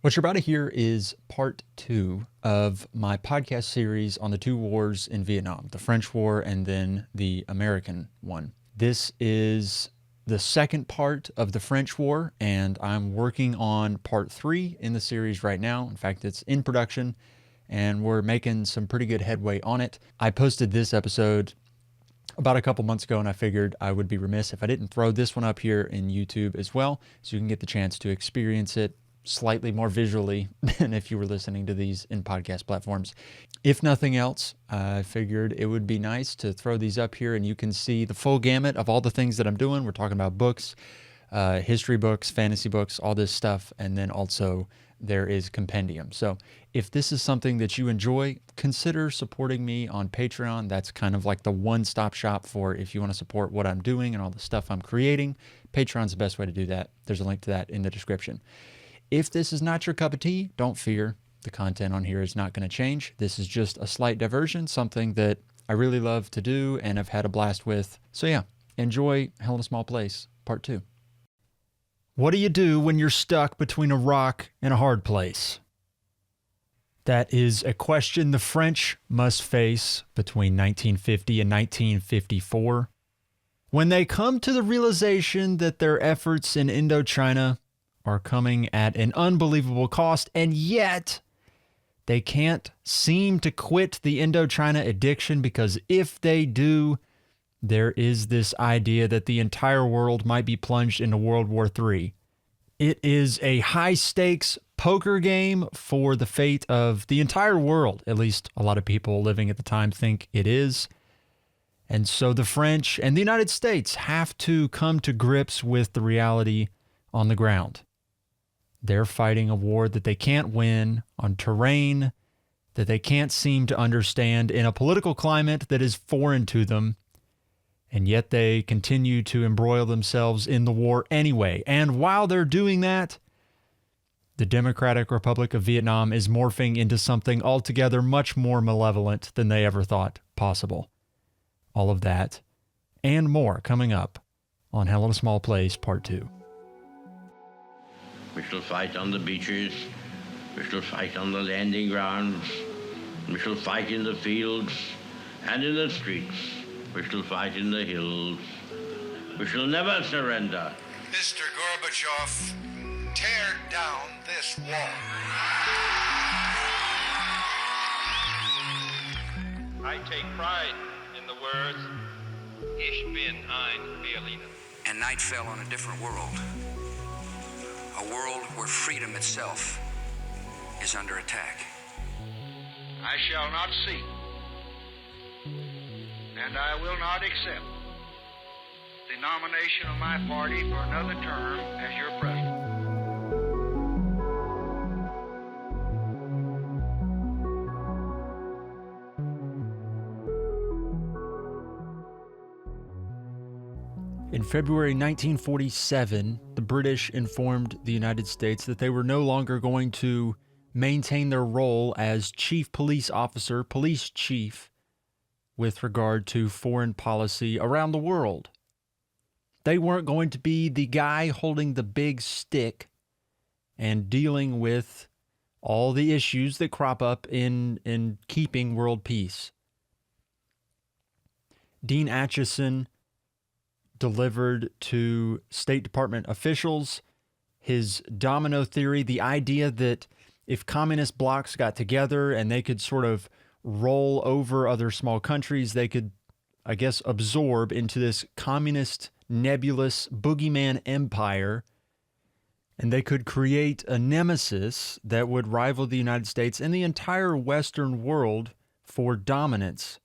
What you're about to hear is part 2 of my podcast series on the two wars in Vietnam, the French War and then the American one. This is the second part of the French War, and I'm working on part 3 in the series right now. In fact, it's in production, and we're making some pretty good headway on it. I posted this episode about a couple months ago, and I figured I would be remiss if I didn't throw this one up here in YouTube as well, so you can get the chance to experience it slightly more visually than if you were listening to these in podcast platforms. If nothing else, I figured it would be nice to throw these up here and you can see the full gamut of all the things that I'm doing. We're talking about books, history books, fantasy books, all this stuff, and then also there is Compendium. So if this is something that you enjoy, consider supporting me on Patreon. That's kind of like the one-stop shop for if you want to support what I'm doing and all the stuff I'm creating. Patreon's the best way to do that. There's a link to that in the description. If this is not your cup of tea, don't fear. The content on here is not going to change. This is just a slight diversion, something that I really love to do and have had a blast with. So yeah, enjoy Hell in a Small Place, part 2. What do you do when you're stuck between a rock and a hard place? That is a question the French must face between 1950 and 1954. When they come to the realization that their efforts in Indochina are coming at an unbelievable cost, and yet they can't seem to quit the Indochina addiction, because if they do, there is this idea that the entire world might be plunged into World War III. It is a high-stakes poker game for the fate of the entire world. At least a lot of people living at the time think it is. And so the French and the United States have to come to grips with the reality on the ground. They're fighting a war that they can't win on terrain that they can't seem to understand in a political climate that is foreign to them. And yet they continue to embroil themselves in the war anyway. And while they're doing that, the Democratic Republic of Vietnam is morphing into something altogether much more malevolent than they ever thought possible. All of that and more coming up on Hell in a Small Place, Part 2. We shall fight on the beaches. We shall fight on the landing grounds. We shall fight in the fields and in the streets. We shall fight in the hills. We shall never surrender. Mr. Gorbachev, tear down this wall. I take pride in the words, Ich bin ein Berliner. And night fell on a different world. A world where freedom itself is under attack. I shall not see, and I will not accept the nomination of my party for another term as your president. In February 1947, the British informed the United States that they were no longer going to maintain their role as chief police officer, police chief, with regard to foreign policy around the world. They weren't going to be the guy holding the big stick and dealing with all the issues that crop up in keeping world peace. Dean Acheson delivered to State Department officials his domino theory, the idea that if communist blocs got together and they could sort of roll over other small countries, they could, I guess, absorb into this communist nebulous boogeyman empire, and they could create a nemesis that would rival the United States and the entire Western world for dominance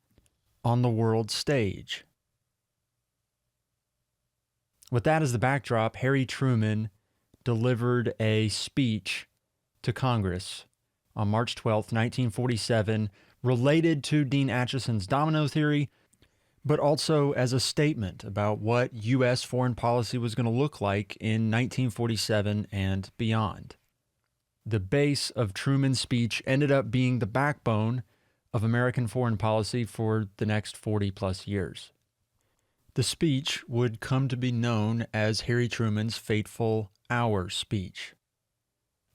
on the world stage. With that as the backdrop, Harry Truman delivered a speech to Congress on March 12th, 1947, related to Dean Acheson's domino theory, but also as a statement about what U.S. foreign policy was going to look like in 1947 and beyond. The base of Truman's speech ended up being the backbone of American foreign policy for the next 40 plus years. The speech would come to be known as Harry Truman's fateful hour speech,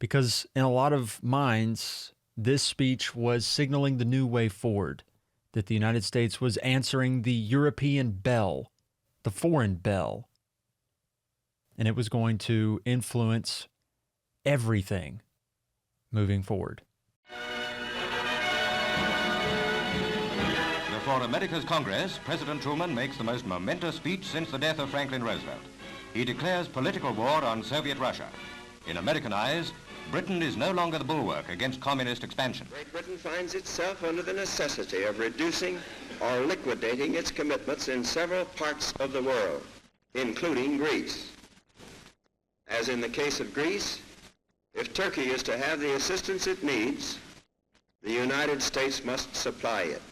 Because in a lot of minds, this speech was signaling the new way forward, that the United States was answering the European bell, the foreign bell, and it was going to influence everything moving forward. Before America's Congress, President Truman makes the most momentous speech since the death of Franklin Roosevelt. He declares political war on Soviet Russia. In American eyes, Britain is no longer the bulwark against communist expansion. Great Britain finds itself under the necessity of reducing or liquidating its commitments in several parts of the world, including Greece. As in the case of Greece, if Turkey is to have the assistance it needs, the United States must supply it.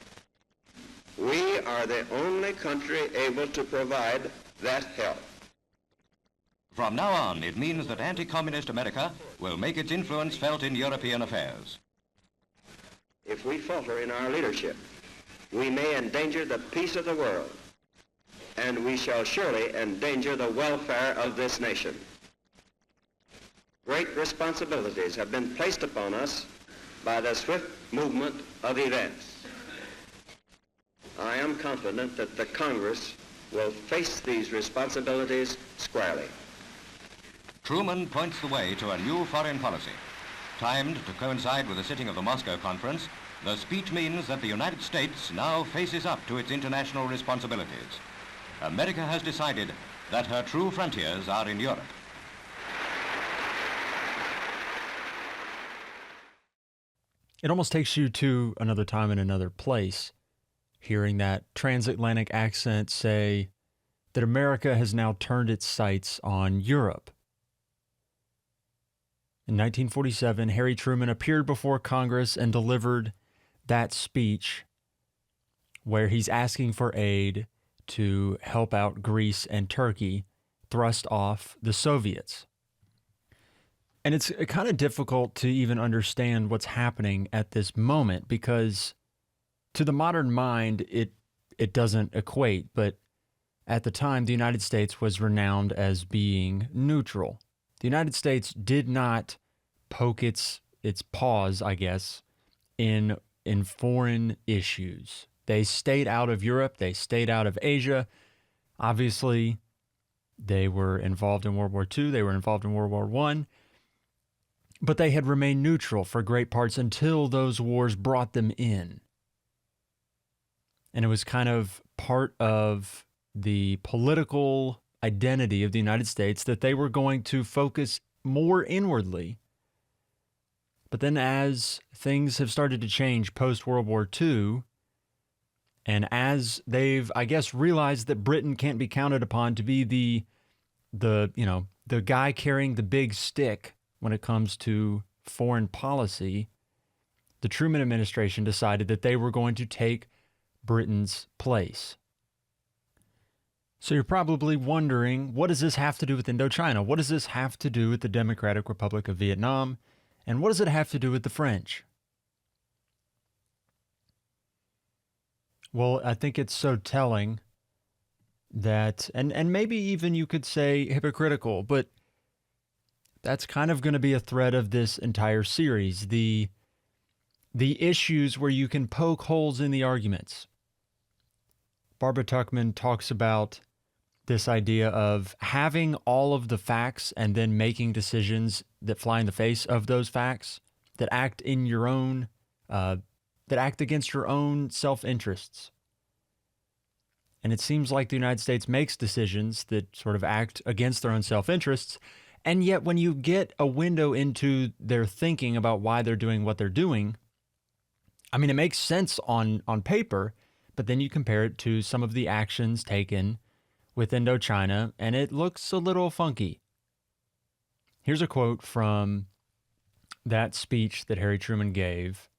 We are the only country able to provide that help. From now on, it means that anti-communist America will make its influence felt in European affairs. If we falter in our leadership, we may endanger the peace of the world, and we shall surely endanger the welfare of this nation. Great responsibilities have been placed upon us by the swift movement of events. I am confident that the Congress will face these responsibilities squarely. Truman points the way to a new foreign policy. Timed to coincide with the sitting of the Moscow Conference, the speech means that the United States now faces up to its international responsibilities. America has decided that her true frontiers are in Europe. It almost takes you to another time and another place, hearing that transatlantic accent say that America has now turned its sights on Europe. In 1947, Harry Truman appeared before Congress and delivered that speech where he's asking for aid to help out Greece and Turkey thrust off the Soviets. And it's kind of difficult to even understand what's happening at this moment because to the modern mind, it doesn't equate. But at the time, the United States was renowned as being neutral. The United States did not poke its paws, I guess, in foreign issues. They stayed out of Europe. They stayed out of Asia. Obviously, they were involved in World War II. They were involved in World War I. But they had remained neutral for great parts until those wars brought them in. And it was kind of part of the political identity of the United States that they were going to focus more inwardly. But then as things have started to change post-World War II, and as they've, I guess, realized that Britain can't be counted upon to be the guy carrying the big stick when it comes to foreign policy, the Truman administration decided that they were going to take Britain's place. So you're probably wondering, what does this have to do with Indochina? What does this have to do with the Democratic Republic of Vietnam? And what does it have to do with the French? Well, I think it's so telling that, and maybe even you could say hypocritical, but that's kind of going to be a thread of this entire series. The issues where you can poke holes in the arguments. Barbara Tuchman talks about this idea of having all of the facts and then making decisions that fly in the face of those facts, that act in your own, that act against your own self-interests. And it seems like the United States makes decisions that sort of act against their own self-interests. And yet when you get a window into their thinking about why they're doing what they're doing, I mean, it makes sense on paper, but then you compare it to some of the actions taken with Indochina, and it looks a little funky. Here's a quote from that speech that Harry Truman gave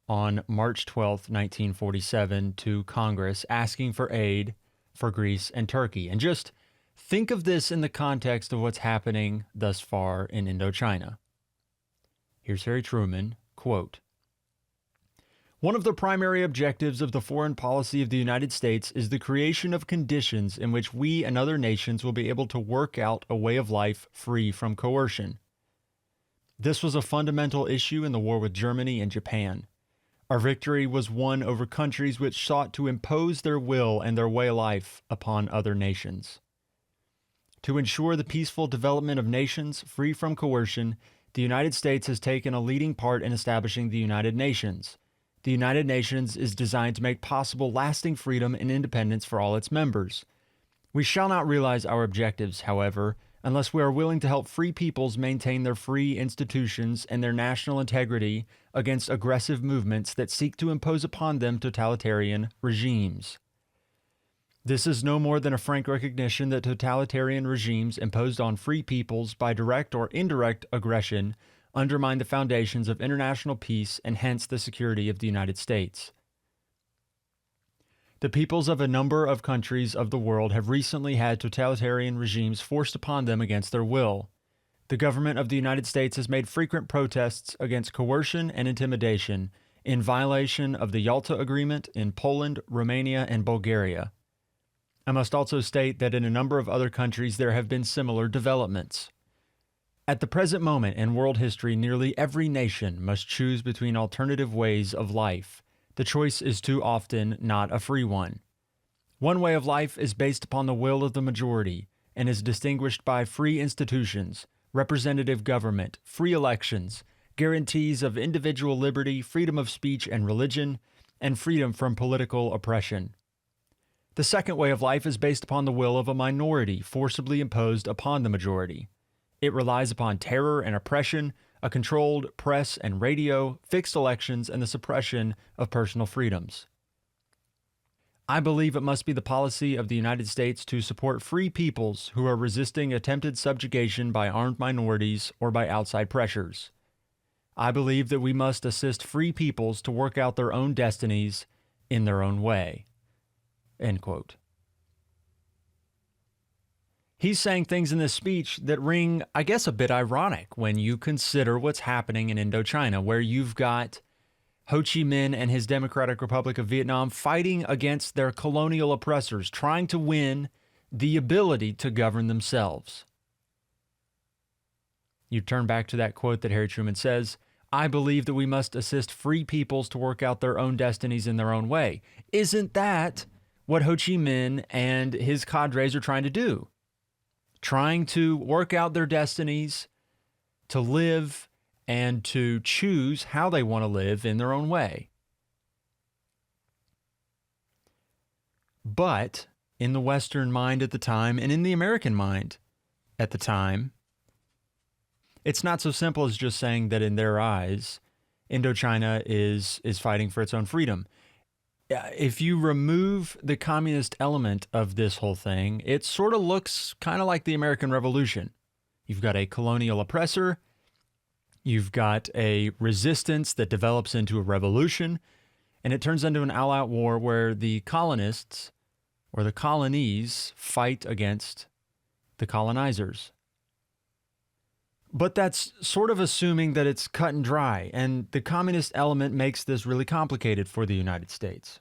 on March 12th, 1947, to Congress asking for aid for Greece and Turkey. And just think of this in the context of what's happening thus far in Indochina. Here's Harry Truman, quote, "One of the primary objectives of the foreign policy of the United States is the creation of conditions in which we and other nations will be able to work out a way of life free from coercion. This was a fundamental issue in the war with Germany and Japan. Our victory was won over countries which sought to impose their will and their way of life upon other nations. To ensure the peaceful development of nations free from coercion, the United States has taken a leading part in establishing the United Nations. The United Nations is designed to make possible lasting freedom and independence for all its members. We shall not realize our objectives, however, unless we are willing to help free peoples maintain their free institutions and their national integrity against aggressive movements that seek to impose upon them totalitarian regimes. This is no more than a frank recognition that totalitarian regimes imposed on free peoples by direct or indirect aggression undermine the foundations of international peace and hence the security of the United States. The peoples of a number of countries of the world have recently had totalitarian regimes forced upon them against their will. The government of the United States has made frequent protests against coercion and intimidation in violation of the Yalta Agreement in Poland, Romania, and Bulgaria. I must also state that in a number of other countries there have been similar developments. At the present moment in world history, nearly every nation must choose between alternative ways of life. The choice is too often not a free one. One way of life is based upon the will of the majority and is distinguished by free institutions, representative government, free elections, guarantees of individual liberty, freedom of speech and religion, and freedom from political oppression. The second way of life is based upon the will of a minority forcibly imposed upon the majority. It relies upon terror and oppression, a controlled press and radio, fixed elections, and the suppression of personal freedoms. I believe it must be the policy of the United States to support free peoples who are resisting attempted subjugation by armed minorities or by outside pressures. I believe that we must assist free peoples to work out their own destinies in their own way." End quote. He's saying things in this speech that ring, I guess, a bit ironic when you consider what's happening in Indochina, where you've got Ho Chi Minh and his Democratic Republic of Vietnam fighting against their colonial oppressors, trying to win the ability to govern themselves. You turn back to that quote that Harry Truman says, "I believe that we must assist free peoples to work out their own destinies in their own way." Isn't that what Ho Chi Minh and his cadres are trying to do? Trying to work out their destinies, to live and to choose how they want to live in their own way. But in the Western mind at the time, and in the American mind at the time, it's not so simple as just saying that in their eyes, Indochina is fighting for its own freedom. If you remove the communist element of this whole thing, it sort of looks kind of like the American Revolution. You've got a colonial oppressor, you've got a resistance that develops into a revolution, and it turns into an all-out war where the colonists or the colonies fight against the colonizers. But that's sort of assuming that it's cut and dry, and the communist element makes this really complicated for the United States.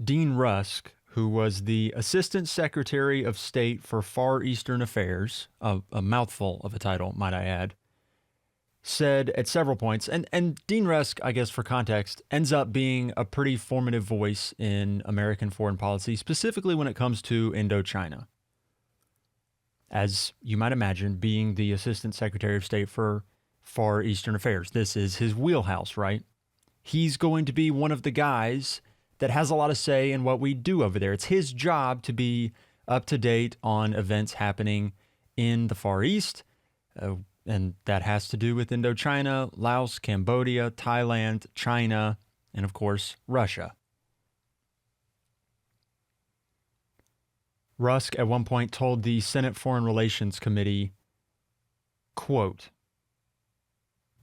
Dean Rusk, who was the Assistant Secretary of State for Far Eastern Affairs, a mouthful of a title, might I add, said at several points, and Dean Rusk, I guess for context, ends up being a pretty formative voice in American foreign policy, specifically when it comes to Indochina. As you might imagine, being the Assistant Secretary of State for Far Eastern Affairs. This is his wheelhouse, right? He's going to be one of the guys that has a lot of say in what we do over there. It's his job to be up to date on events happening in the Far East, and that has to do with Indochina, Laos, Cambodia, Thailand, China, and of course, Russia. Rusk at one point told the Senate Foreign Relations Committee, quote,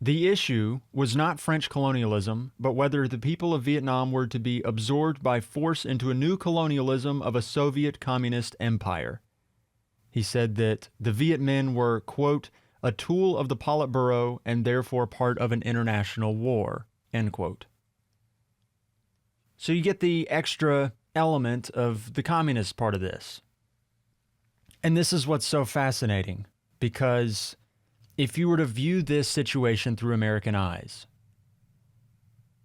"The issue was not French colonialism, but whether the people of Vietnam were to be absorbed by force into a new colonialism of a Soviet communist empire." He said that the Viet Minh were, quote, "a tool of the Politburo and therefore part of an international war," end quote. So you get the extra element of the communist part of this. And this is what's so fascinating, because if you were to view this situation through American eyes,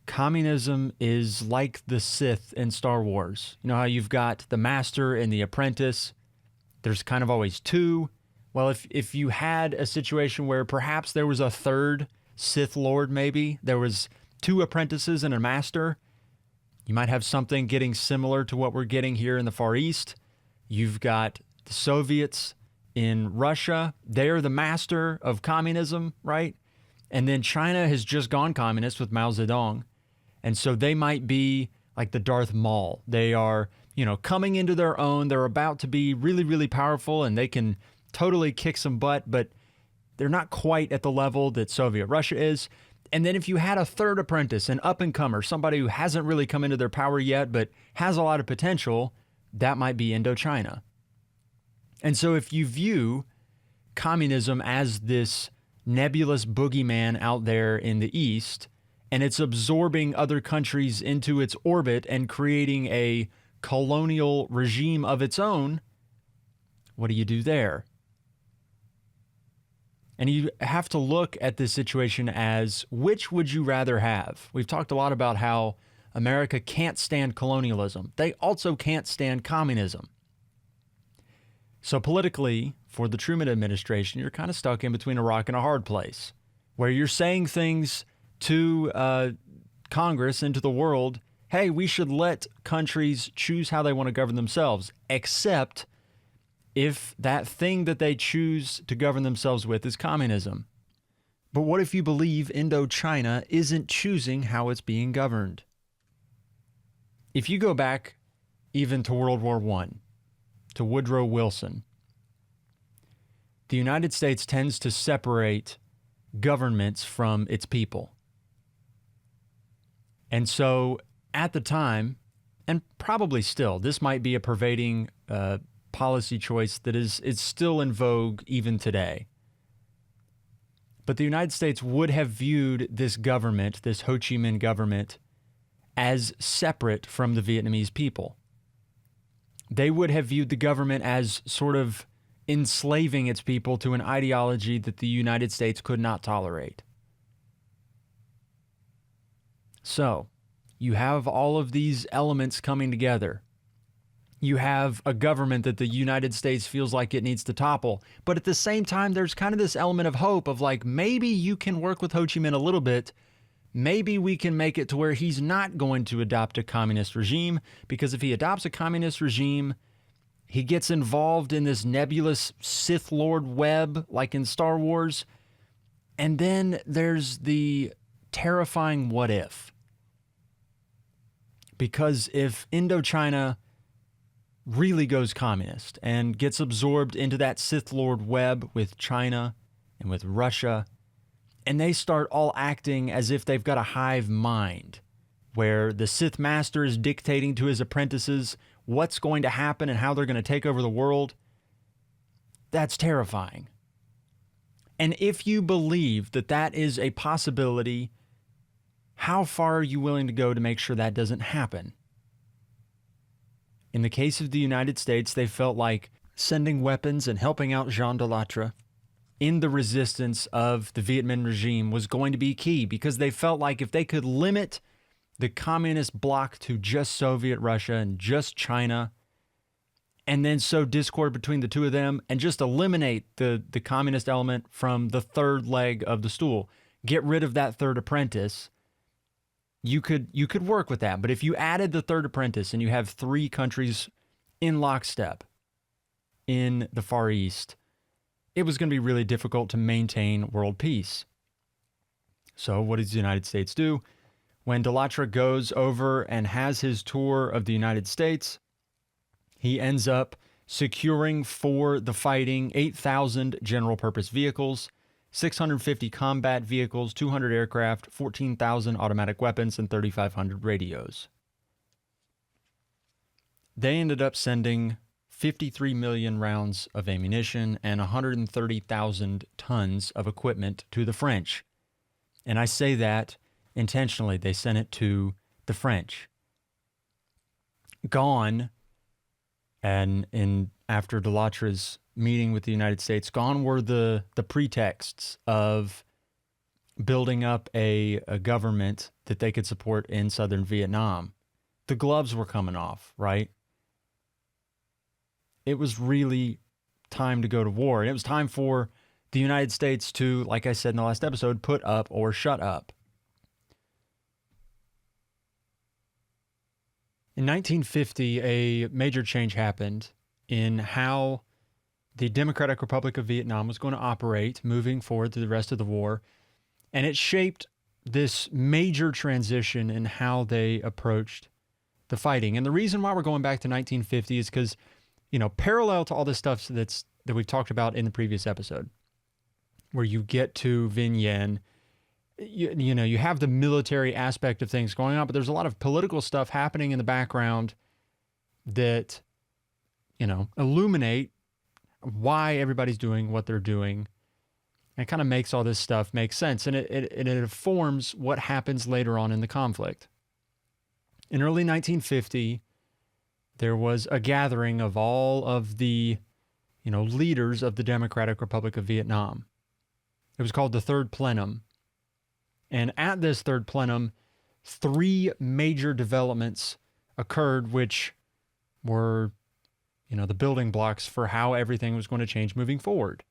communism is like the Sith in Star Wars. You know how you've got the master and the apprentice? There's kind of always two. Well, if you had a situation where perhaps there was a third Sith Lord, maybe there was two apprentices and a master, you might have something getting similar to what we're getting here in the Far East. You've got the Soviets in Russia. They're the master of communism, right? And then China has just gone communist with Mao Zedong. And so they might be like the Darth Maul. They are, coming into their own. They're about to be really, really powerful, and they can totally kick some butt, but they're not quite at the level that Soviet Russia is. And then if you had a third apprentice, an up-and-comer, somebody who hasn't really come into their power yet, but has a lot of potential, that might be Indochina. And so if you view communism as this nebulous boogeyman out there in the East, and it's absorbing other countries into its orbit and creating a colonial regime of its own, what do you do there? And you have to look at this situation as, which would you rather have? We've talked a lot about how America can't stand colonialism. They also can't stand communism. So politically, for the Truman administration, you're kind of stuck in between a rock and a hard place, where you're saying things to Congress and to the world, hey, we should let countries choose how they want to govern themselves, except if that thing that they choose to govern themselves with is communism. But what if you believe Indochina isn't choosing how it's being governed? If you go back even to World War I, to Woodrow Wilson, the United States tends to separate governments from its people. And so at the time, and probably still, this might be a pervading policy choice that is still in vogue even today. But the United States would have viewed this government, this Ho Chi Minh government, as separate from the Vietnamese people. They would have viewed the government as sort of enslaving its people to an ideology that the United States could not tolerate. So, you have all of these elements coming together. You have a government that the United States feels like it needs to topple. But at the same time, there's kind of this element of hope of like, maybe you can work with Ho Chi Minh a little bit. Maybe we can make it to where he's not going to adopt a communist regime, because if he adopts a communist regime, he gets involved in this nebulous Sith Lord web like in Star Wars. And then there's the terrifying what if. Because if Indochina really goes communist and gets absorbed into that Sith Lord web with China and with Russia, and they start all acting as if they've got a hive mind, where the Sith Master is dictating to his apprentices what's going to happen and how they're going to take over the world, that's terrifying. And if you believe that that is a possibility, how far are you willing to go to make sure that doesn't happen? In the case of the United States, they felt like sending weapons and helping out Jean Delattre in the resistance of the Viet Minh regime was going to be key, because they felt like if they could limit the communist bloc to just Soviet Russia and just China, and then sow discord between the two of them and just eliminate the communist element from the third leg of the stool, get rid of that third apprentice, you could work with that. But if you added the third apprentice and you have three countries in lockstep in the Far East, it was going to be really difficult to maintain world peace. So what does the United States do? When Delattre goes over and has his tour of the United States, he ends up securing for the fighting 8,000 general purpose vehicles, 650 combat vehicles, 200 aircraft, 14,000 automatic weapons, and 3,500 radios. They ended up sending 53 million rounds of ammunition and 130,000 tons of equipment to the French. And I say that intentionally. They sent it to the French. Gone, and after Delatre's meeting with the United States. Gone were the pretexts of building up a government that they could support in southern Vietnam. The gloves were coming off, right? It was really time to go to war. And it was time for the United States to, like I said in the last episode, put up or shut up. In 1950, a major change happened in how the Democratic Republic of Vietnam was going to operate moving forward through the rest of the war. And it shaped this major transition in how they approached the fighting. And the reason why we're going back to 1950 is because, parallel to all this stuff that we've talked about in the previous episode, where you get to Vinh Yen, you have the military aspect of things going on, but there's a lot of political stuff happening in the background that, illuminate why everybody's doing what they're doing. And it kind of makes all this stuff make sense. And it informs what happens later on in the conflict. In early 1950, there was a gathering of all of the, leaders of the Democratic Republic of Vietnam. It was called the Third Plenum. And at this Third Plenum, 3 major developments occurred, which were, the building blocks for how everything was going to change moving forward.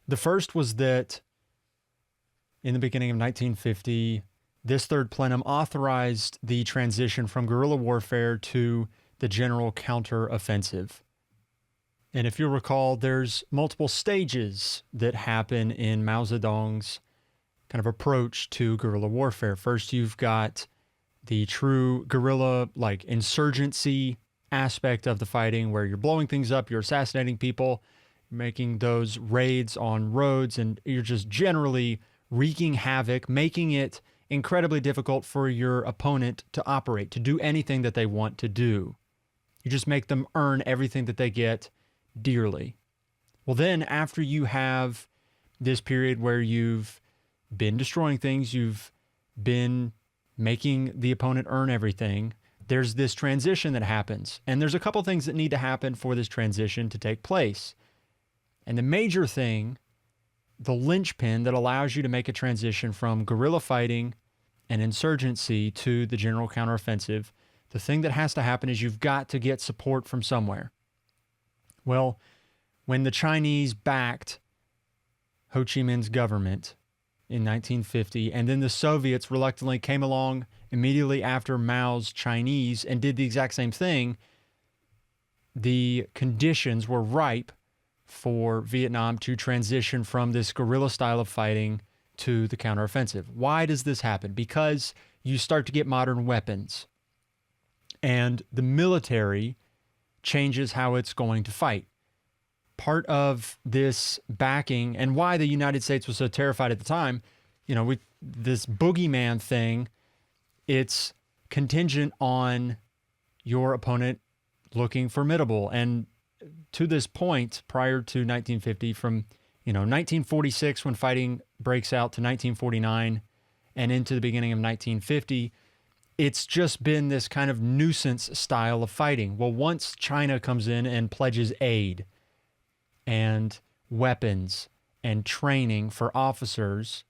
The first was that in the beginning of 1950, this Third Plenum authorized the transition from guerrilla warfare to the general counteroffensive. And if you'll recall, there's multiple stages that happen in Mao Zedong's kind of approach to guerrilla warfare. First, you've got the true guerrilla, like insurgency aspect of the fighting, where you're blowing things up, you're assassinating people, making those raids on roads, and you're just generally wreaking havoc, making it incredibly difficult for your opponent to operate, to do anything that they want to do. You just make them earn everything that they get dearly. Well, then after you have this period where you've been destroying things, you've been making the opponent earn everything, there's this transition that happens. And there's a couple things that need to happen for this transition to take place. And the major thing, the linchpin that allows you to make a transition from guerrilla fighting and insurgency to the general counteroffensive, the thing that has to happen is you've got to get support from somewhere. Well, when the Chinese backed Ho Chi Minh's government in 1950, and then the Soviets reluctantly came along immediately after Mao's Chinese and did the exact same thing, the conditions were ripe for Vietnam to transition from this guerrilla style of fighting to the counteroffensive. Why does this happen? Because you start to get modern weapons, and the military changes how it's going to fight. Part of this backing, and why the United States was so terrified at the time, this boogeyman thing, it's contingent on your opponent looking formidable. And to this point, prior to 1950, from 1946 when fighting breaks out to 1949 and into the beginning of 1950, it's just been this kind of nuisance style of fighting. Well, once China comes in and pledges aid and weapons and training for officers,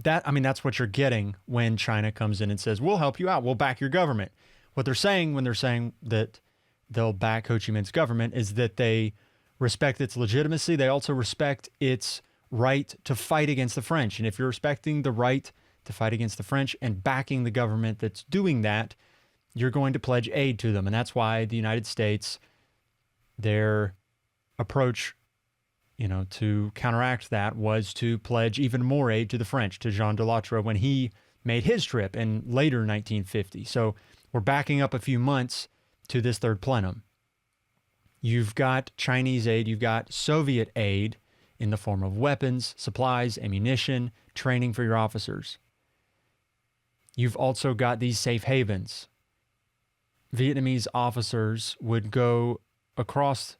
that's what you're getting when China comes in and says, we'll help you out, we'll back your government. What they're saying when they're saying that they'll back Ho Chi Minh's government is that they respect its legitimacy. They also respect its right to fight against the French. And if you're respecting the right to fight against the French and backing the government that's doing that, you're going to pledge aid to them. And that's why the United States, their approach, to counteract that was to pledge even more aid to the French, to Jean de Lattre, when he made his trip in later 1950. So we're backing up a few months to this Third Plenum. You've got Chinese aid, you've got Soviet aid in the form of weapons, supplies, ammunition, training for your officers. You've also got these safe havens. Vietnamese officers would go across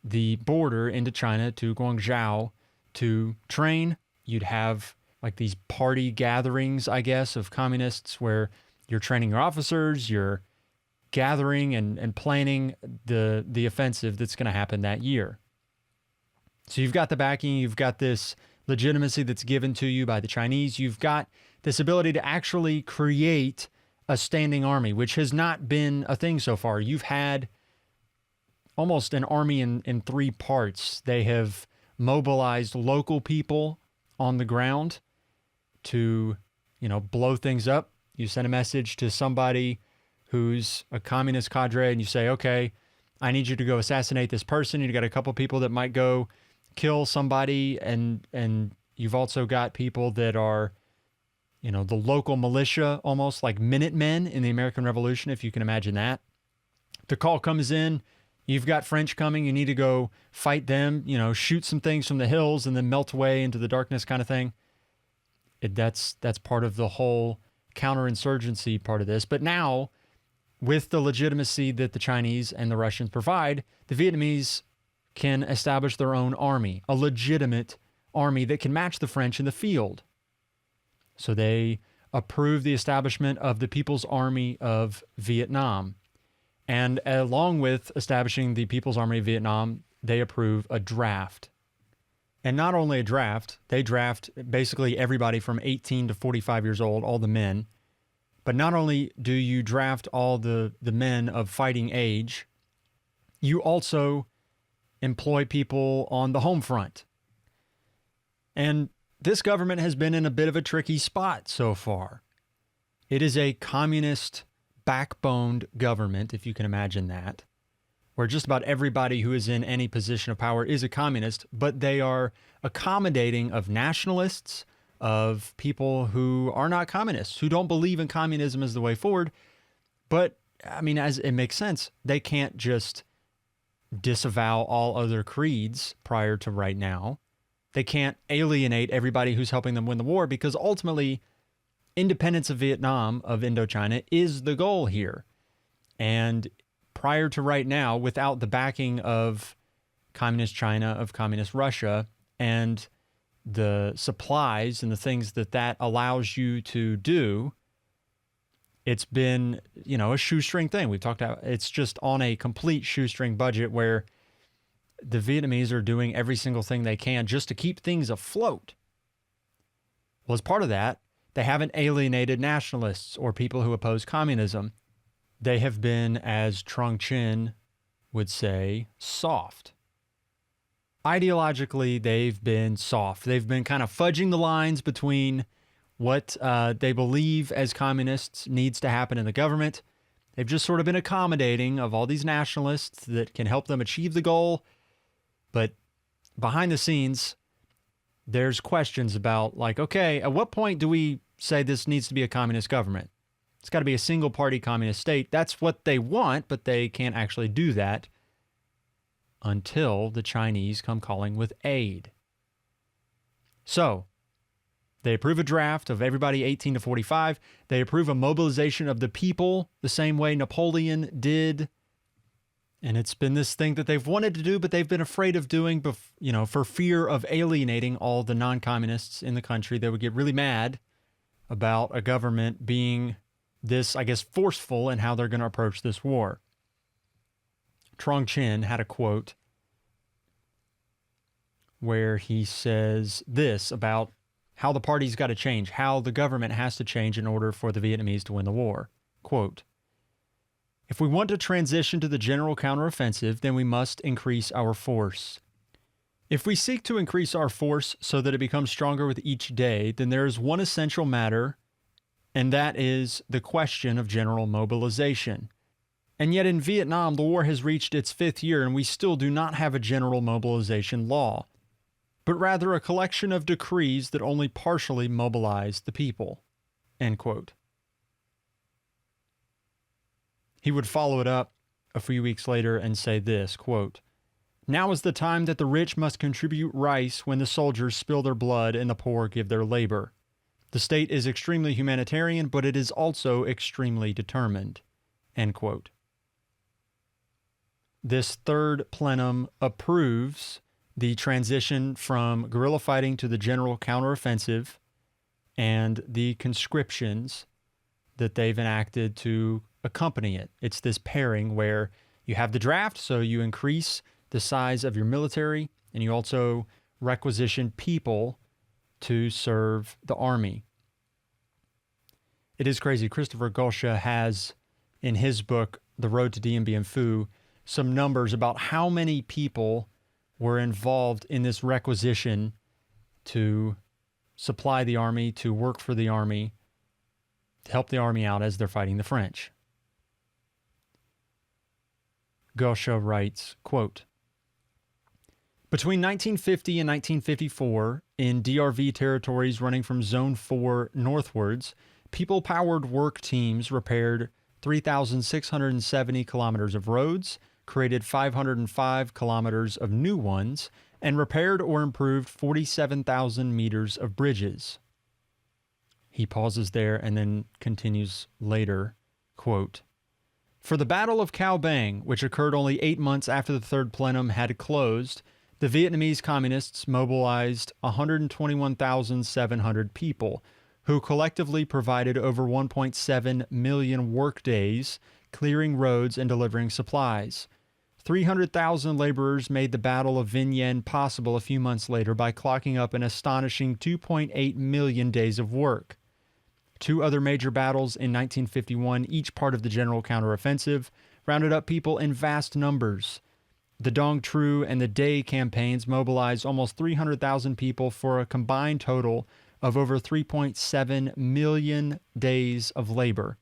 the border into China to Guangzhou to train. You'd have like these party gatherings, I guess, of communists where you're training your officers, you're gathering and planning the offensive that's going to happen that year. So you've got the backing, you've got this legitimacy that's given to you by the Chinese, you've got this ability to actually create a standing army, which has not been a thing so far. You've had almost an army in three parts. They have mobilized local people on the ground to, blow things up. You send a message to somebody who's a communist cadre and you say, okay, I need you to go assassinate this person. You've got a couple people that might go kill somebody, and you've also got people that are, the local militia, almost like Minutemen in the American Revolution, if you can imagine that. The call comes in, you've got French coming, you need to go fight them, shoot some things from the hills and then melt away into the darkness kind of thing. That's part of the whole counterinsurgency part of this. But now, with the legitimacy that the Chinese and the Russians provide, the Vietnamese can establish their own army, a legitimate army that can match the French in the field. So they approve the establishment of the People's Army of Vietnam. And along with establishing the People's Army of Vietnam, they approve a draft. And not only a draft, they draft basically everybody from 18 to 45 years old, all the men. But not only do you draft all the men of fighting age, you also employ people on the home front. And this government has been in a bit of a tricky spot so far. It is a communist backboned government, if you can imagine that, where just about everybody who is in any position of power is a communist, but they are accommodating of nationalists, of people who are not communists, who don't believe in communism as the way forward. But, as it makes sense, they can't just disavow all other creeds prior to right now. They can't alienate everybody who's helping them win the war, because ultimately, independence of Vietnam, of Indochina, is the goal here. And prior to right now, without the backing of communist China, of communist Russia, and the supplies and the things that allows you to do, it's been, a shoestring thing. We've talked about it's just on a complete shoestring budget where the Vietnamese are doing every single thing they can just to keep things afloat. Well, as part of that, they haven't alienated nationalists or people who oppose communism. They have been, as Trung Chin would say, soft. Ideologically, they've been soft. They've been kind of fudging the lines between what they believe as communists needs to happen in the government. They've just sort of been accommodating of all these nationalists that can help them achieve the goal. But behind the scenes, there's questions about, like, okay, at what point do we say this needs to be a communist government? It's got to be a single-party communist state. That's what they want, but they can't actually do that until the Chinese come calling with aid. So, they approve a draft of everybody 18 to 45. They approve a mobilization of the people the same way Napoleon did. And it's been this thing that they've wanted to do, but they've been afraid of doing, for fear of alienating all the non-communists in the country. They would get really mad about a government being this, forceful in how they're going to approach this war. Trung Chin had a quote where he says this about how the party's got to change, how the government has to change in order for the Vietnamese to win the war. Quote, "If we want to transition to the general counteroffensive, then we must increase our force. If we seek to increase our force so that it becomes stronger with each day, then there is one essential matter, and that is the question of general mobilization. And yet in Vietnam, the war has reached its 5th year, and we still do not have a general mobilization law, but rather a collection of decrees that only partially mobilize the people." End quote. He would follow it up a few weeks later and say this, quote, "Now is the time that the rich must contribute rice when the soldiers spill their blood and the poor give their labor. The state is extremely humanitarian, but it is also extremely determined." End quote. This third plenum approves the transition from guerrilla fighting to the general counteroffensive and the conscriptions that they've enacted to accompany it. It's this pairing where you have the draft, so you increase the size of your military, and you also requisition people to serve the army. It is crazy. Christopher Gosha has, in his book, The Road to Dien Bien Phu, some numbers about how many people were involved in this requisition to supply the army, to work for the army, to help the army out as they're fighting the French. Gosha writes, quote, between 1950 and 1954, in DRV territories running from Zone 4 northwards, people-powered work teams repaired 3,670 kilometers of roads, created 505 kilometers of new ones, and repaired or improved 47,000 meters of bridges. He pauses there and then continues later, quote, for the Battle of Cao Bang, which occurred only 8 months after the Third Plenum had closed, the Vietnamese communists mobilized 121,700 people, who collectively provided over 1.7 million workdays, clearing roads and delivering supplies. 300,000 laborers made the Battle of Vinh Yên possible a few months later by clocking up an astonishing 2.8 million days of work. 2 other major battles in 1951, each part of the general counteroffensive, rounded up people in vast numbers. The Dong Tru and the Day campaigns mobilized almost 300,000 people for a combined total of over 3.7 million days of labor.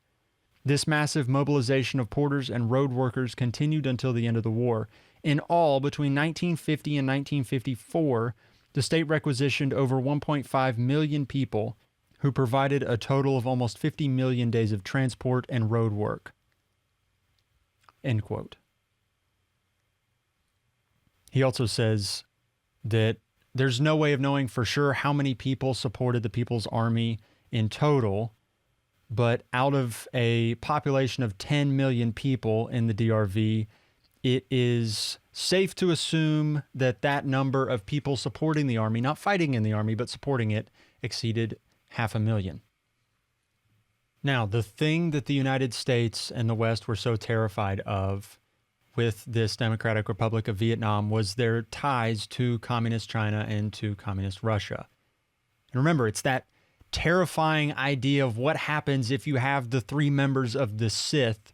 This massive mobilization of porters and road workers continued until the end of the war. In all, between 1950 and 1954, the state requisitioned over 1.5 million people who provided a total of almost 50 million days of transport and road work. End quote. He also says that there's no way of knowing for sure how many people supported the People's Army in total, but out of a population of 10 million people in the DRV, it is safe to assume that that number of people supporting the army, not fighting in the army, but supporting it, exceeded 500,000. Now, the thing that the United States and the West were so terrified of with this Democratic Republic of Vietnam was their ties to Communist China and to Communist Russia. And remember, it's that terrifying idea of what happens if you have the 3 members of the Sith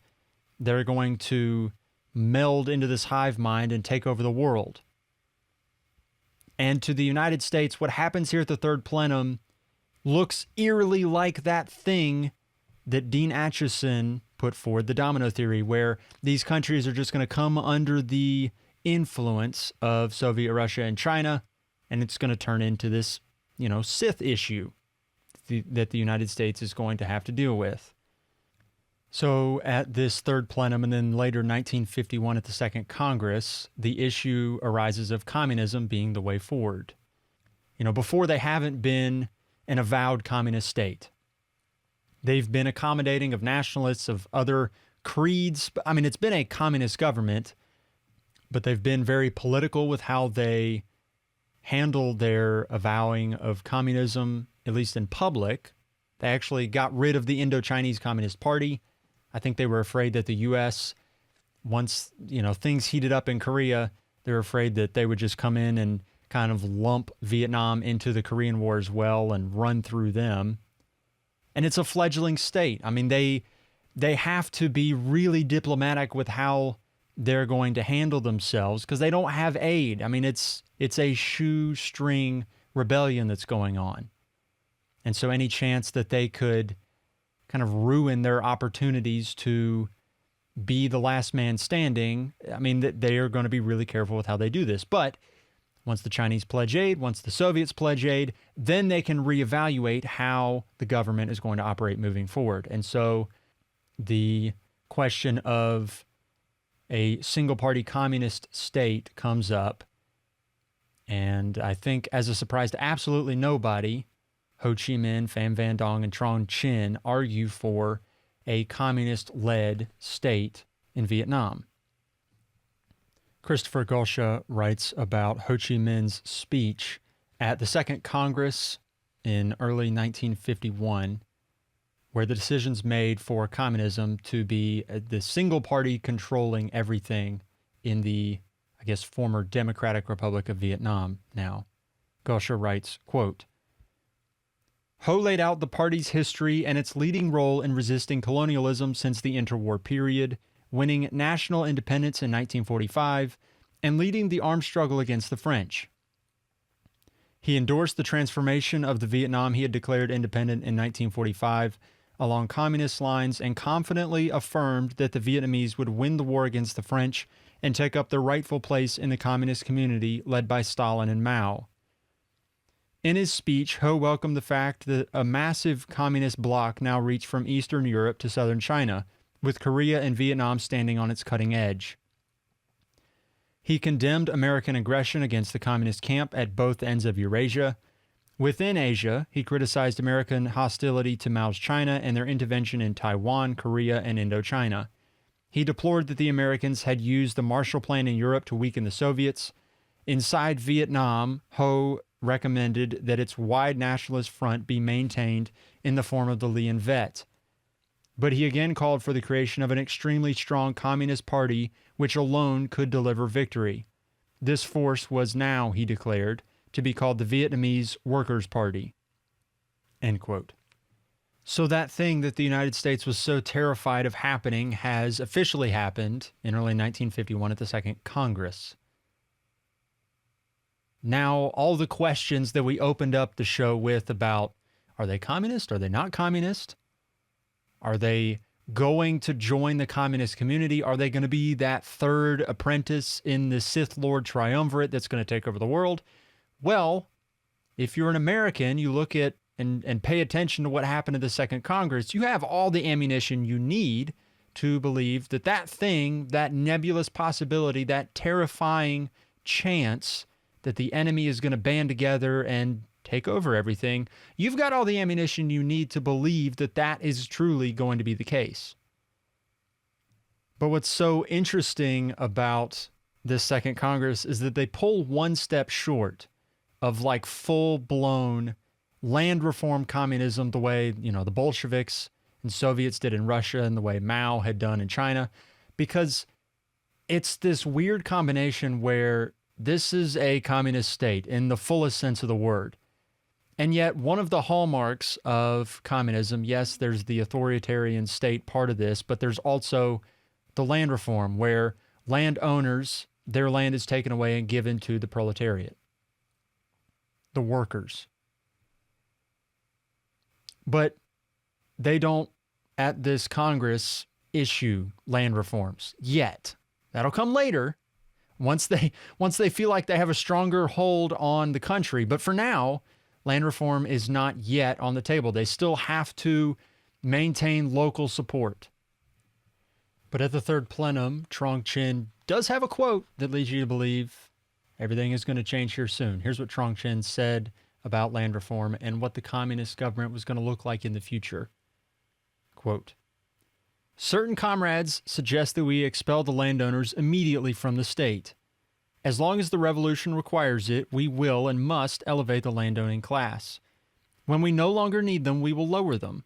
that are going to meld into this hive mind and take over the world. And to the United States, what happens here at the Third Plenum looks eerily like that thing that Dean Acheson put forward, the domino theory, where these countries are just going to come under the influence of Soviet Russia and China, and it's going to turn into this, Sith issue that the United States is going to have to deal with. So at this Third Plenum and then later 1951 at the Second Congress, the issue arises of communism being the way forward. Before they haven't been an avowed communist state. They've been accommodating of nationalists, of other creeds. I mean, it's been a communist government, but they've been very political with how they handle their avowing of communism, at least in public. They actually got rid of the Indo-Chinese Communist Party. I think they were afraid that the U.S., once, things heated up in Korea, they were afraid that they would just come in and kind of lump Vietnam into the Korean War as well and run through them. And it's a fledgling state. I mean, they have to be really diplomatic with how they're going to handle themselves because they don't have aid. I mean, it's a shoestring rebellion that's going on. And so any chance that they could kind of ruin their opportunities to be the last man standing, I mean, they are going to be really careful with how they do this. But once the Chinese pledge aid, once the Soviets pledge aid, then they can reevaluate how the government is going to operate moving forward. And so the question of a single-party communist state comes up. And I think as a surprise to absolutely nobody, Ho Chi Minh, Pham Van Dong, and Trong Chinh argue for a communist-led state in Vietnam. Christopher Gosha writes about Ho Chi Minh's speech at the Second Congress in early 1951, where the decision's made for communism to be the single party controlling everything in the, I guess, former Democratic Republic of Vietnam now. Gosha writes, quote, Ho laid out the party's history and its leading role in resisting colonialism since the interwar period, winning national independence in 1945 and leading the armed struggle against the French. He endorsed the transformation of the Vietnam he had declared independent in 1945 along communist lines and confidently affirmed that the Vietnamese would win the war against the French and take up their rightful place in the communist community led by Stalin and Mao. In his speech, Ho welcomed the fact that a massive communist bloc now reached from Eastern Europe to southern China, with Korea and Vietnam standing on its cutting edge. He condemned American aggression against the communist camp at both ends of Eurasia. Within Asia, he criticized American hostility to Mao's China and their intervention in Taiwan, Korea, and Indochina. He deplored that the Americans had used the Marshall Plan in Europe to weaken the Soviets. Inside Vietnam, Ho recommended that its wide nationalist front be maintained in the form of the Lien Vet. But he again called for the creation of an extremely strong communist party which alone could deliver victory. This force was now, he declared, to be called the Vietnamese Workers' Party. End quote. So that thing that the United States was so terrified of happening has officially happened in early 1951 at the Second Congress. Now, all the questions that we opened up the show with about, are they communist? Are they not communist? Are they going to join the communist community? Are they going to be that third apprentice in the Sith Lord triumvirate that's going to take over the world? Well, if you're an American, you look at and pay attention to what happened to the Second Congress, you have all the ammunition you need to believe that that thing, that nebulous possibility, that terrifying chance that the enemy is going to band together and take over everything, you've got all the ammunition you need to believe that that is truly going to be the case. But what's so interesting about this Second Congress is that they pull one step short of like full-blown land reform communism the way, the Bolsheviks and Soviets did in Russia and the way Mao had done in China, because it's this weird combination where this is a communist state in the fullest sense of the word. And yet one of the hallmarks of communism, yes, there's the authoritarian state part of this, but there's also the land reform where landowners, their land is taken away and given to the proletariat, the workers. But they don't, at this Congress, issue land reforms yet. That'll come later, once they feel like they have a stronger hold on the country. But for now, land reform is not yet on the table. They still have to maintain local support. But at the third plenum, Trong Chin does have a quote that leads you to believe everything is going to change here soon. Here's what Trong Chin said about land reform and what the communist government was going to look like in the future. Quote, certain comrades suggest that we expel the landowners immediately from the state. As long as the revolution requires it, we will and must elevate the landowning class. When we no longer need them, we will lower them.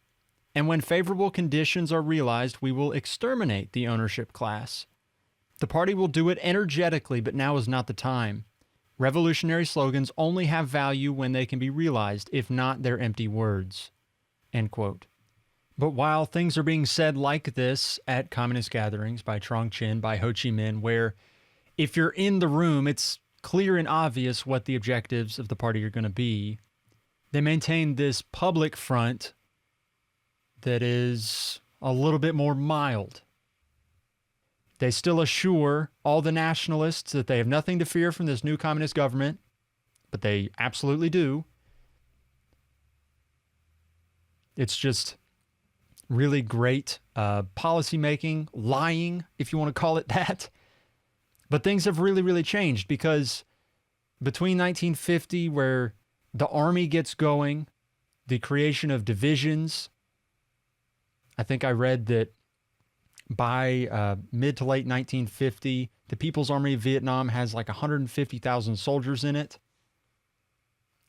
And when favorable conditions are realized, we will exterminate the ownership class. The party will do it energetically, but now is not the time. Revolutionary slogans only have value when they can be realized, if not, they're empty words. End quote. But while things are being said like this at communist gatherings by Trong Chin, by Ho Chi Minh, where if you're in the room, it's clear and obvious what the objectives of the party are going to be, they maintain this public front that is a little bit more mild. They still assure all the nationalists that they have nothing to fear from this new communist government, but they absolutely do. It's just really great policy making, lying, if you want to call it that. But things have really, really changed because between 1950, where the army gets going, the creation of divisions, I think I read that by mid to late 1950, the People's Army of Vietnam has like 150,000 soldiers in it.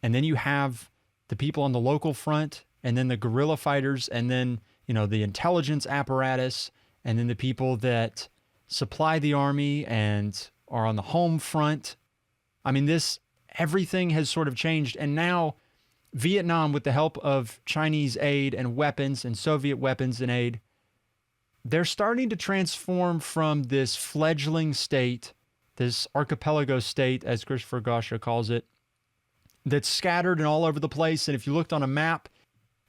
And then you have the people on the local front and then the guerrilla fighters, and then, the intelligence apparatus, and then the people that supply the army and are on the home front. I mean, everything has sort of changed. And now Vietnam, with the help of Chinese aid and weapons and Soviet weapons and aid, they're starting to transform from this fledgling state, this archipelago state, as Christopher Gosha calls it, that's scattered and all over the place. And if you looked on a map,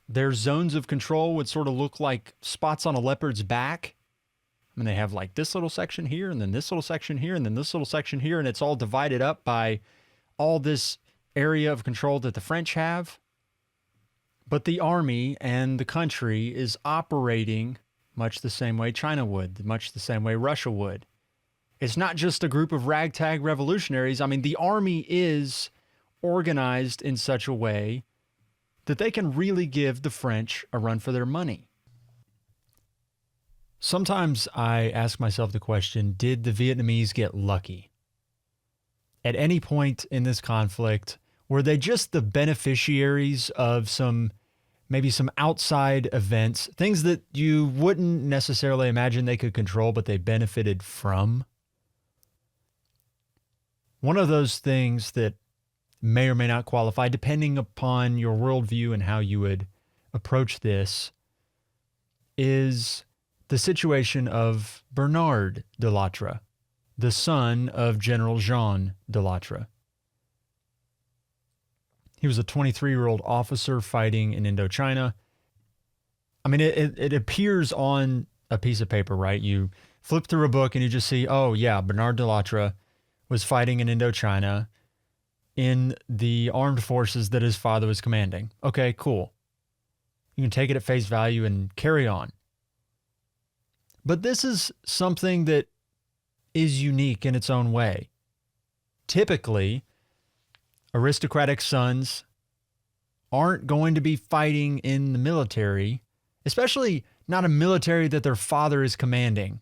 their zones of control would sort of look like spots on a leopard's back. I mean, they have like this little section here, and then this little section here, and then this little section here, and it's all divided up by all this area of control that the French have. But the army and the country is operating much the same way China would, much the same way Russia would. It's not just a group of ragtag revolutionaries. I mean, the army is organized in such a way that they can really give the French a run for their money. Sometimes I ask myself the question, did the Vietnamese get lucky? At any point in this conflict, were they just the beneficiaries of maybe some outside events, things that you wouldn't necessarily imagine they could control, but they benefited from? One of those things that may or may not qualify, depending upon your worldview and how you would approach this, is the situation of Bernard de Lattre, the son of General Jean de Lattre. He was a 23-year-old officer fighting in Indochina. I mean, it appears on a piece of paper, right? You flip through a book and you just see, oh yeah, Bernard de Lattre was fighting in Indochina in the armed forces that his father was commanding. Okay, cool. You can take it at face value and carry on. But this is something that is unique in its own way. Typically, aristocratic sons aren't going to be fighting in the military, especially not a military that their father is commanding.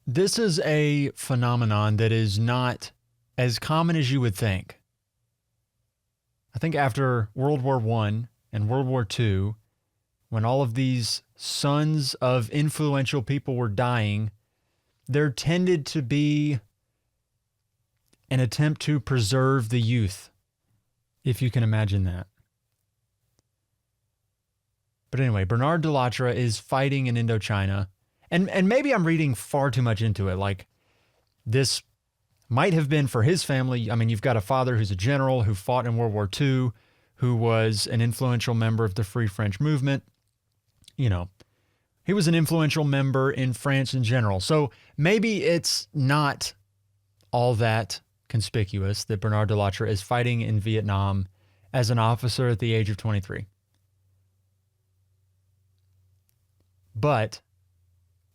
This is a phenomenon that is not as common as you would think. I think after World War I and World War II, when all of these sons of influential people were dying, there tended to be an attempt to preserve the youth, if you can imagine that. But anyway, Bernard de Lattre is fighting in Indochina, and maybe I'm reading far too much into it. Like, this might have been for his family. I mean, you've got a father who's a general who fought in World War II, who was an influential member of the Free French movement. He was an influential member in France in general. So maybe it's not all that conspicuous that Bernard de Lattre is fighting in Vietnam as an officer at the age of 23. But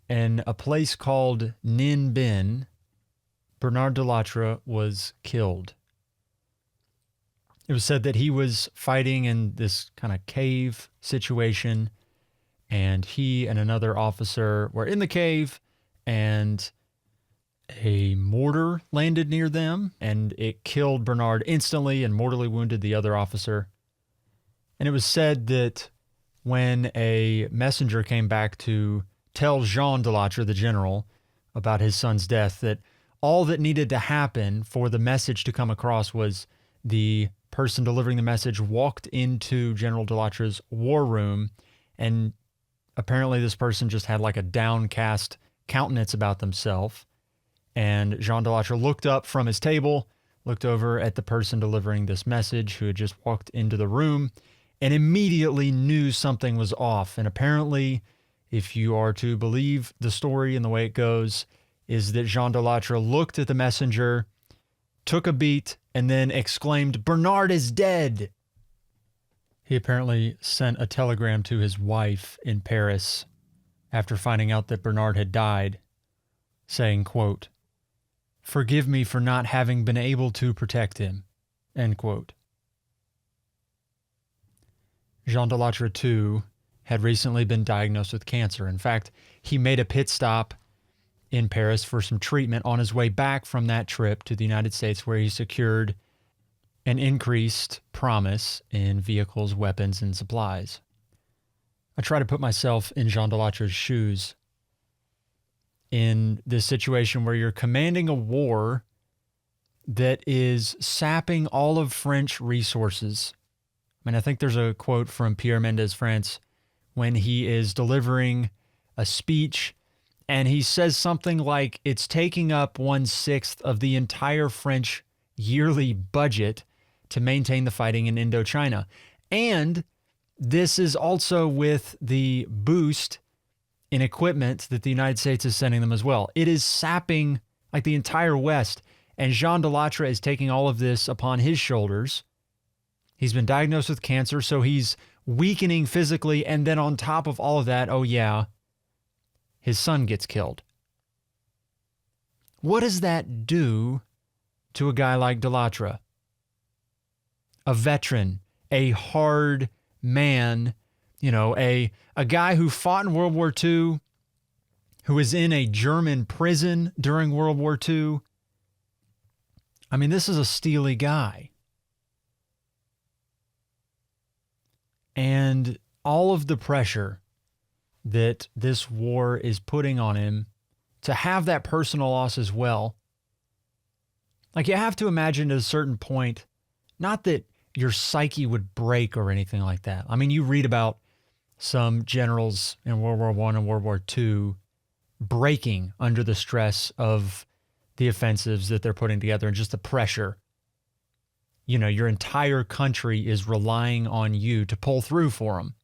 in a place called Ninh Binh, Bernard de Lattre was killed. It was said that he was fighting in this kind of cave situation, and he and another officer were in the cave, and a mortar landed near them, and it killed Bernard instantly and mortally wounded the other officer. And it was said that when a messenger came back to tell Jean de Lattre, the general, about his son's death, that all that needed to happen for the message to come across was the person delivering the message walked into General de Lattre's war room, and apparently this person just had like a downcast countenance about themselves. And Jean de Lattre looked up from his table, looked over at the person delivering this message who had just walked into the room, and immediately knew something was off. And apparently, if you are to believe the story and the way it goes, is that Jean de Lattre looked at the messenger, took a beat, and then exclaimed, "Bernard is dead!" He apparently sent a telegram to his wife in Paris after finding out that Bernard had died, saying, quote, "Forgive me for not having been able to protect him," end quote. Jean de Lattre, too, had recently been diagnosed with cancer. In fact, he made a pit stop in Paris for some treatment on his way back from that trip to the United States, where he secured an increased promise in vehicles, weapons, and supplies. I try to put myself in Jean Delatre's shoes in this situation where you're commanding a war that is sapping all of French resources. I mean, I think there's a quote from Pierre Mendès France when he is delivering a speech, and he says something like it's taking up 1/6 of the entire French yearly budget to maintain the fighting in Indochina. And this is also with the boost in equipment that the United States is sending them as well. It is sapping like the entire West, and Jean Delatre is taking all of this upon his shoulders. He's been diagnosed with cancer, so he's weakening physically, and then on top of all of that, oh yeah, his son gets killed. What does that do to a guy like Delatre? A veteran, a hard man, a guy who fought in World War II, who was in a German prison during World War II. I mean, this is a steely guy. And all of the pressure that this war is putting on him to have that personal loss as well. Like, you have to imagine at a certain point, not that your psyche would break or anything like that. I mean, you read about some generals in World War I and World War II breaking under the stress of the offensives that they're putting together and just the pressure. Your entire country is relying on you to pull through for them.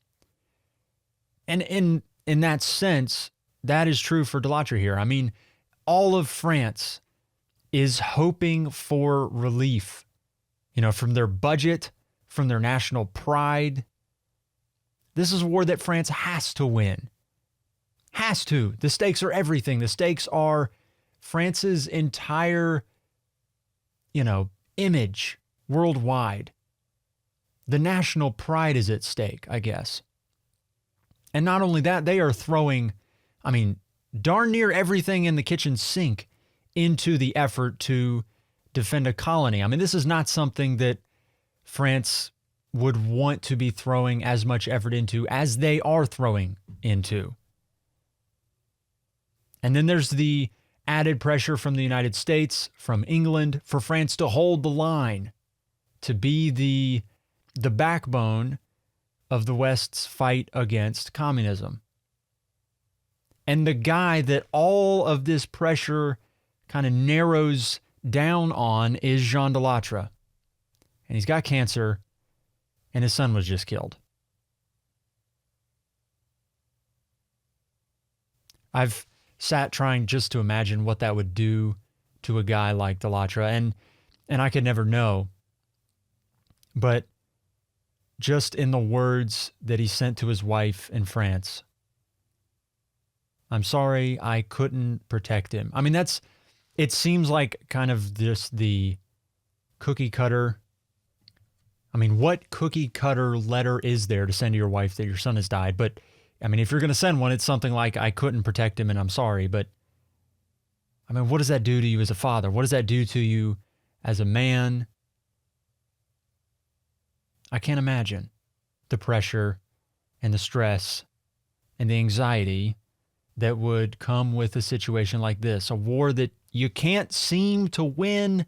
And in that sense, that is true for Delatre here. I mean, all of France is hoping for relief, from their budget, from their national pride. This is a war that France has to win. Has to. The stakes are everything. The stakes are France's entire, image worldwide. The national pride is at stake, I guess. And not only that, they are throwing, darn near everything in the kitchen sink into the effort to defend a colony. I mean, this is not something that France would want to be throwing as much effort into as they are throwing into. And then there's the added pressure from the United States, from England, for France to hold the line, to be the backbone of the West's fight against communism. And the guy that all of this pressure kind of narrows down on is Jean Delatre. And he's got cancer, and his son was just killed. I've sat trying just to imagine what that would do to a guy like Delatre, and I could never know. But just in the words that he sent to his wife in France, I'm sorry I couldn't protect him. I mean, it seems like kind of just the cookie cutter. I mean, what cookie cutter letter is there to send to your wife that your son has died? But I mean, if you're going to send one, it's something like, I couldn't protect him and I'm sorry. But I mean, what does that do to you as a father? What does that do to you as a man? I can't imagine the pressure and the stress and the anxiety that would come with a situation like this, a war that you can't seem to win.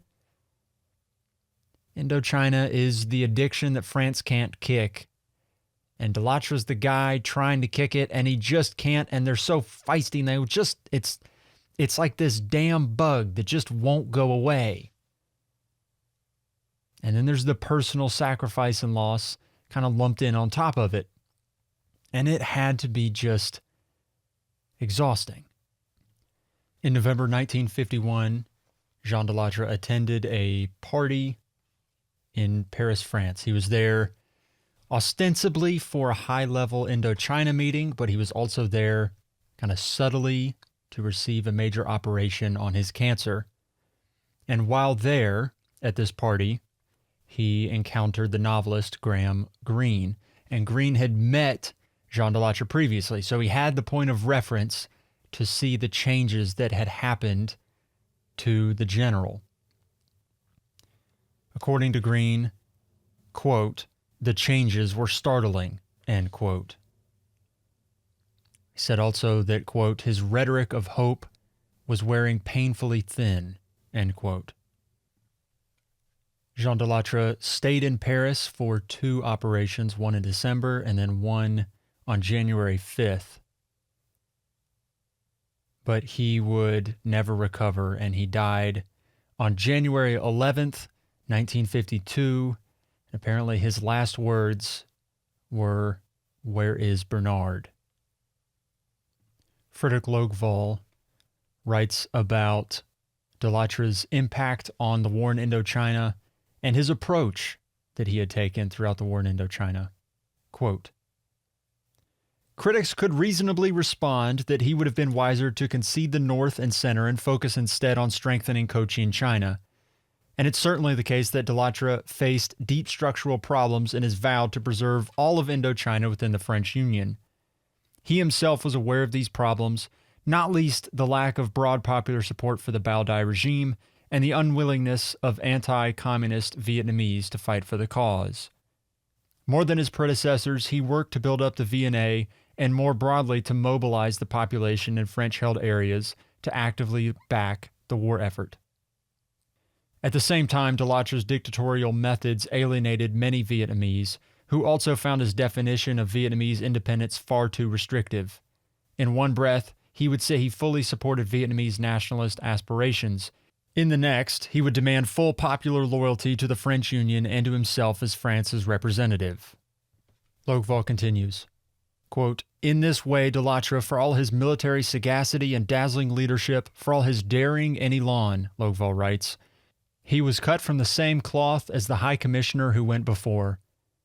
Indochina is the addiction that France can't kick. And Delatre's the guy trying to kick it, and he just can't, and they're so feisty, and they just, it's like this damn bug that just won't go away. And then there's the personal sacrifice and loss kind of lumped in on top of it. And it had to be just exhausting. In November 1951, Jean Delatre attended a party in Paris, France. He was there ostensibly for a high-level Indochina meeting, but he was also there kind of subtly to receive a major operation on his cancer. And while there at this party, he encountered the novelist Graham Greene. And Greene had met Jean Delatre previously, so he had the point of reference to see the changes that had happened to the general. According to Green, quote, "The changes were startling," end quote. He said also that, quote, "his rhetoric of hope was wearing painfully thin," end quote. Jean Delattre stayed in Paris for 2 operations, one in December and then one on January 5th. But he would never recover, and he died on January 11th, 1952. And apparently his last words were, "Where is Bernard?" Frederick Logeval writes about Delatre's impact on the war in Indochina and his approach that he had taken throughout the war in Indochina. Quote, "Critics could reasonably respond that he would have been wiser to concede the North and Center and focus instead on strengthening Cochin China. And it's certainly the case that Delattre faced deep structural problems in his vow to preserve all of Indochina within the French Union. He himself was aware of these problems, not least the lack of broad popular support for the Bao Dai regime and the unwillingness of anti-communist Vietnamese to fight for the cause. More than his predecessors, he worked to build up the VNA and more broadly to mobilize the population in French-held areas to actively back the war effort. At the same time, Delatre's dictatorial methods alienated many Vietnamese, who also found his definition of Vietnamese independence far too restrictive. In one breath, he would say he fully supported Vietnamese nationalist aspirations. In the next, he would demand full popular loyalty to the French Union and to himself as France's representative." Logeval continues, quote, "In this way, Delattre, for all his military sagacity and dazzling leadership, for all his daring and elan," Logeval writes, "he was cut from the same cloth as the High Commissioner who went before.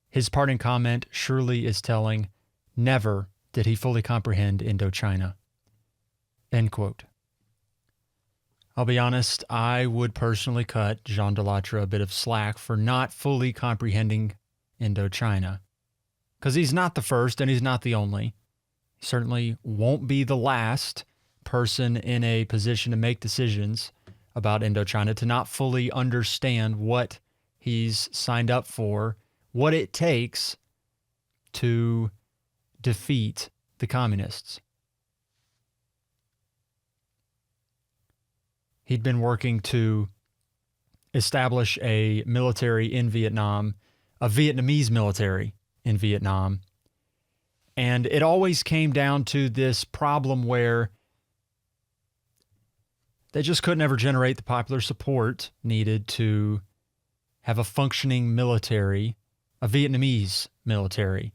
His parting comment surely is telling, never did he fully comprehend Indochina." End quote. I'll be honest, I would personally cut Jean Delattre a bit of slack for not fully comprehending Indochina. Because he's not the first and he's not the only. He certainly won't be the last person in a position to make decisions about Indochina to not fully understand what he's signed up for, what it takes to defeat the communists. He'd been working to establish a military in Vietnam, a Vietnamese military in Vietnam. And it always came down to this problem where they just couldn't ever generate the popular support needed to have a functioning military, a Vietnamese military.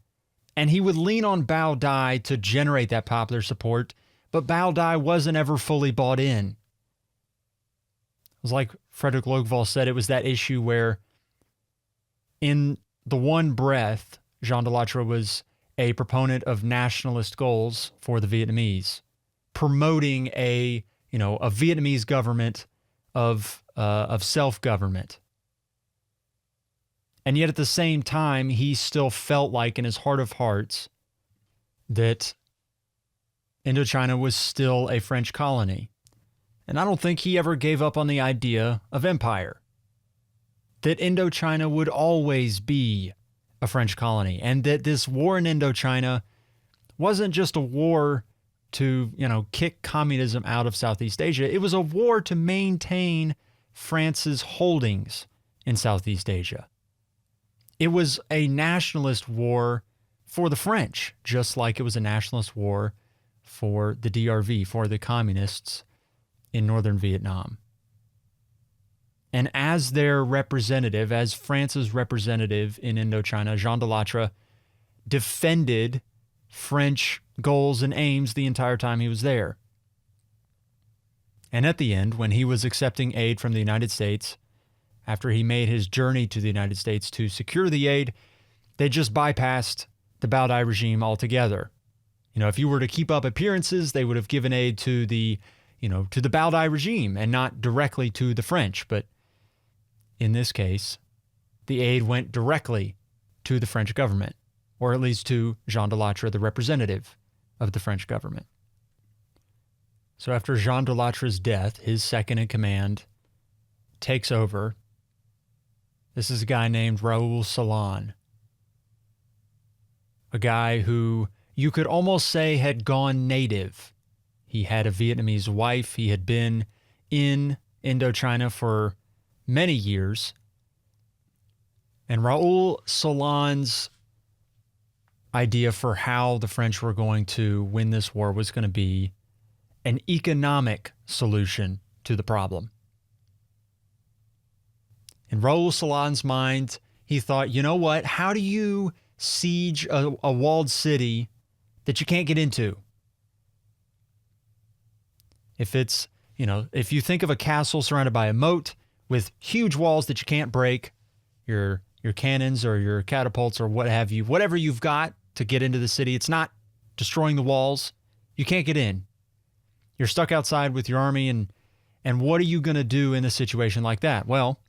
And he would lean on Bao Dai to generate that popular support, but Bao Dai wasn't ever fully bought in. It was like Frederick Logeval said, it was that issue where in the one breath, Jean Delattre was a proponent of nationalist goals for the Vietnamese, promoting a Vietnamese government of self-government. And yet at the same time, he still felt like in his heart of hearts that Indochina was still a French colony. And I don't think he ever gave up on the idea of empire, that Indochina would always be a French colony, and that this war in Indochina wasn't just a war to, kick communism out of Southeast Asia. It was a war to maintain France's holdings in Southeast Asia. It was a nationalist war for the French, just like it was a nationalist war for the DRV, for the communists in northern Vietnam. And as their representative, as France's representative in Indochina, Jean Delattre defended French goals and aims the entire time he was there. And at the end, when he was accepting aid from the United States, after he made his journey to the United States to secure the aid, they just bypassed the Bao Dai regime altogether. If you were to keep up appearances, they would have given aid to the Bao Dai regime and not directly to the French. But in this case, the aid went directly to the French government, or at least to Jean Delattre, the representative of the French government. So after Jean Delatre's death, his second in command takes over This is a guy named Raoul Salan, a guy who you could almost say had gone native. He had a Vietnamese wife. He had been in Indochina for many years. And Raoul Salan's idea for how the French were going to win this war was going to be an economic solution to the problem. In Raoul Salan's mind, he thought, you know what? How do you siege a walled city that you can't get into? If it's, if you think of a castle surrounded by a moat with huge walls that you can't break, your cannons or your catapults or what have you, whatever you've got to get into the city, it's not destroying the walls. You can't get in. You're stuck outside with your army, and what are you going to do in a situation like that? Well,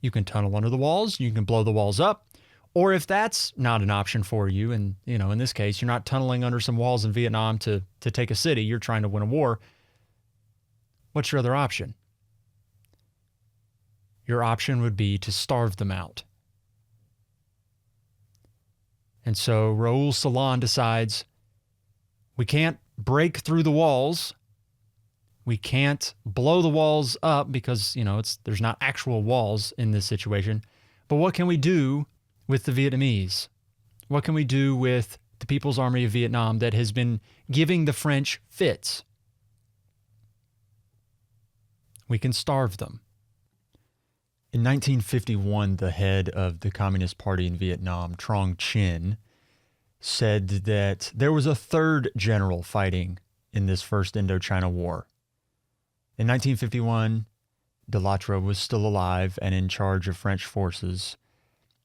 you can tunnel under the walls, you can blow the walls up, or if that's not an option for you, and in this case, you're not tunneling under some walls in Vietnam to take a city, you're trying to win a war, what's your other option? Your option would be to starve them out. And so Raoul Salan decides, we can't break through the walls. We can't blow the walls up because, there's not actual walls in this situation. But what can we do with the Vietnamese? What can we do with the People's Army of Vietnam that has been giving the French fits? We can starve them. In 1951, the head of the Communist Party in Vietnam, Trong Chinh, said that there was a third general fighting in this first Indochina War. In 1951, de Lattre was still alive and in charge of French forces,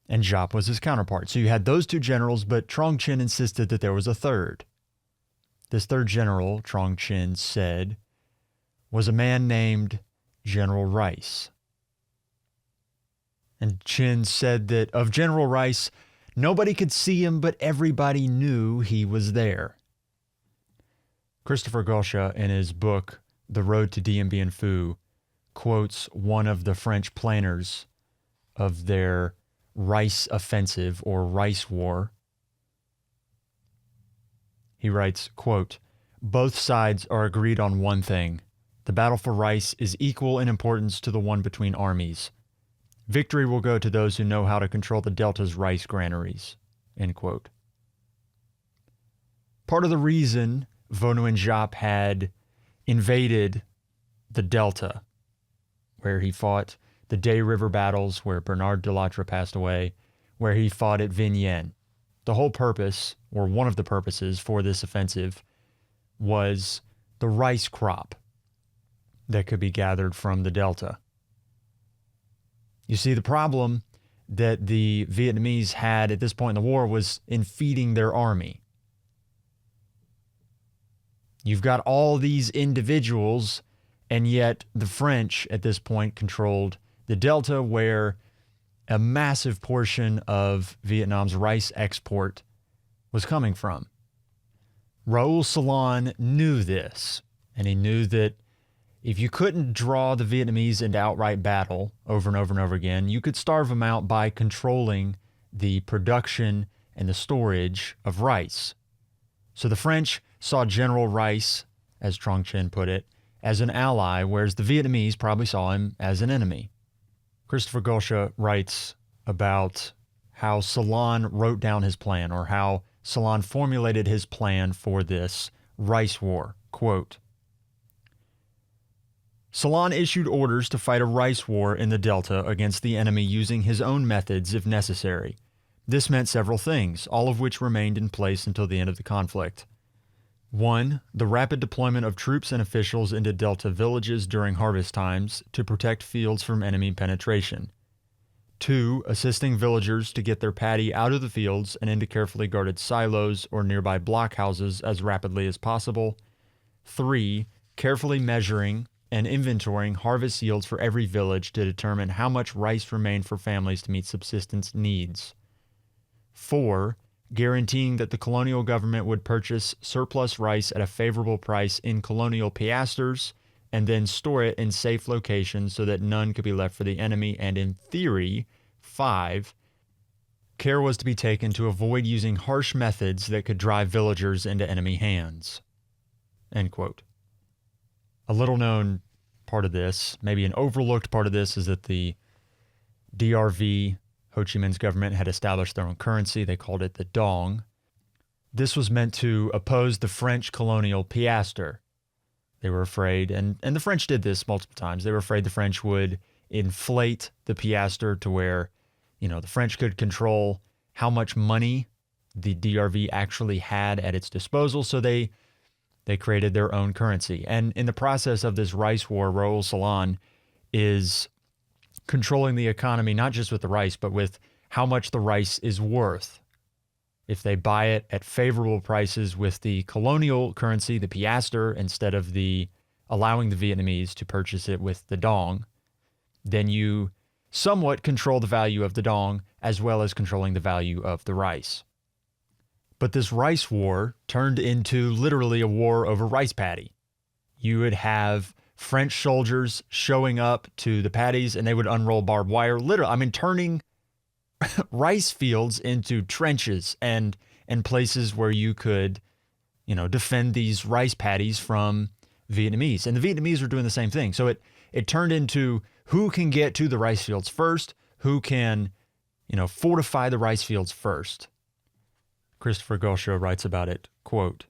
and Giap was his counterpart. So you had those two generals, but Trong Chinh insisted that there was a third. This third general, Trong Chinh said, was a man named General Rice. And Chin said that of General Rice, nobody could see him, but everybody knew he was there. Christopher Gauchet, in his book, The Road to Dien Bien Phu, quotes one of the French planners of their Rice offensive or Rice War. He writes, quote, "Both sides are agreed on one thing. The battle for Rice is equal in importance to the one between armies. Victory will go to those who know how to control the Delta's rice granaries." End quote. Part of the reason Vo Nguyen Giap had invaded the Delta, where he fought the Day River battles, where Bernard de Lattre passed away, where he fought at Vinh Yên. The whole purpose, or one of the purposes for this offensive, was the rice crop that could be gathered from the Delta. You see, the problem that the Vietnamese had at this point in the war was in feeding their army. You've got all these individuals, and yet the French at this point controlled the Delta, where a massive portion of Vietnam's rice export was coming from. Raoul Salan knew this, and he knew that if you couldn't draw the Vietnamese into outright battle over and over and over again, you could starve them out by controlling the production and the storage of rice. So the French saw General Rice, as Trong Chinh put it, as an ally, whereas the Vietnamese probably saw him as an enemy. Christopher Gauchet writes about how Salan wrote down his plan, or how Salan formulated his plan for this rice war. Quote, "Salan issued orders to fight a rice war in the Delta against the enemy using his own methods if necessary. This meant several things, all of which remained in place until the end of the conflict. 1. The rapid deployment of troops and officials into Delta villages during harvest times to protect fields from enemy penetration. 2. Assisting villagers to get their paddy out of the fields and into carefully guarded silos or nearby blockhouses as rapidly as possible. 3. Carefully measuring and inventorying harvest yields for every village to determine how much rice remained for families to meet subsistence needs. 4. Guaranteeing that the colonial government would purchase surplus rice at a favorable price in colonial piastres and then store it in safe locations so that none could be left for the enemy, and in theory, 5, care was to be taken to avoid using harsh methods that could drive villagers into enemy hands. End quote. A little known part of this, maybe an overlooked part of this, is that the DRV, Ho Chi Minh's government, had established their own currency. They called it the dong. This was meant to oppose the French colonial piastre. They were afraid, and the French did this multiple times, they were afraid the French would inflate the piastre to where, the French could control how much money the DRV actually had at its disposal, so they created their own currency. And in the process of this rice war, Raoul Celan is controlling the economy, not just with the rice, but with how much the rice is worth. If they buy it at favorable prices with the colonial currency, the piastre, instead of allowing the Vietnamese to purchase it with the dong, then you somewhat control the value of the dong as well as controlling the value of the rice. But this rice war turned into literally a war over rice paddy. You would have French soldiers showing up to the paddies and they would unroll barbed wire, turning rice fields into trenches and places where you could, defend these rice paddies from Vietnamese. And the Vietnamese were doing the same thing. So it turned into who can get to the rice fields first, who can, fortify the rice fields first. Christopher Gosha writes about it, quote,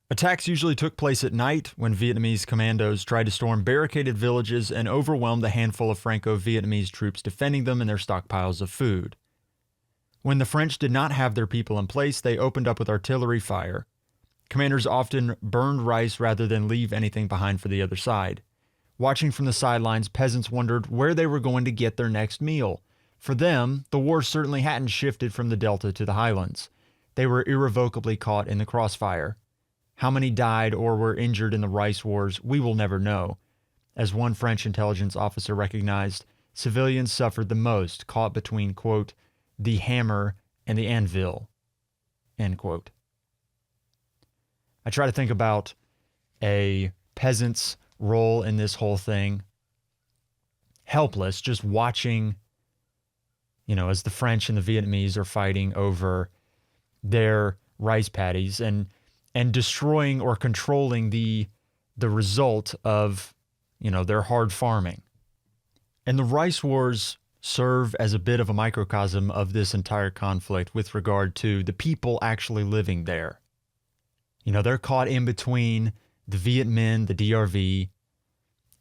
"Attacks usually took place at night when Vietnamese commandos tried to storm barricaded villages and overwhelm the handful of Franco-Vietnamese troops defending them and their stockpiles of food. When the French did not have their people in place, they opened up with artillery fire. Commanders often burned rice rather than leave anything behind for the other side. Watching from the sidelines, peasants wondered where they were going to get their next meal. For them, the war certainly hadn't shifted from the Delta to the Highlands. They were irrevocably caught in the crossfire. How many died or were injured in the rice wars, we will never know. As one French intelligence officer recognized, civilians suffered the most, caught between, quote, the hammer and the anvil, end quote." I try to think about a peasant's role in this whole thing. Helpless, just watching, as the French and the Vietnamese are fighting over their rice paddies and destroying or controlling the result of, their hard farming. And the rice wars serve as a bit of a microcosm of this entire conflict with regard to the people actually living there. They're caught in between the Viet Minh, the DRV,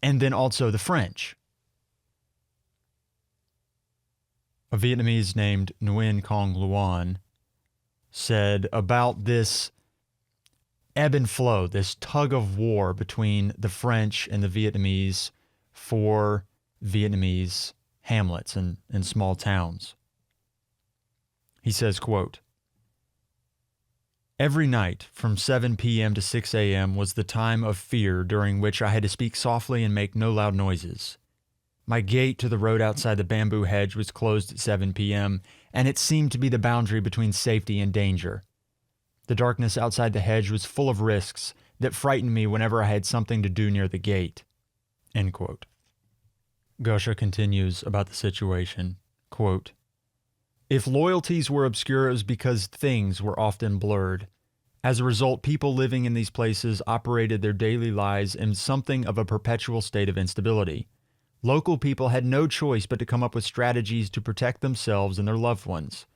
and then also the French. A Vietnamese named Nguyen Cong Luan said about this ebb and flow, this tug of war between the French and the Vietnamese for Vietnamese hamlets and small towns. He says, quote, "Every night from 7 p.m. to 6 a.m. was the time of fear during which I had to speak softly and make no loud noises. My gate to the road outside the bamboo hedge was closed at 7 p.m., and it seemed to be the boundary between safety and danger. The darkness outside the hedge was full of risks that frightened me whenever I had something to do near the gate." End quote. Gosha continues about the situation, quote, "If loyalties were obscure, it was because things were often blurred. As a result, people living in these places operated their daily lives in something of a perpetual state of instability. Local people had no choice but to come up with strategies to protect themselves and their loved ones.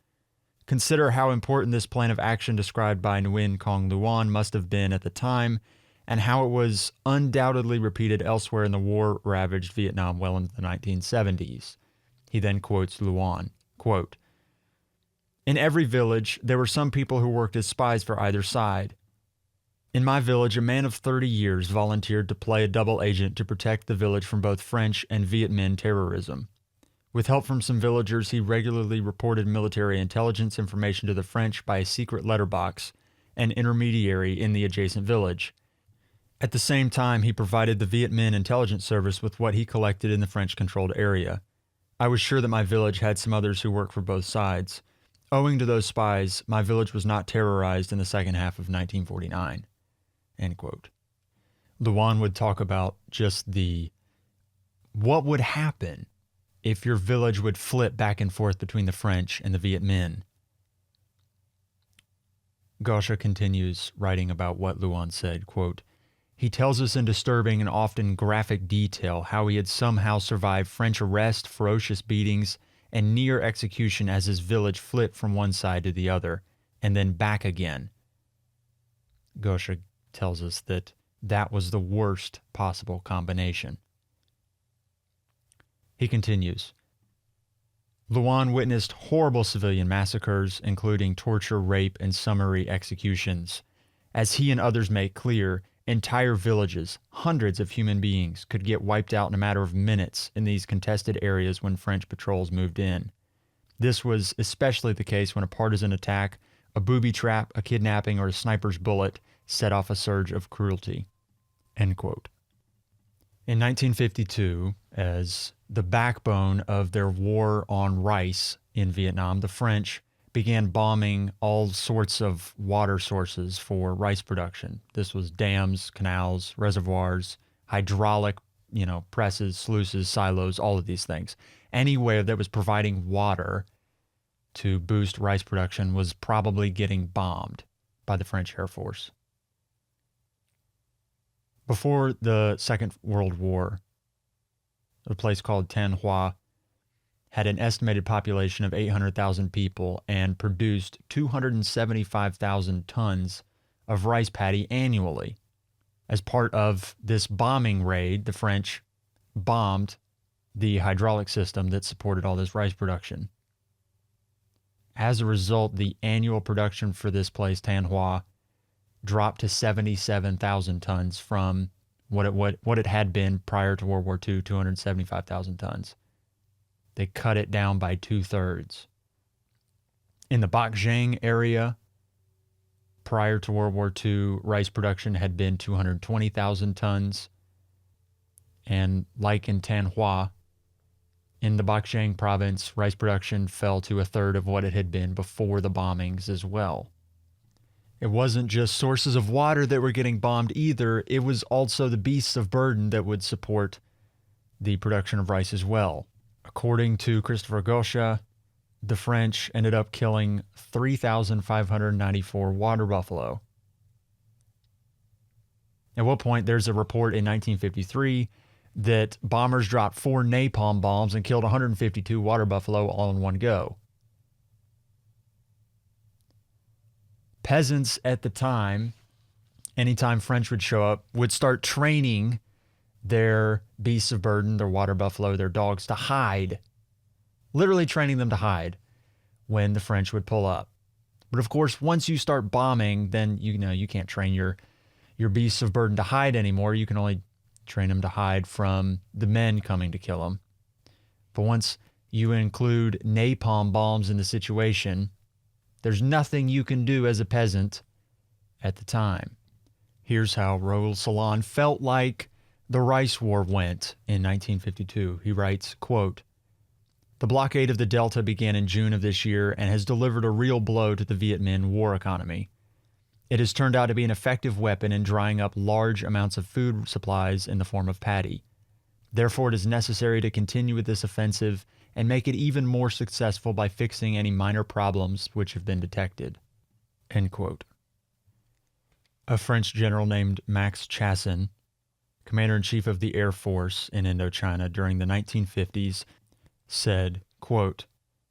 Consider how important this plan of action described by Nguyen Cong Luan must have been at the time, and how it was undoubtedly repeated elsewhere in the war-ravaged Vietnam well into the 1970s. He then quotes Luan, quote, "In every village, there were some people who worked as spies for either side. In my village, a man of 30 years volunteered to play a double agent to protect the village from both French and Viet Minh terrorism. With help from some villagers, he regularly reported military intelligence information to the French by a secret letterbox, an intermediary in the adjacent village. At the same time, he provided the Viet Minh intelligence service with what he collected in the French-controlled area. I was sure that my village had some others who worked for both sides. Owing to those spies, my village was not terrorized in the second half of 1949. End quote. Luan would talk about just what would happen if your village would flip back and forth between the French and the Viet Minh. Gaucher continues writing about what Luan said, quote, "He tells us in disturbing and often graphic detail how he had somehow survived French arrest, ferocious beatings, and near execution as his village flipped from one side to the other, and then back again." Gaucher tells us that that was the worst possible combination. He continues, Luan witnessed horrible civilian massacres, including torture, rape, and summary executions. As he and others make clear, entire villages, hundreds of human beings, could get wiped out in a matter of minutes in these contested areas when French patrols moved in. This was especially the case when a partisan attack, a booby trap, a kidnapping, or a sniper's bullet set off a surge of cruelty. End quote. In 1952, as the backbone of their war on rice in Vietnam, the French began bombing all sorts of water sources for rice production. This was dams, canals, reservoirs, hydraulic, presses, sluices, silos, all of these things. Anywhere that was providing water to boost rice production was probably getting bombed by the French Air Force. Before the Second World War, a place called Thanh Hoa had an estimated population of 800,000 people and produced 275,000 tons of rice paddy annually. As part of this bombing raid, the French bombed the hydraulic system that supported all this rice production. As a result, the annual production for this place, Thanh Hoa, dropped to 77,000 tons from what it had been prior to World War II, 275,000 tons. They cut it down by 2/3. In the Bac Giang area, prior to World War II, rice production had been 220,000 tons. And like in Thanh Hoa, in the Bac Giang province, rice production fell to 1/3 of what it had been before the bombings as well. It wasn't just sources of water that were getting bombed either. It was also the beasts of burden that would support the production of rice as well. According to Christopher Gaucher, the French ended up killing 3,594 water buffalo. At one point, there's a report in 1953 that bombers dropped 4 napalm bombs and killed 152 water buffalo all in one go. Peasants at the time, anytime French would show up, would start training their beasts of burden, their water buffalo, their dogs to hide, literally training them to hide when the French would pull up. But of course, once you start bombing, then you can't train your beasts of burden to hide anymore. You can only train them to hide from the men coming to kill them. But once you include napalm bombs in the situation, there's nothing you can do as a peasant at the time. Here's how Raoul Salan felt like the rice war went in 1952. He writes, quote, "The blockade of the Delta began in June of this year and has delivered a real blow to the Viet Minh war economy. It has turned out to be an effective weapon in drying up large amounts of food supplies in the form of paddy. Therefore, it is necessary to continue with this offensive and make it even more successful by fixing any minor problems which have been detected." End quote. A French general named Max Chassin, commander-in-chief of the Air Force in Indochina during the 1950s, said, quote,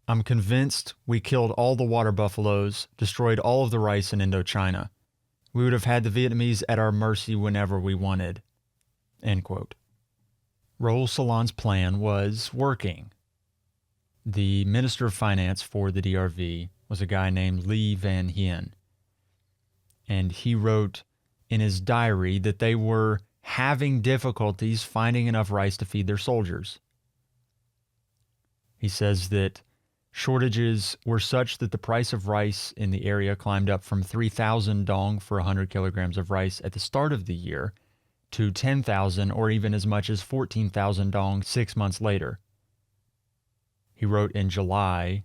"I'm convinced we killed all the water buffaloes, destroyed all of the rice in Indochina. We would have had the Vietnamese at our mercy whenever we wanted." End quote. Raoul Salan's plan was working. The Minister of Finance for the DRV was a guy named Ly Van Hien. And he wrote in his diary that they were having difficulties finding enough rice to feed their soldiers. He says that shortages were such that the price of rice in the area climbed up from 3,000 dong for 100 kilograms of rice at the start of the year to 10,000 or even as much as 14,000 dong 6 months later. He wrote in July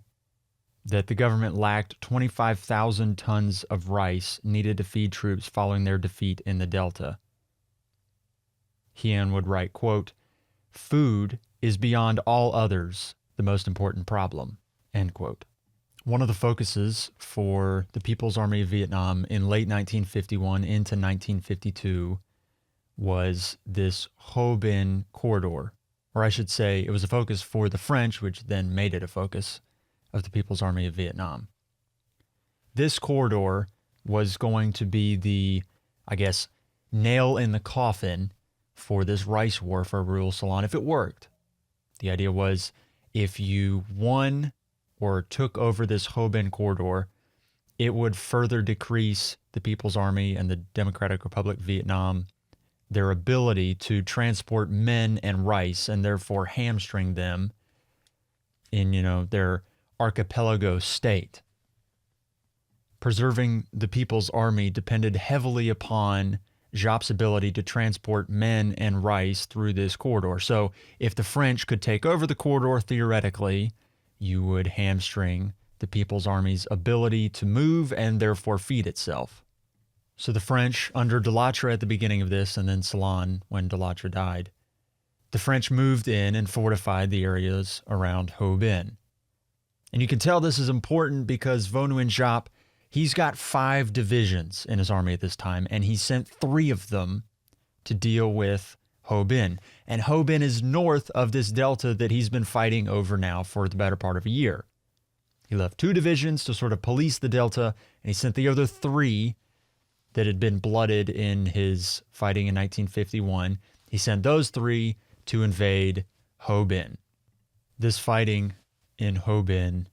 that the government lacked 25,000 tons of rice needed to feed troops following their defeat in the Delta. Hien would write, quote, "Food is beyond all others the most important problem, end quote. One of the focuses for the People's Army of Vietnam in late 1951 into 1952 was this Ho Binh corridor, or I should say it was a focus for the French, which then made it a focus of the People's Army of Vietnam. This corridor was going to be the, I guess, nail in the coffin for this rice war for Ruel Salon if it worked. The idea was if you won or took over this Ho Binh corridor, it would further decrease the People's Army and the Democratic Republic of Vietnam, their ability to transport men and rice, and therefore hamstring them in, their archipelago state. Preserving the People's Army depended heavily upon Giap's ability to transport men and rice through this corridor. So if the French could take over the corridor, theoretically, you would hamstring the People's Army's ability to move and therefore feed itself. So the French, under Delattre at the beginning of this, and then Salon when Delattre died, the French moved in and fortified the areas around Ho Binh. And you can tell this is important because Vo Nguyen Giap, he's got 5 divisions in his army at this time, and he sent 3 of them to deal with Ho Binh. And Ho Binh is north of this delta that he's been fighting over now for the better part of a year. He left 2 divisions to sort of police the delta, and he sent the other 3 that had been blooded in his fighting in 1951. He sent those 3 to invade Ho Binh. This fighting in Ho Binh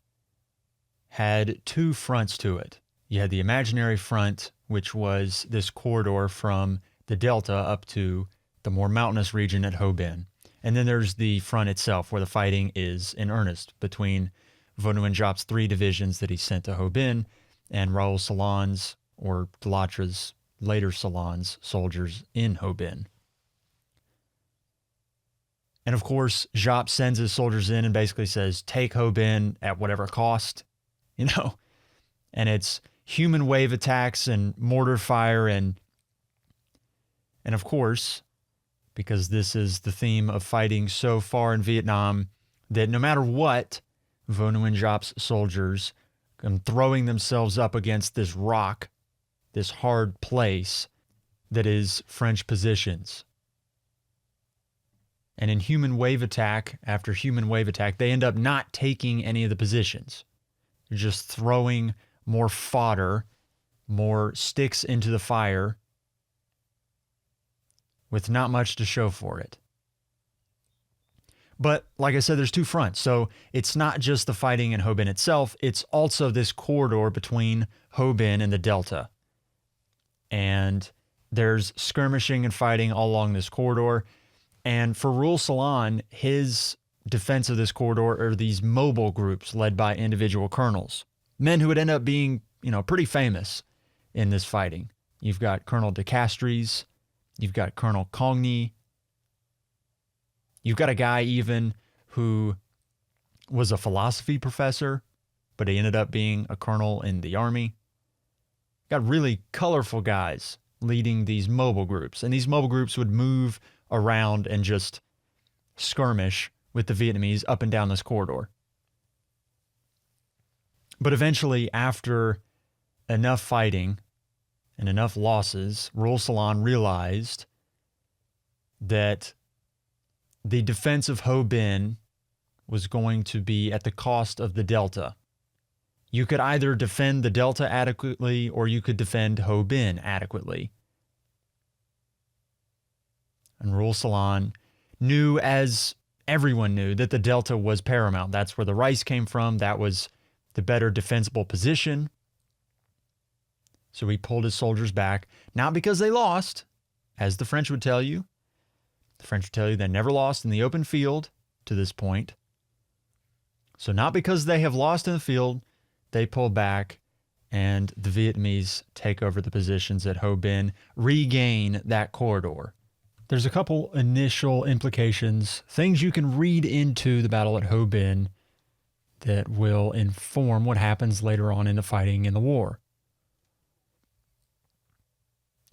had 2 fronts to it. You had the imaginary front, which was this corridor from the delta up to the more mountainous region at Ho Binh. And then there's the front itself, where the fighting is in earnest between Vo Nguyen Giap's 3 divisions that he sent to Ho Binh and Raoul Salon's, or Delatre's later Salon's, soldiers in Ho Binh. And of course, Giap sends his soldiers in and basically says, take Ho Binh at whatever cost, and it's human wave attacks and mortar fire. And of course, because this is the theme of fighting so far in Vietnam, that no matter what, Vo Nguyen Giap's soldiers come throwing themselves up against this rock, this hard place that is French positions. And in human wave attack after human wave attack, they end up not taking any of the positions. They're just throwing more fodder, more sticks into the fire with not much to show for it. But like I said, there's 2 fronts. So it's not just the fighting in Ho Binh itself, it's also this corridor between Ho Binh and the delta. And there's skirmishing and fighting all along this corridor. And for Ruel Salon, his defense of this corridor are these mobile groups led by individual colonels, men who would end up being, pretty famous in this fighting. You've got Colonel de Castries, you've got Colonel Cogny, you've got a guy even who was a philosophy professor, but he ended up being a colonel in the army. Got really colorful guys leading these mobile groups, and these mobile groups would move around and just skirmish with the Vietnamese up and down this corridor. But eventually, after enough fighting and enough losses, Ruel Salon realized that the defense of Ho Binh was going to be at the cost of the delta. You could either defend the delta adequately or you could defend Ho Binh adequately. And Ruel Salon knew, as everyone knew, that the delta was paramount. That's where the rice came from. That was the better defensible position. So he pulled his soldiers back, not because they lost, as the French would tell you. The French would tell you they never lost in the open field to this point. So not because they have lost in the field, they pull back, and the Vietnamese take over the positions at Ho Binh, regain that corridor. There's a couple initial implications, things you can read into the battle at Ho Binh that will inform what happens later on in the fighting in the war.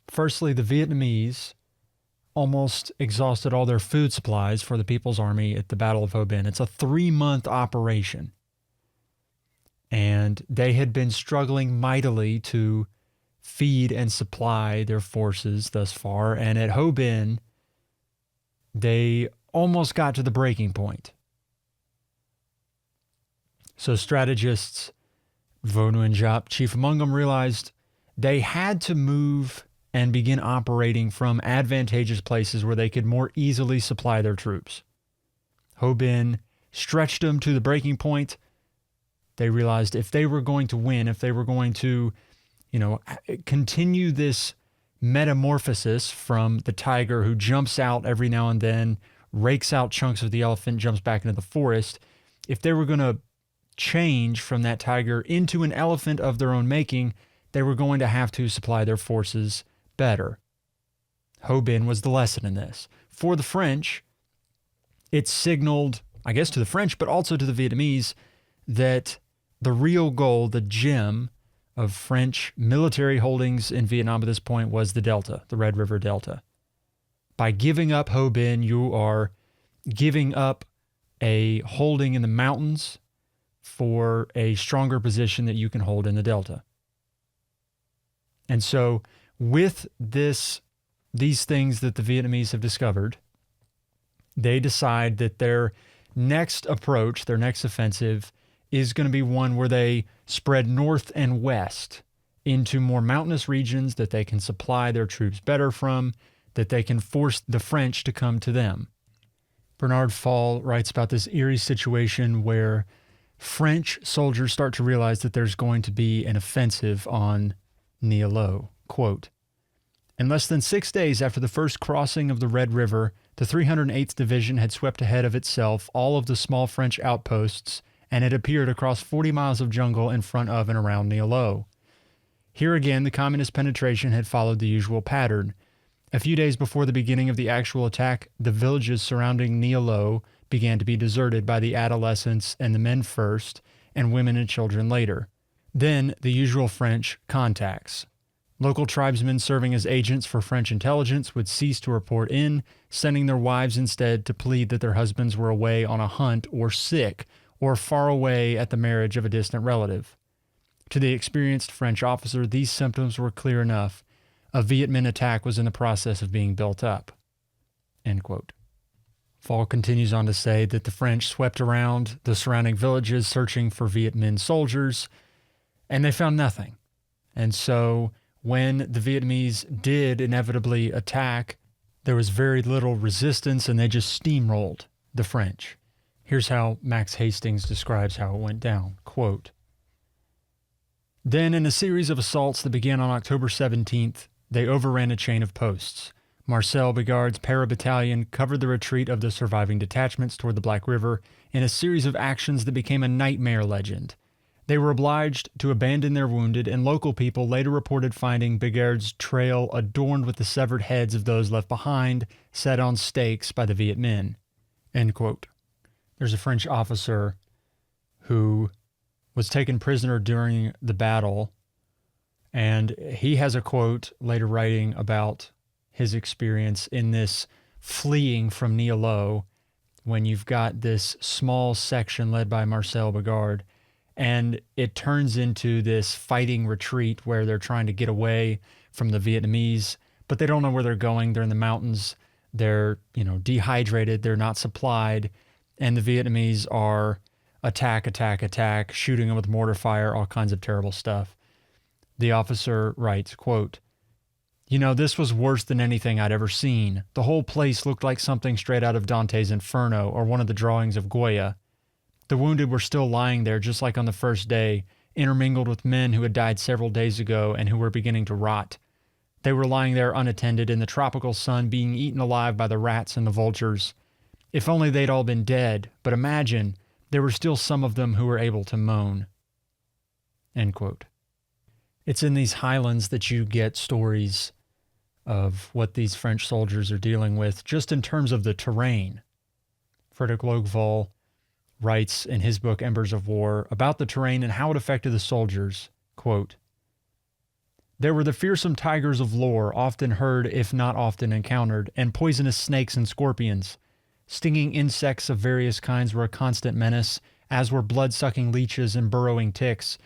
Firstly, the Vietnamese almost exhausted all their food supplies for the People's Army at the Battle of Ho Bin. It's a 3-month operation. And they had been struggling mightily to feed and supply their forces thus far. And at Ho Bin, they almost got to the breaking point. So strategists, Vonu and Jap, chief among them, realized they had to move and begin operating from advantageous places where they could more easily supply their troops. Ho Bin stretched them to the breaking point. They realized if they were going to win, if they were going to, continue this metamorphosis from the tiger who jumps out every now and then, rakes out chunks of the elephant, jumps back into the forest, if they were going to change from that tiger into an elephant of their own making, they were going to have to supply their forces better. Ho Bin was the lesson in this. For the French, it signaled, I guess to the French, but also to the Vietnamese, that the real goal, the gem of French military holdings in Vietnam at this point was the Delta, the Red River Delta. By giving up Ho Bin, you are giving up a holding in the mountains for a stronger position that you can hold in the Delta. And so with these things that the Vietnamese have discovered, they decide that their next approach, their next offensive, is going to be one where they spread north and west into more mountainous regions that they can supply their troops better from, that they can force the French to come to them. Bernard Fall writes about this eerie situation where French soldiers start to realize that there's going to be an offensive on Nie Lo. Quote, in less than 6 days after the first crossing of the Red River, the 308th Division had swept ahead of itself all of the small French outposts and had appeared across 40 miles of jungle in front of and around Nie Lo. Here again, the communist penetration had followed the usual pattern. A few days before the beginning of the actual attack, the villages surrounding Nie Lo began to be deserted by the adolescents and the men first, and women and children later. Then, the usual French contacts. Local tribesmen serving as agents for French intelligence would cease to report in, sending their wives instead to plead that their husbands were away on a hunt or sick or far away at the marriage of a distant relative. To the experienced French officer, these symptoms were clear enough. A Viet Minh attack was in the process of being built up. End quote. Fall continues on to say that the French swept around the surrounding villages searching for Viet Minh soldiers, and they found nothing. And so when the Vietnamese did inevitably attack, there was very little resistance, and they just steamrolled the French. Here's how Max Hastings describes how it went down. Quote, then in a series of assaults that began on October 17th, they overran a chain of posts. Marcel Bigard's para-battalion covered the retreat of the surviving detachments toward the Black River in a series of actions that became a nightmare legend. They were obliged to abandon their wounded, and local people later reported finding Bigard's trail adorned with the severed heads of those left behind, set on stakes by the Viet Minh. End quote. There's a French officer who was taken prisoner during the battle, and he has a quote later writing about his experience in this fleeing from Nie Lo when you've got this small section led by Marcel Bigard, and it turns into this fighting retreat where they're trying to get away from the Vietnamese, but they don't know where they're going. They're in the mountains. They're, dehydrated. They're not supplied. And the Vietnamese are attack, shooting them with mortar fire, all kinds of terrible stuff. The officer writes, quote, this was worse than anything I'd ever seen. The whole place looked like something straight out of Dante's Inferno or one of the drawings of Goya. The wounded were still lying there just like on the first day, intermingled with men who had died several days ago and who were beginning to rot. They were lying there unattended in the tropical sun, being eaten alive by the rats and the vultures. If only they'd all been dead, but imagine, there were still some of them who were able to moan. End quote. It's in these highlands that you get stories of what these French soldiers are dealing with, just in terms of the terrain. Frederick Logeval writes in his book, Embers of War, about the terrain and how it affected the soldiers. Quote, There were the fearsome tigers of lore, often heard if not often encountered, and poisonous snakes and scorpions. Stinging insects of various kinds were a constant menace, as were blood-sucking leeches and burrowing ticks.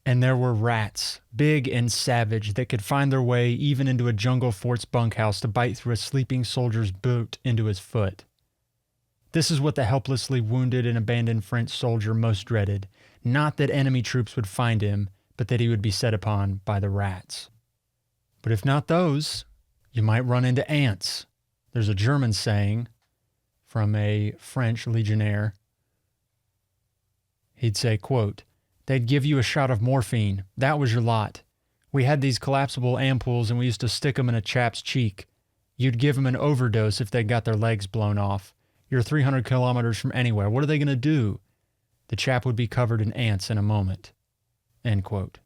And there were rats, big and savage, that could find their way even into a jungle fort's bunkhouse to bite through a sleeping soldier's boot into his foot. This is what the helplessly wounded and abandoned French soldier most dreaded. Not that enemy troops would find him, but that he would be set upon by the rats. But if not those, you might run into ants. There's a German saying from a French legionnaire. He'd say, quote, "They'd give you a shot of morphine. That was your lot. We had these collapsible ampoules and we used to stick them in a chap's cheek. You'd give them an overdose if they got their legs blown off. You're 300 kilometers from anywhere. What are they going to do? The chap would be covered in ants in a moment." End quote.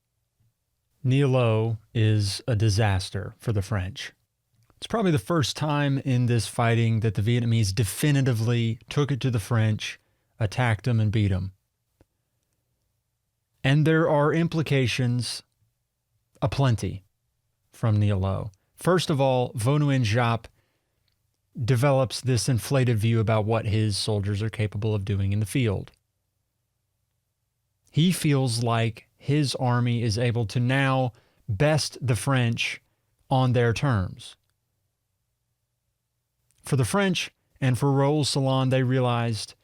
Niello is a disaster for the French. It's probably the first time in this fighting that the Vietnamese definitively took it to the French, attacked them, and beat them. And there are implications aplenty from Niello. First of all, Vo Nguyen Giap develops this inflated view about what his soldiers are capable of doing in the field. He feels like his army is able to now best the French on their terms. For the French and for Raoul Salan, they realized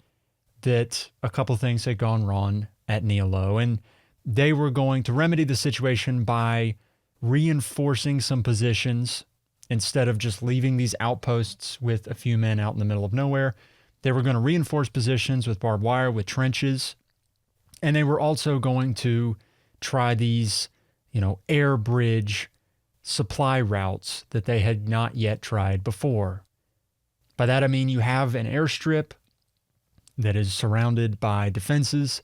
that a couple things had gone wrong at Niello, and they were going to remedy the situation by reinforcing some positions instead of just leaving these outposts with a few men out in the middle of nowhere. They were going to reinforce positions with barbed wire, with trenches, and they were also going to try these, air bridge supply routes that they had not yet tried before. By that I mean you have an airstrip that is surrounded by defenses,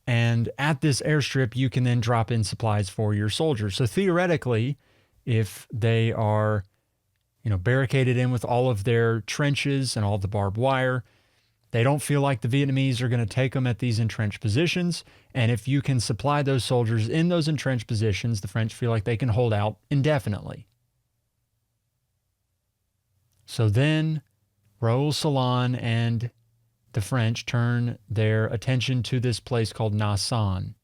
and at this airstrip you can then drop in supplies for your soldiers. So theoretically, if they are, barricaded in with all of their trenches and all the barbed wire, they don't feel like the Vietnamese are going to take them at these entrenched positions. And if you can supply those soldiers in those entrenched positions, the French feel like they can hold out indefinitely. So then Raoul Salan and the French turn their attention to this place called Nha San.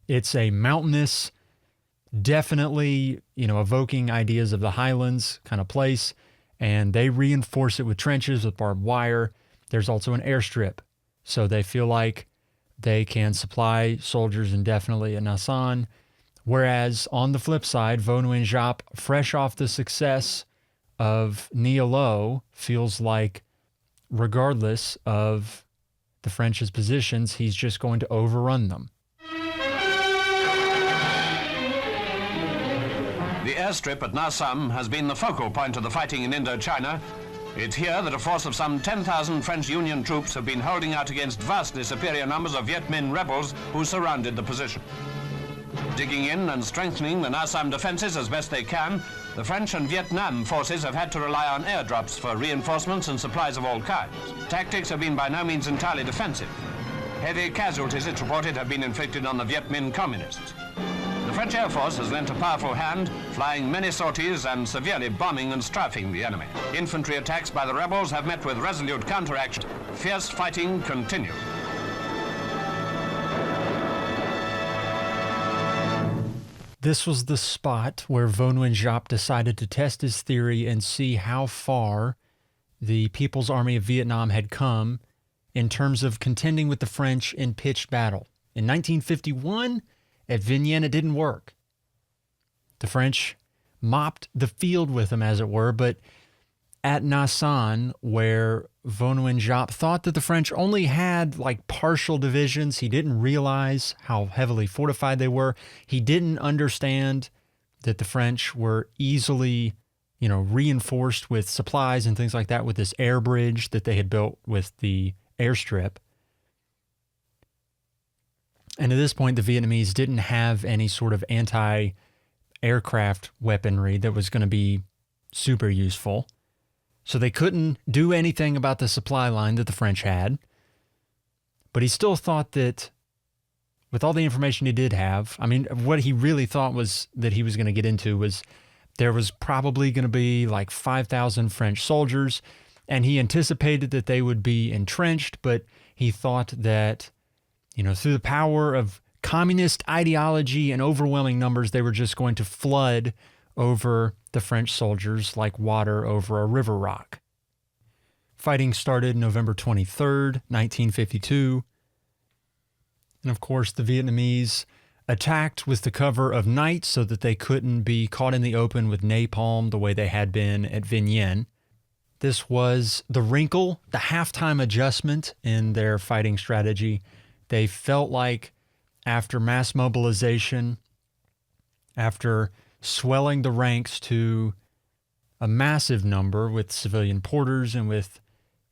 It's a mountainous, definitely, evoking ideas of the highlands kind of place. And they reinforce it with trenches, with barbed wire. There's also an airstrip. So they feel like they can supply soldiers indefinitely at Nha San. Whereas on the flip side, Vo Nguyen Giap, fresh off the success of Niello, feels like regardless of the French's positions, he's just going to overrun them. The airstrip at Nha San has been the focal point of the fighting in Indochina. It's here that a force of some 10,000 French Union troops have been holding out against vastly superior numbers of Viet Minh rebels who surrounded the position. Digging in and strengthening the Nha San defenses as best they can, the French and Vietnam forces have had to rely on airdrops for reinforcements and supplies of all kinds. Tactics have been by no means entirely defensive. Heavy casualties, it's reported, have been inflicted on the Viet Minh communists. The French Air Force has lent a powerful hand, flying many sorties and severely bombing and strafing the enemy. Infantry attacks by the rebels have met with resolute counteraction. Fierce fighting continues. This was the spot where Vo Nguyen Giap decided to test his theory and see how far the People's Army of Vietnam had come in terms of contending with the French in pitched battle. In 1951, at Vignane, it didn't work. The French mopped the field with them, as it were, but at Nha San, where Vo Nguyen Giap thought that the French only had like partial divisions, he didn't realize how heavily fortified they were. He didn't understand that the French were easily, reinforced with supplies and things like that with this air bridge that they had built with the airstrip. And at this point, the Vietnamese didn't have any sort of anti-aircraft weaponry that was going to be super useful. So they couldn't do anything about the supply line that the French had. But he still thought that with all the information he did have, I mean, what he really thought was that he was going to get into was there was probably going to be like 5,000 French soldiers, and he anticipated that they would be entrenched, but he thought that, through the power of communist ideology and overwhelming numbers, they were just going to flood over the French soldiers like water over a river rock. Fighting started November 23rd, 1952. And of course, the Vietnamese attacked with the cover of night so that they couldn't be caught in the open with napalm the way they had been at Vinh Yên. This was the wrinkle, the halftime adjustment in their fighting strategy. They felt like after mass mobilization, after swelling the ranks to a massive number with civilian porters and with,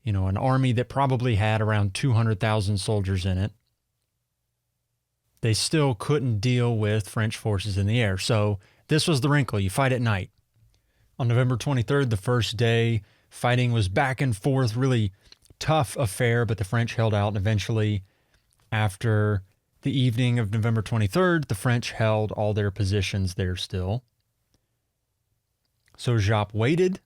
an army that probably had around 200,000 soldiers in it, they still couldn't deal with French forces in the air. So this was the wrinkle. You fight at night. On November 23rd, the first day, fighting was back and forth, really tough affair, but the French held out. And eventually, after the evening of November 23rd, the French held all their positions there still. So Giap waited.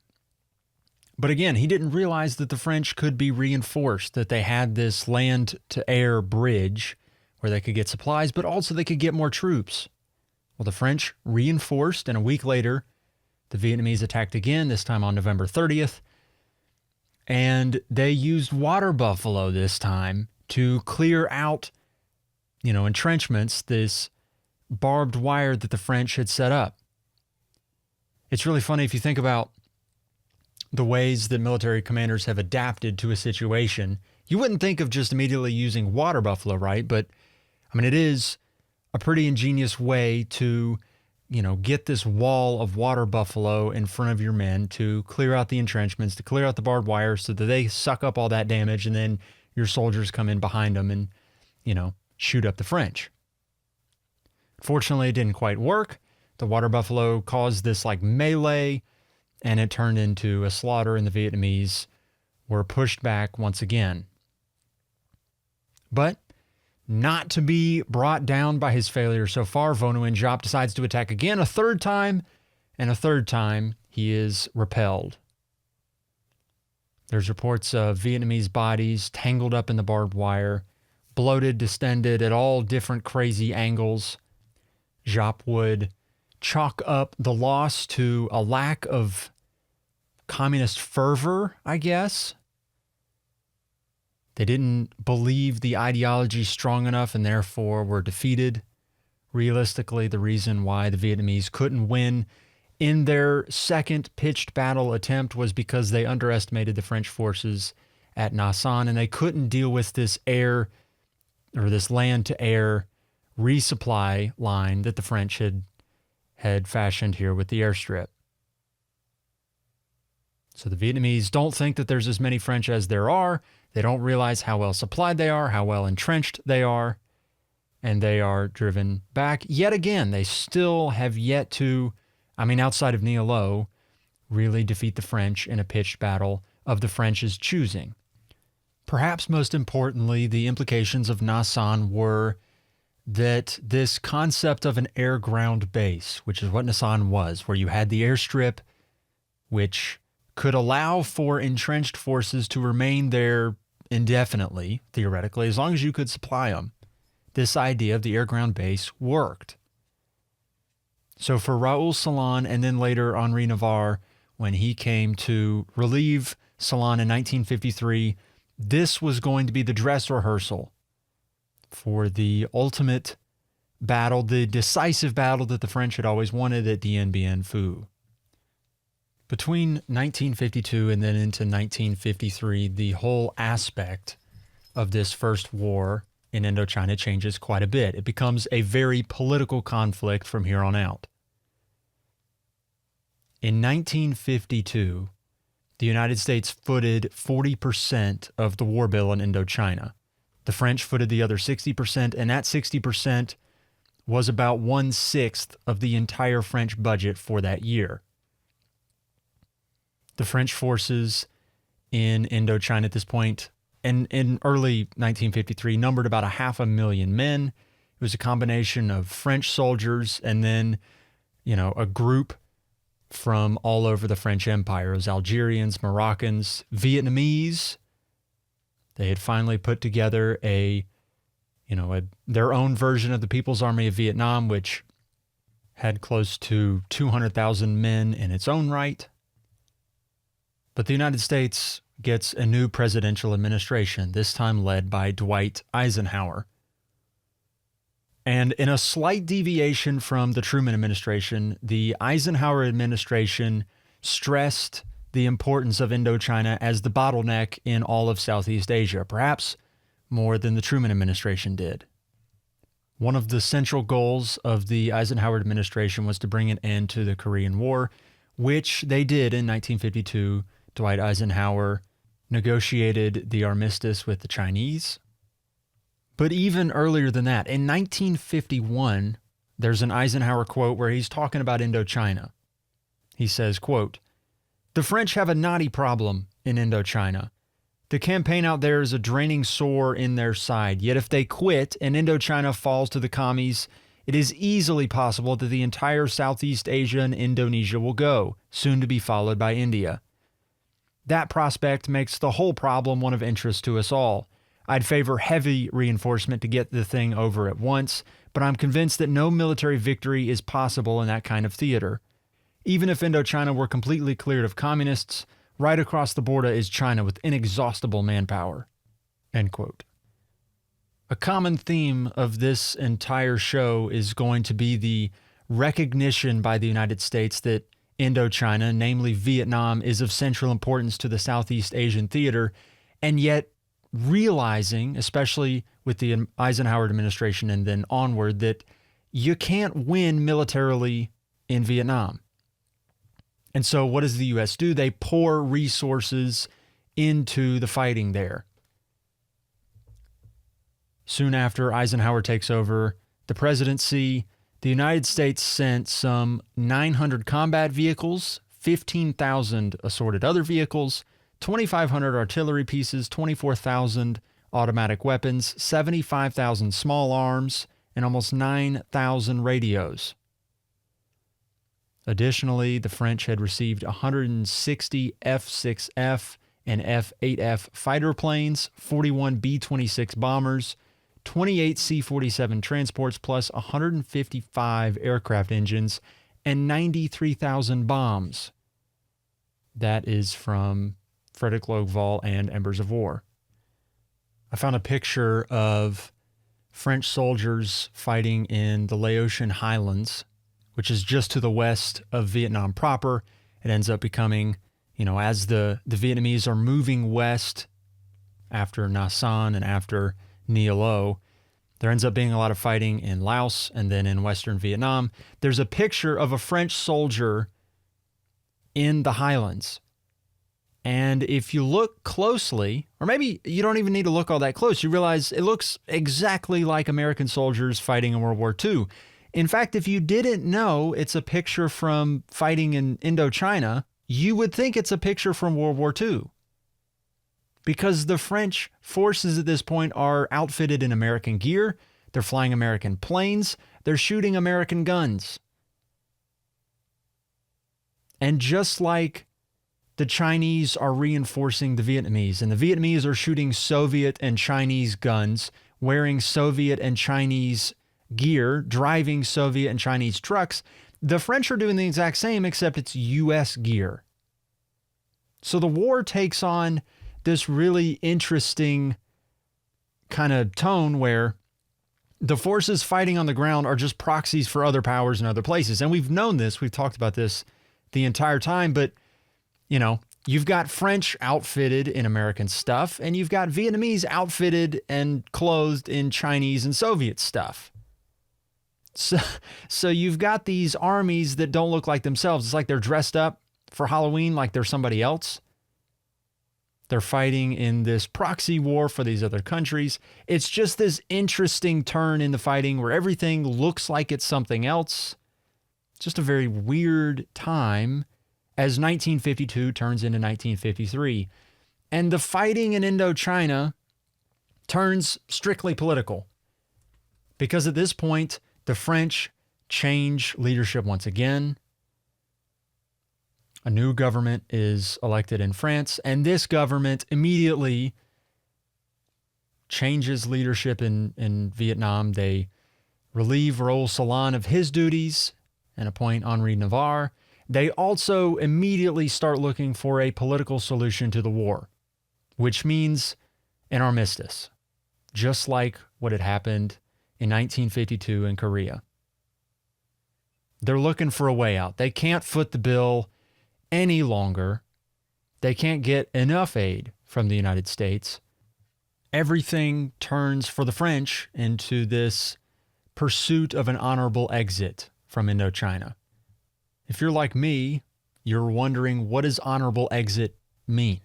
But again, he didn't realize that the French could be reinforced, that they had this land-to-air bridge where they could get supplies, but also they could get more troops. Well, the French reinforced, and a week later, the Vietnamese attacked again, this time on November 30th, and they used water buffalo this time to clear out, entrenchments, this barbed wire that the French had set up. It's really funny if you think about the ways that military commanders have adapted to a situation. You wouldn't think of just immediately using water buffalo, right? But it is a pretty ingenious way to, get this wall of water buffalo in front of your men to clear out the entrenchments, to clear out the barbed wire so that they suck up all that damage, and then your soldiers come in behind them and, shoot up the French. Fortunately, it didn't quite work. The water buffalo caused this melee, and it turned into a slaughter, and the Vietnamese were pushed back once again. But not to be brought down by his failure so far, Vo Nguyen Giap decides to attack again a third time, and a third time he is repelled. There's reports of Vietnamese bodies tangled up in the barbed wire, bloated, distended at all different crazy angles. Giap would chalk up the loss to a lack of communist fervor, I guess. They didn't believe the ideology strong enough and therefore were defeated. Realistically, the reason why the Vietnamese couldn't win in their second pitched battle attempt was because they underestimated the French forces at Nha San, and they couldn't deal with this this land-to-air resupply line that the French had fashioned here with the airstrip. So the Vietnamese don't think that there's as many French as there are. They don't realize how well supplied they are, how well entrenched they are, and they are driven back. Yet again, they still have yet to, outside of Nie Lo, really defeat the French in a pitched battle of the French's choosing. Perhaps most importantly, the implications of Nha San were that this concept of an air-ground base, which is what Nha San was, where you had the airstrip, which could allow for entrenched forces to remain there indefinitely, theoretically, as long as you could supply them. This idea of the air-ground base worked. So for Raoul Salan and then later Henri Navarre, when he came to relieve Salan in 1953, this was going to be the dress rehearsal for the ultimate battle, the decisive battle that the French had always wanted at Dien Bien Phu. Between 1952 and then into 1953, the whole aspect of this first war in Indochina changes quite a bit. It becomes a very political conflict from here on out. In 1952, the United States footed 40% of the war bill in Indochina. The French footed the other 60%, and that 60% was about 1/6 of the entire French budget for that year. The French forces in Indochina at this point, in early 1953, numbered about 500,000 men. It was a combination of French soldiers and then, a group from all over the French Empire. It was Algerians, Moroccans, Vietnamese. They had finally put together their own version of the People's Army of Vietnam, which had close to 200,000 men in its own right. But the United States gets a new presidential administration, this time led by Dwight Eisenhower. And in a slight deviation from the Truman administration, the Eisenhower administration stressed the importance of Indochina as the bottleneck in all of Southeast Asia, perhaps more than the Truman administration did. One of the central goals of the Eisenhower administration was to bring an end to the Korean War, which they did in 1952. Dwight Eisenhower negotiated the armistice with the Chinese. But even earlier than that, in 1951, there's an Eisenhower quote where he's talking about Indochina. He says, quote, "The French have a knotty problem in Indochina. The campaign out there is a draining sore in their side. Yet if they quit and Indochina falls to the commies, it is easily possible that the entire Southeast Asia and Indonesia will go, soon to be followed by India. That prospect makes the whole problem one of interest to us all. I'd favor heavy reinforcement to get the thing over at once, but I'm convinced that no military victory is possible in that kind of theater. Even if Indochina were completely cleared of communists, right across the border is China with inexhaustible manpower." End quote. A common theme of this entire show is going to be the recognition by the United States that Indochina, namely Vietnam, is of central importance to the Southeast Asian theater, and yet realizing, especially with the Eisenhower administration and then onward, that you can't win militarily in Vietnam. And so what does the U.S. do? They pour resources into the fighting there. Soon after Eisenhower takes over the presidency, the United States sent some 900 combat vehicles, 15,000 assorted other vehicles, 2,500 artillery pieces, 24,000 automatic weapons, 75,000 small arms, and almost 9,000 radios. Additionally, the French had received 160 F-6F and F-8F fighter planes, 41 B-26 bombers, 28 C-47 transports, plus 155 aircraft engines, and 93,000 bombs. That is from Frederick Logval and Embers of War. I found a picture of French soldiers fighting in the Laotian Highlands, which is just to the west of Vietnam proper. It ends up becoming, as the Vietnamese are moving west after Nha San and after Nie Lo, there ends up being a lot of fighting in Laos and then in western Vietnam. There's a picture of a French soldier in the highlands. And if you look closely, or maybe you don't even need to look all that close, you realize it looks exactly like American soldiers fighting in World War II. In fact, if you didn't know it's a picture from fighting in Indochina, you would think it's a picture from World War II. Because the French forces at this point are outfitted in American gear, they're flying American planes, they're shooting American guns. And just like the Chinese are reinforcing the Vietnamese, and the Vietnamese are shooting Soviet and Chinese guns, wearing Soviet and Chinese gear, driving Soviet and Chinese trucks, the French are doing the exact same, except it's U.S. gear. So the war takes on this really interesting kind of tone where the forces fighting on the ground are just proxies for other powers in other places. And we've known this, we've talked about this the entire time, but you've got French outfitted in American stuff, and you've got Vietnamese outfitted and clothed in Chinese and Soviet stuff. So you've got these armies that don't look like themselves. It's like they're dressed up for Halloween like they're somebody else. They're fighting in this proxy war for these other countries. It's just this interesting turn in the fighting where everything looks like it's something else. Just a very weird time as 1952 turns into 1953. And the fighting in Indochina turns strictly political. Because at this point, the French change leadership once again. A new government is elected in France, and this government immediately changes leadership in Vietnam. They relieve Raoul Salan of his duties and appoint Henri Navarre. They also immediately start looking for a political solution to the war, which means an armistice, just like what had happened in 1952 in Korea. They're looking for a way out. They can't foot the bill any longer. They can't get enough aid from the United States. Everything turns for the French into this pursuit of an honorable exit from Indochina. If you're like me, you're wondering, what does honorable exit mean?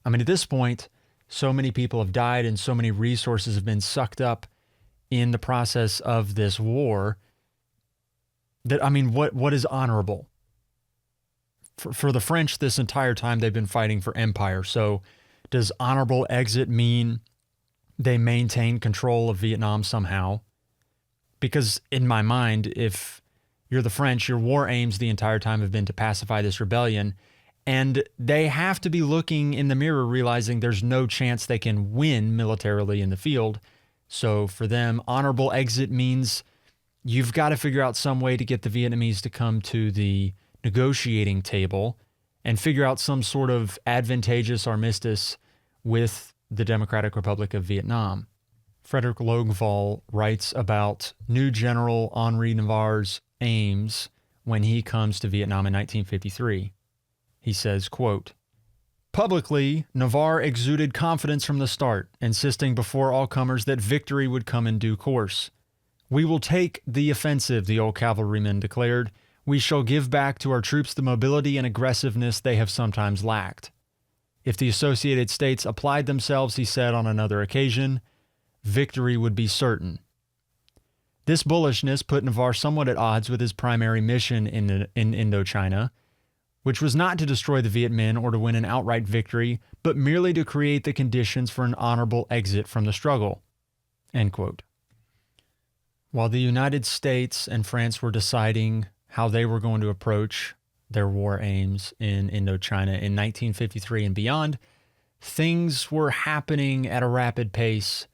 I mean, at this point, so many people have died and so many resources have been sucked up in the process of this war that, I mean, what is honorable? For the French, this entire time they've been fighting for empire. So does honorable exit mean they maintain control of Vietnam somehow? Because in my mind, if you're the French, your war aims the entire time have been to pacify this rebellion, and they have to be looking in the mirror, realizing there's no chance they can win militarily in the field. So for them, honorable exit means you've got to figure out some way to get the Vietnamese to come to the negotiating table and figure out some sort of advantageous armistice with the Democratic Republic of Vietnam. Frederick Logval writes about new General Henri Navarre's aims when he comes to Vietnam in 1953. He says, quote, "Publicly, Navarre exuded confidence from the start, insisting before all comers that victory would come in due course. 'We will take the offensive,' the old cavalryman declared. 'We shall give back to our troops the mobility and aggressiveness they have sometimes lacked.' If the Associated States applied themselves," he said on another occasion, "victory would be certain." This bullishness put Navarre somewhat at odds with his primary mission in Indochina, which was not to destroy the Viet Minh or to win an outright victory, but merely to create the conditions for an honorable exit from the struggle. End quote. While the United States and France were deciding how they were going to approach their war aims in Indochina in 1953 and beyond, things were happening at a rapid pace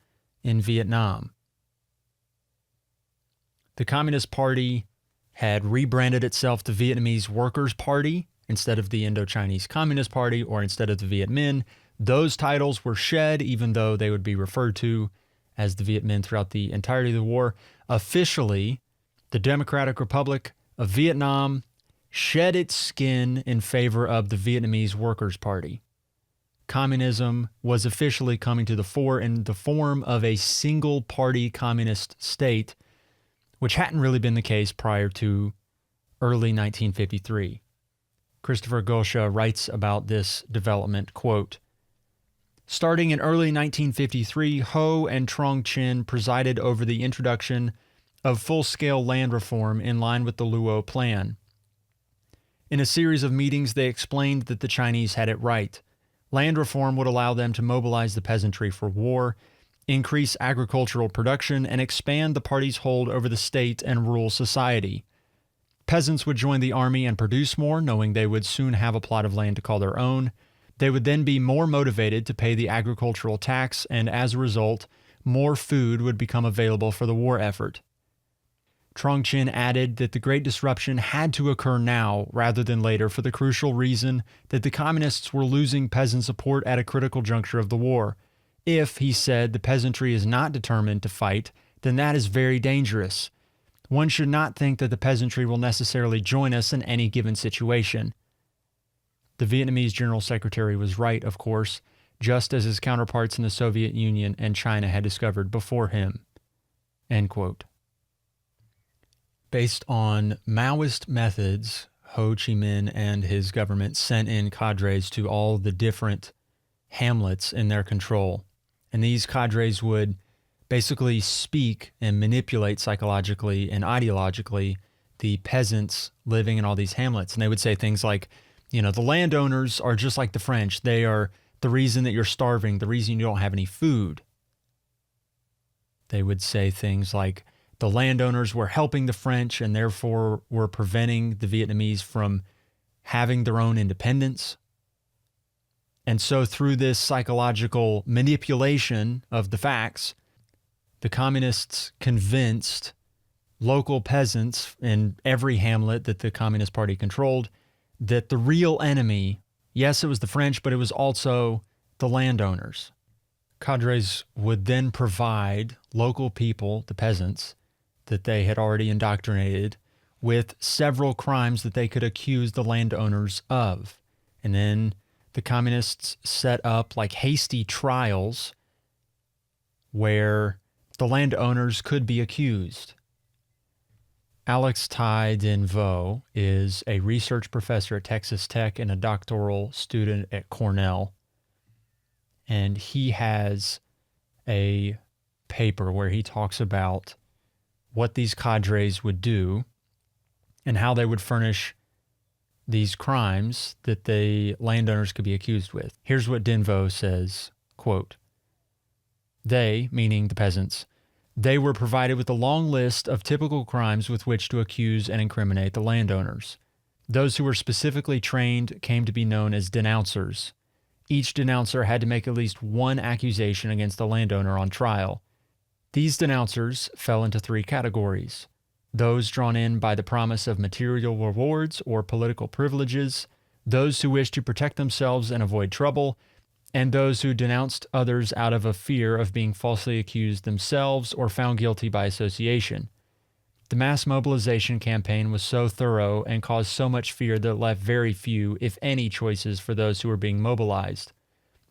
in Vietnam. The Communist Party had rebranded itself the Vietnamese Workers' Party instead of the Indochinese Communist Party or instead of the Viet Minh. Those titles were shed, even though they would be referred to as the Viet Minh throughout the entirety of the war. Officially, the Democratic Republic of Vietnam shed its skin in favor of the Vietnamese Workers' Party. Communism was officially coming to the fore in the form of a single-party communist state, which hadn't really been the case prior to early 1953. Christopher Gosha writes about this development, quote, "Starting in early 1953, Ho and Trong Chin presided over the introduction of full-scale land reform in line with the Luo Plan. In a series of meetings, they explained that the Chinese had it right. Land reform would allow them to mobilize the peasantry for war, increase agricultural production, and expand the party's hold over the state and rural society. Peasants would join the army and produce more, knowing they would soon have a plot of land to call their own. They would then be more motivated to pay the agricultural tax, and as a result, more food would become available for the war effort." Trong Chin added that the great disruption had to occur now rather than later for the crucial reason that the communists were losing peasant support at a critical juncture of the war. If, he said, the peasantry is not determined to fight, then that is very dangerous. One should not think that the peasantry will necessarily join us in any given situation. The Vietnamese General Secretary was right, of course, just as his counterparts in the Soviet Union and China had discovered before him. End quote. Based on Maoist methods, Ho Chi Minh and his government sent in cadres to all the different hamlets in their control. And these cadres would basically speak and manipulate psychologically and ideologically the peasants living in all these hamlets. And they would say things like, you know, the landowners are just like the French. They are the reason that you're starving, the reason you don't have any food. They would say things like the landowners were helping the French and therefore were preventing the Vietnamese from having their own independence. And so through this psychological manipulation of the facts, the communists convinced local peasants in every hamlet that the Communist Party controlled that the real enemy, yes, it was the French, but it was also the landowners. Cadres would then provide local people, the peasants, that they had already indoctrinated, with several crimes that they could accuse the landowners of. And then the communists set up like hasty trials where the landowners could be accused. Alex Tai Din Vo is a research professor at Texas Tech and a doctoral student at Cornell. And he has a paper where he talks about what these cadres would do and how they would furnish these crimes that the landowners could be accused with. Here's what Din Vo says, quote, "They, meaning the peasants, they were provided with a long list of typical crimes with which to accuse and incriminate the landowners. Those who were specifically trained came to be known as denouncers. Each denouncer had to make at least one accusation against the landowner on trial. These denouncers fell into three categories: those drawn in by the promise of material rewards or political privileges, those who wished to protect themselves and avoid trouble, and those who denounced others out of a fear of being falsely accused themselves or found guilty by association. The mass mobilization campaign was so thorough and caused so much fear that it left very few, if any, choices for those who were being mobilized.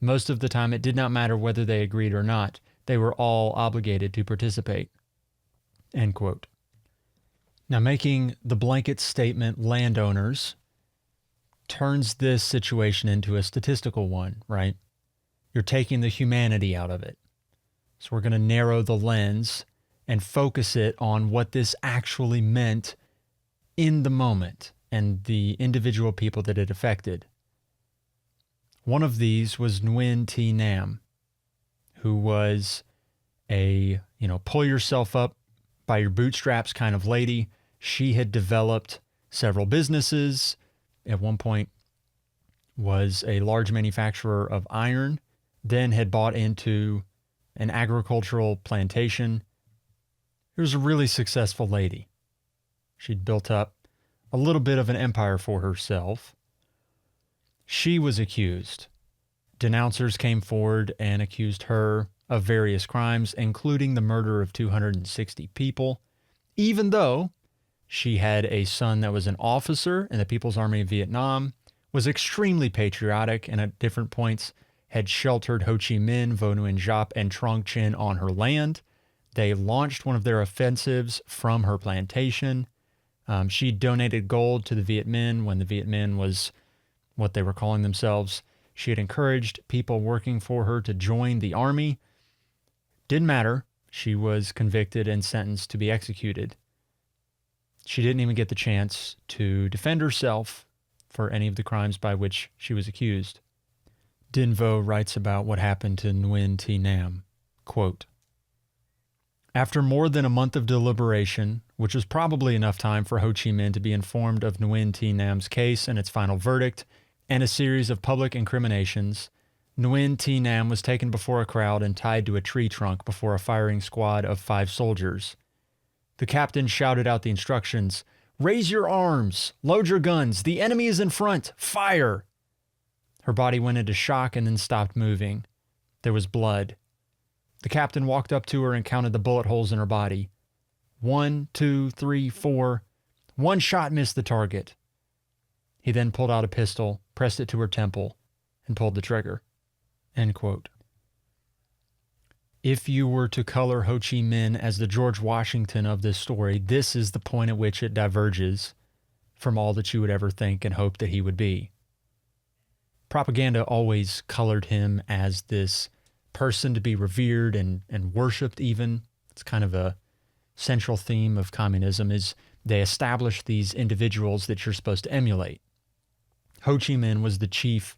Most of the time, it did not matter whether they agreed or not. They were all obligated to participate." End quote. Now, making the blanket statement landowners turns this situation into a statistical one, right? You're taking the humanity out of it. So we're going to narrow the lens and focus it on what this actually meant in the moment and the individual people that it affected. One of these was Nguyen Thi Nam, who was a, pull yourself up by your bootstraps kind of lady. She had developed several businesses. At one point was a large manufacturer of iron, then had bought into an agricultural plantation. She was a really successful lady. She'd built up a little bit of an empire for herself. She was accused. Denouncers came forward and accused her of various crimes, including the murder of 260 people, even though she had a son that was an officer in the People's Army of Vietnam, was extremely patriotic, and at different points had sheltered Ho Chi Minh, Vo Nguyen Giap, and Trong Chinh on her land. They launched one of their offensives from her plantation. She donated gold to the Viet Minh when the Viet Minh was what they were calling themselves. She had encouraged people working for her to join the army. Didn't matter. She was convicted and sentenced to be executed. She didn't even get the chance to defend herself for any of the crimes by which she was accused. Din Vo writes about what happened to Nguyen Thi Nam. Quote, "After more than a month of deliberation, which was probably enough time for Ho Chi Minh to be informed of Nguyen Thi Nam's case and its final verdict, and a series of public incriminations, Nguyen Thi Nam was taken before a crowd and tied to a tree trunk before a firing squad of 5 soldiers. The captain shouted out the instructions, 'Raise your arms! Load your guns! The enemy is in front! Fire!' Her body went into shock and then stopped moving. There was blood. The captain walked up to her and counted the bullet holes in her body. 1, 2, 3, 4. One shot missed the target. He then pulled out a pistol, pressed it to her temple, and pulled the trigger." End quote. If you were to color Ho Chi Minh as the George Washington of this story, this is the point at which it diverges from all that you would ever think and hope that he would be. Propaganda always colored him as this person to be revered and worshipped even. It's kind of a central theme of communism is they establish these individuals that you're supposed to emulate. Ho Chi Minh was the chief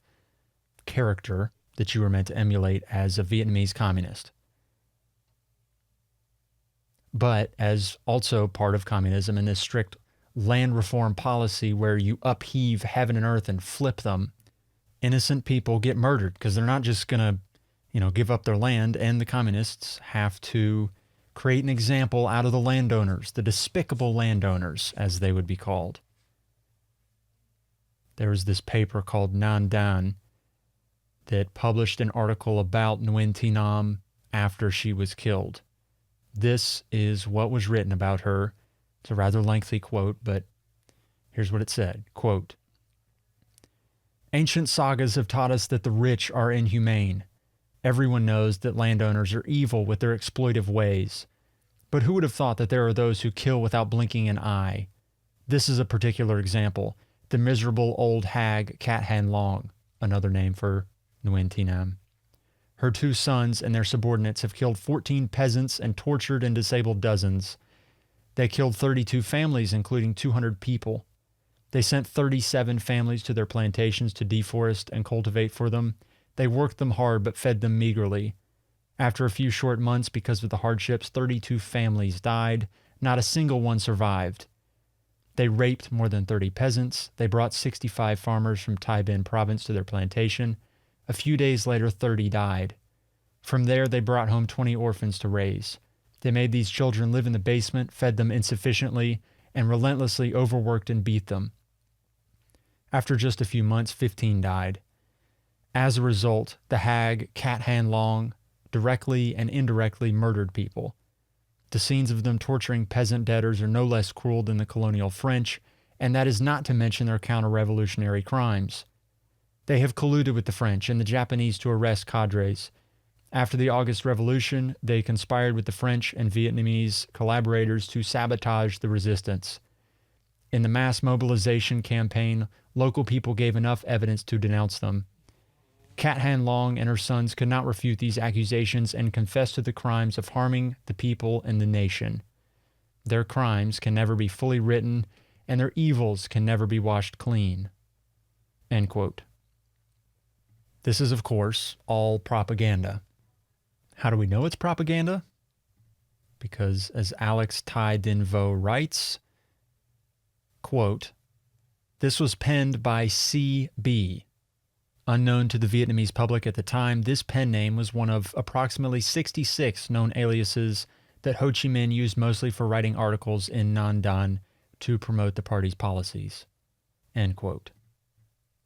character that you were meant to emulate as a Vietnamese communist. But as also part of communism and this strict land reform policy where you upheave heaven and earth and flip them, innocent people get murdered because they're not just going to, give up their land, and the communists have to create an example out of the landowners, the despicable landowners, as they would be called. There was this paper called Nandan that published an article about Nguyen Thi Nam after she was killed. This is what was written about her. It's a rather lengthy quote, but here's what it said. Quote, "Ancient sagas have taught us that the rich are inhumane. Everyone knows that landowners are evil with their exploitive ways. But who would have thought that there are those who kill without blinking an eye? This is a particular example. The miserable old hag Cat Han Long," another name for Nguyen Thi Nam. "Her 2 sons and their subordinates have killed 14 peasants and tortured and disabled dozens. They killed 32 families, including 200 people. They sent 37 families to their plantations to deforest and cultivate for them. They worked them hard but fed them meagerly. After a few short months, because of the hardships, 32 families died. Not a single one survived. They raped more than 30 peasants. They brought 65 farmers from Tai Bin province to their plantation. A few days later, 30 died. From there, they brought home 20 orphans to raise. They made these children live in the basement, fed them insufficiently, and relentlessly overworked and beat them. After just a few months, 15 died. As a result, the hag Cat Han Long directly and indirectly murdered people. The scenes of them torturing peasant debtors are no less cruel than the colonial French, and that is not to mention their counter-revolutionary crimes. They have colluded with the French and the Japanese to arrest cadres. After the August Revolution, they conspired with the French and Vietnamese collaborators to sabotage the resistance. In the mass mobilization campaign, local people gave enough evidence to denounce them. Cat Han Long and her sons could not refute these accusations and confessed to the crimes of harming the people and the nation. Their crimes can never be fully written, and their evils can never be washed clean." End quote. This is, of course, all propaganda. How do we know it's propaganda? Because, as Alex Tai Din Vo writes, quote, "This was penned by C.B. Unknown to the Vietnamese public at the time, this pen name was one of approximately 66 known aliases that Ho Chi Minh used mostly for writing articles in Nam Dan to promote the party's policies." End quote.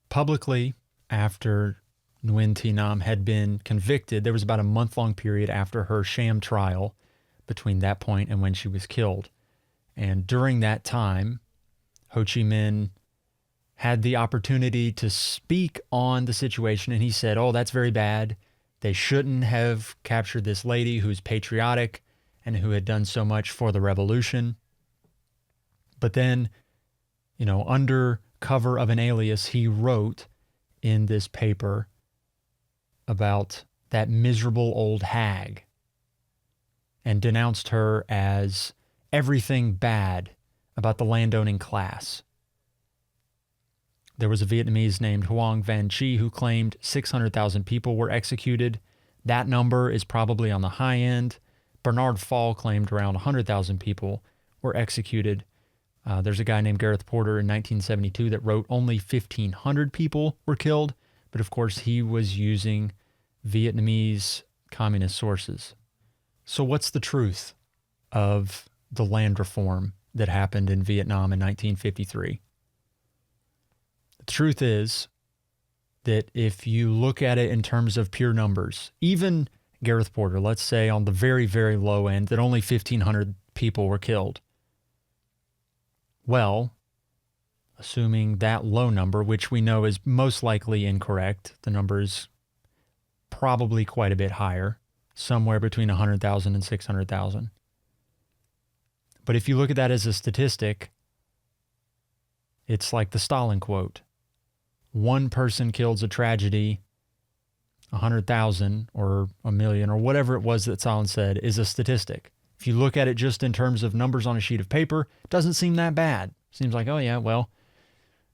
Publicly, after Nguyen Thi Nam had been convicted, there was about a month-long period after her sham trial between that point and when she was killed. And during that time, Ho Chi Minh had the opportunity to speak on the situation, and he said, "Oh, that's very bad. They shouldn't have captured this lady who's patriotic and who had done so much for the revolution." But then, under cover of an alias, he wrote in this paper about that miserable old hag and denounced her as everything bad about the landowning class. There was a Vietnamese named Hoang Van Chi who claimed 600,000 people were executed. That number is probably on the high end. Bernard Fall claimed around 100,000 people were executed. There's a guy named Gareth Porter in 1972 that wrote only 1,500 people were killed, but of course he was using Vietnamese communist sources. So what's the truth of the land reform that happened in Vietnam in 1953? The truth is that if you look at it in terms of pure numbers, even Gareth Porter, let's say on the very, very low end, that only 1,500 people were killed. Well, assuming that low number, which we know is most likely incorrect, the number is probably quite a bit higher, somewhere between 100,000 and 600,000. But if you look at that as a statistic, it's like the Stalin quote. One person kills a tragedy, 100,000 or a million or whatever it was that Stalin said is a statistic. If you look at it just in terms of numbers on a sheet of paper, it doesn't seem that bad. Seems like, oh yeah, well,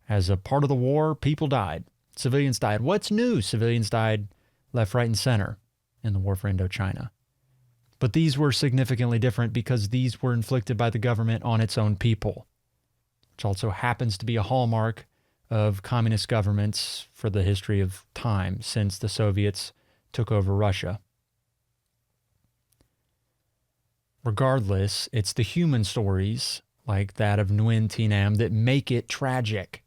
as a part of the war, people died. Civilians died. What's new? Civilians died left, right, and center in the war for Indochina. But these were significantly different because these were inflicted by the government on its own people, which also happens to be a hallmark of communist governments for the history of time since the Soviets took over Russia. Regardless, it's the human stories like that of Nguyen Thi Nam that make it tragic.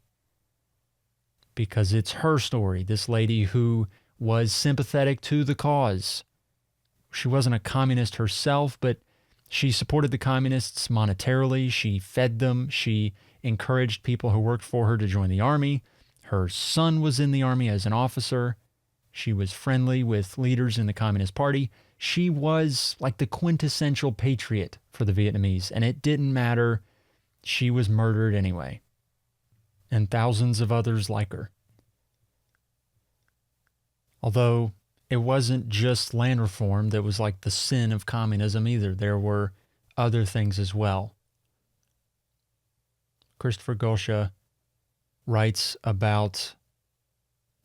Because it's her story, this lady who was sympathetic to the cause. She wasn't a communist herself, but she supported the communists monetarily. She fed them. She encouraged people who worked for her to join the army. Her son was in the army as an officer. She was friendly with leaders in the Communist Party. She was like the quintessential patriot for the Vietnamese, and it didn't matter. She was murdered anyway. And thousands of others like her. Although it wasn't just land reform that was like the sin of communism either. There were other things as well. Christopher Gosha writes about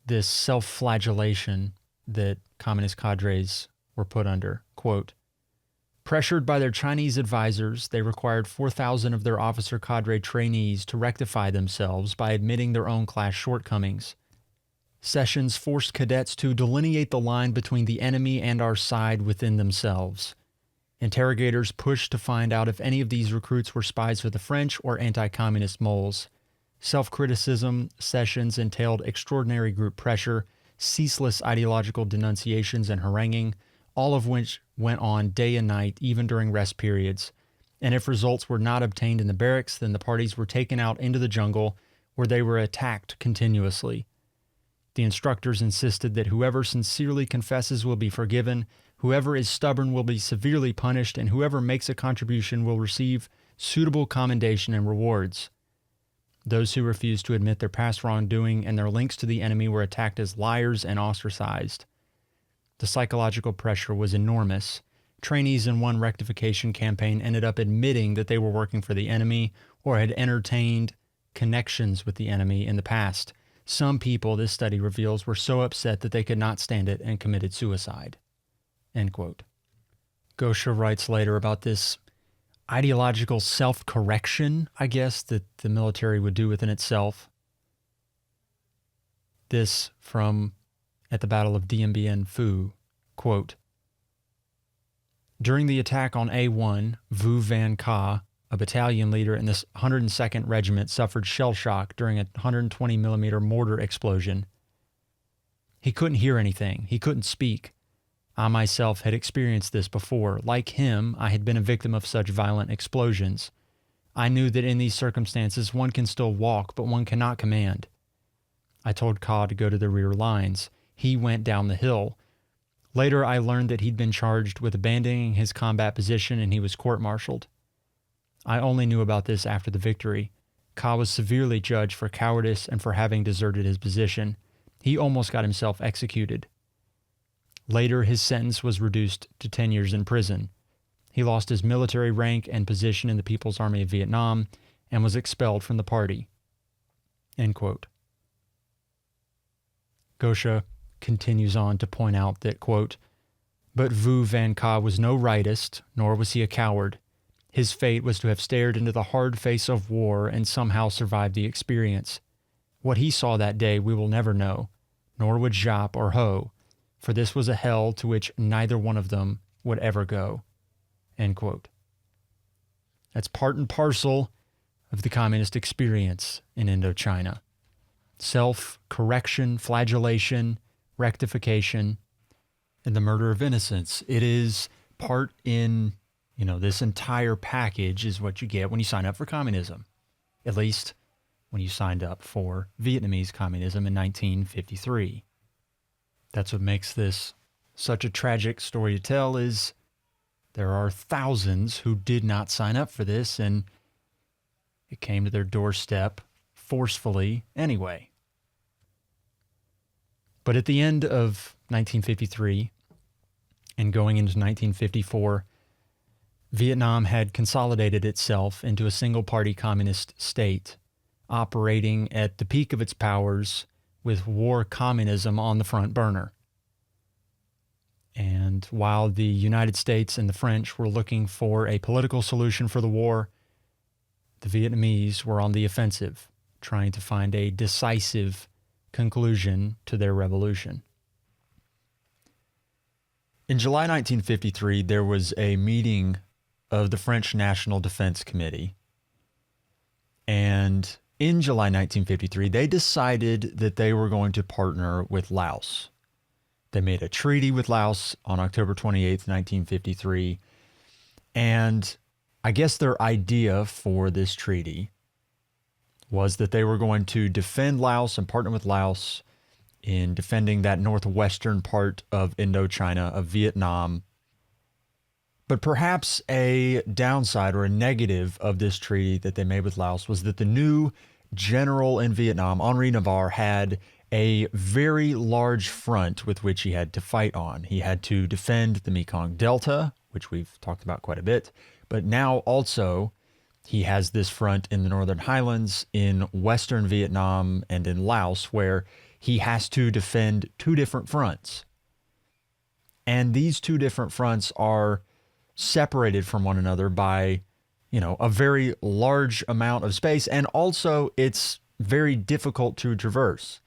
this self-flagellation that communist cadres were put under. Quote, pressured by their Chinese advisors, they required 4,000 of their officer cadre trainees to rectify themselves by admitting their own class shortcomings. Sessions forced cadets to delineate the line between the enemy and our side within themselves. Interrogators pushed to find out if any of these recruits were spies for the French or anti-communist moles. Self-criticism sessions entailed extraordinary group pressure, ceaseless ideological denunciations and haranguing, all of which went on day and night, even during rest periods. And if results were not obtained in the barracks, then the parties were taken out into the jungle, where they were attacked continuously. The instructors insisted that whoever sincerely confesses will be forgiven, whoever is stubborn will be severely punished, and whoever makes a contribution will receive suitable commendation and rewards. Those who refused to admit their past wrongdoing and their links to the enemy were attacked as liars and ostracized. The psychological pressure was enormous. Trainees in one rectification campaign ended up admitting that they were working for the enemy or had entertained connections with the enemy in the past. Some people, this study reveals, were so upset that they could not stand it and committed suicide. End quote. Gosha writes later about this ideological self-correction, I guess, that the military would do within itself. This from at the Battle of Dien Bien Phu, quote, during the attack on A1, Vu Van Ka, a battalion leader in this 102nd Regiment, suffered shell shock during a 120 millimeter mortar explosion. He couldn't hear anything. He couldn't speak. I myself had experienced this before. Like him, I had been a victim of such violent explosions. I knew that in these circumstances one can still walk, but one cannot command. I told Ka to go to the rear lines. He went down the hill. Later, I learned that he'd been charged with abandoning his combat position and he was court-martialed. I only knew about this after the victory. Ka was severely judged for cowardice and for having deserted his position. He almost got himself executed. Later, his sentence was reduced to 10 years in prison. He lost his military rank and position in the People's Army of Vietnam and was expelled from the party. End quote. Gosha continues on to point out that, quote, but Vu Van Ka was no rightist, nor was he a coward. His fate was to have stared into the hard face of war and somehow survived the experience. What he saw that day we will never know, nor would Giap or Ho, for this was a hell to which neither one of them would ever go. End quote. That's part and parcel of the communist experience in Indochina. Self-correction, flagellation, rectification, and the murder of innocents. It is part in, this entire package is what you get when you sign up for communism. At least when you signed up for Vietnamese communism in 1953. That's what makes this such a tragic story to tell, is there are thousands who did not sign up for this, and it came to their doorstep forcefully anyway. But at the end of 1953 and going into 1954, Vietnam had consolidated itself into a single-party communist state, operating at the peak of its powers with war communism on the front burner. And while the United States and the French were looking for a political solution for the war, the Vietnamese were on the offensive, trying to find a decisive conclusion to their revolution. In July 1953, there was a meeting of the French National Defense Committee. And in July 1953, they decided that they were going to partner with Laos. They made a treaty with Laos on October 28th, 1953. And I guess their idea for this treaty was that they were going to defend Laos and partner with Laos in defending that northwestern part of Indochina, of Vietnam. But perhaps a downside or a negative of this treaty that they made with Laos was that the new general in Vietnam, Henri Navarre, had a very large front with which he had to fight on. He had to defend the Mekong Delta, which we've talked about quite a bit, but now also he has this front in the Northern Highlands, in Western Vietnam, and in Laos, where he has to defend two different fronts. And these two different fronts are separated from one another by, a very large amount of space, and also it's very difficult to traverse,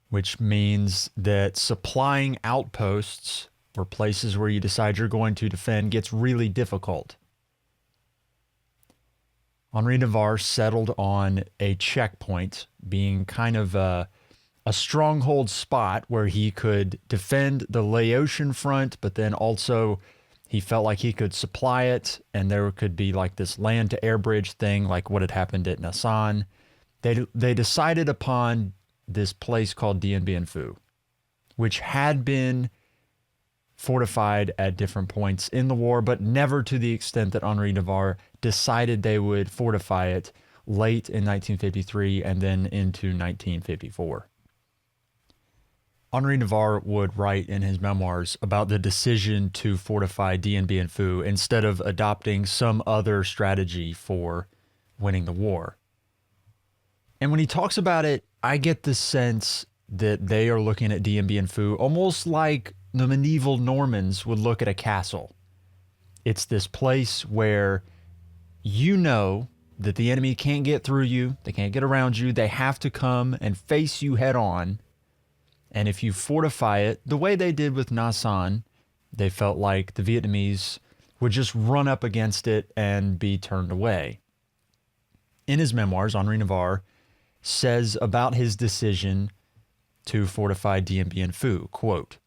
which means that supplying outposts or places where you decide you're going to defend gets really difficult. Henri Navarre settled on a checkpoint, being kind of a stronghold spot where he could defend the Laotian front, but then also he felt like he could supply it, and there could be like this land-to-air bridge thing, like what had happened at Nha San. They decided upon this place called Dien Bien Phu, which had been fortified at different points in the war, but never to the extent that Henri Navarre decided they would fortify it late in 1953 and then into 1954. Henri Navarre would write in his memoirs about the decision to fortify Dien Bien Phu instead of adopting some other strategy for winning the war. And when he talks about it, I get the sense that they are looking at Dien Bien Phu almost like the medieval Normans would look at a castle. It's this place where you know that the enemy can't get through you, they can't get around you, they have to come and face you head on. And if you fortify it the way they did with Nha San, they felt like the Vietnamese would just run up against it and be turned away. In his memoirs, Henri Navarre says about his decision to fortify Dien Bien Phu, quote,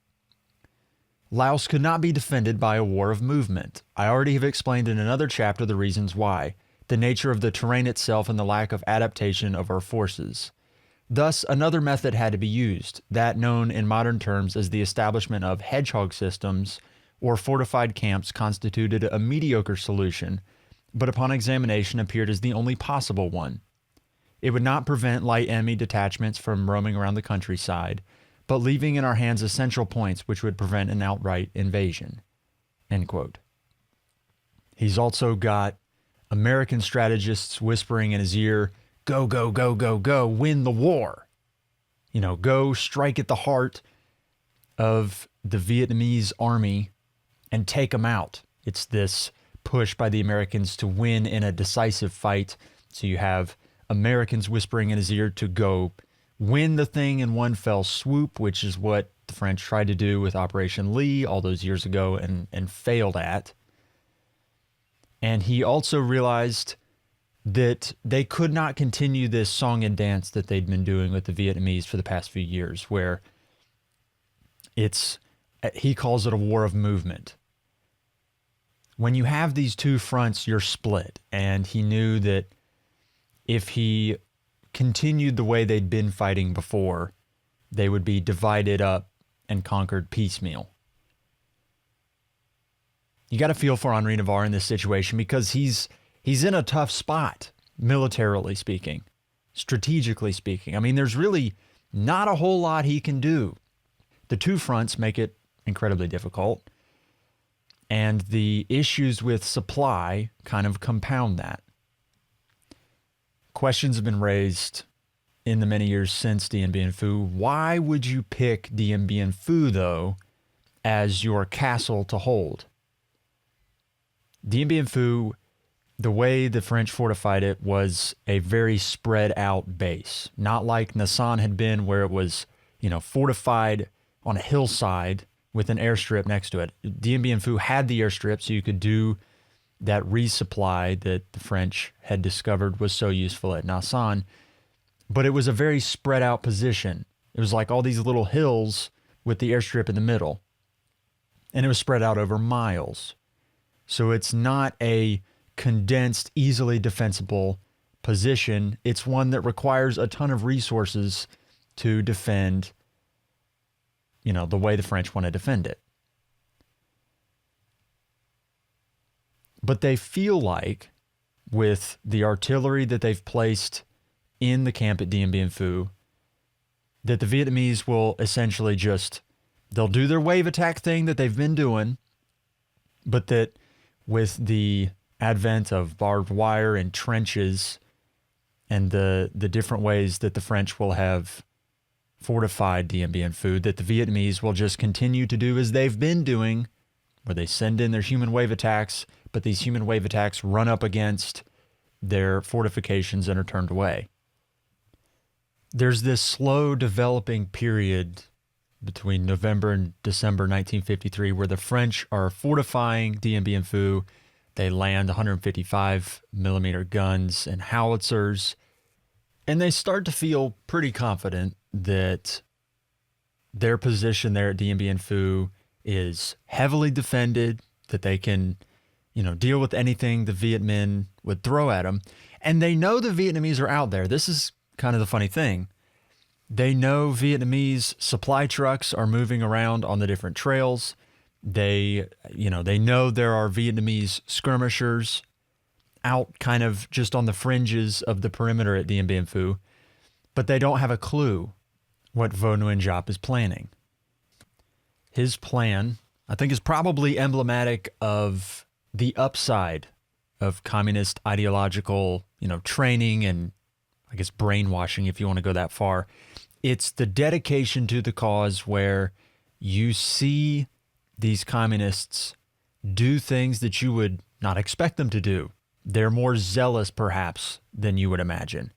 "Laos could not be defended by a war of movement. I already have explained in another chapter the reasons why, the nature of the terrain itself and the lack of adaptation of our forces. Thus, another method had to be used, that known in modern terms as the establishment of hedgehog systems or fortified camps constituted a mediocre solution, but upon examination appeared as the only possible one. It would not prevent light enemy detachments from roaming around the countryside, but leaving in our hands essential points which would prevent an outright invasion." End quote. He's also got American strategists whispering in his ear, "Go, go, go, go, go, win the war." Go strike at the heart of the Vietnamese army and take them out. It's this push by the Americans to win in a decisive fight. So you have Americans whispering in his ear to go win the thing in one fell swoop, which is what the French tried to do with Operation Lee all those years ago and failed at. And he also realized that they could not continue this song and dance that they'd been doing with the Vietnamese for the past few years, where he calls it a war of movement. When you have these two fronts, you're split. And he knew that if he continued the way they'd been fighting before, they would be divided up and conquered piecemeal. You got to feel for Henri Navarre in this situation because he's in a tough spot, militarily speaking, strategically speaking. I mean, there's really not a whole lot he can do. The two fronts make it incredibly difficult, and the issues with supply kind of compound that. Questions have been raised in the many years since Dien Bien Phu. Why would you pick Dien Bien Phu, though, as your castle to hold. Dien Bien Phu, the way the French fortified it, was a very spread out base. Not like Nassan had been, where it was, fortified on a hillside with an airstrip next to it. Dien Bien Phu had the airstrip, so you could do that resupply that the French had discovered was so useful at Nassan. But it was a very spread out position. It was like all these little hills with the airstrip in the middle. And it was spread out over miles. So it's not a condensed, easily defensible position. It's one that requires a ton of resources to defend, the way the French want to defend it. But they feel like, with the artillery that they've placed in the camp at Dien Bien Phu, that the Vietnamese will essentially they'll do their wave attack thing that they've been doing, but that with the advent of barbed wire and trenches and the different ways that the French will have fortified Dien Bien Phu, that the Vietnamese will just continue to do as they've been doing, where they send in their human wave attacks, but these human wave attacks run up against their fortifications and are turned away. There's this slow developing period between November and December 1953 where the French are fortifying Dien Bien Phu. They land 155 millimeter guns and howitzers, and they start to feel pretty confident that their position there at Dien Bien Phu is heavily defended, that they can, deal with anything the Viet Minh would throw at them. And they know the Vietnamese are out there. This is kind of the funny thing. They know Vietnamese supply trucks are moving around on the different trails. They know there are Vietnamese skirmishers out kind of just on the fringes of the perimeter at Dien Bien Phu, but they don't have a clue what Vo Nguyen Giap is planning. His plan, I think, is probably emblematic of the upside of communist ideological, training and, I guess, brainwashing, if you want to go that far. It's the dedication to the cause where you see these communists do things that you would not expect them to do. They're more zealous, perhaps, than you would imagine.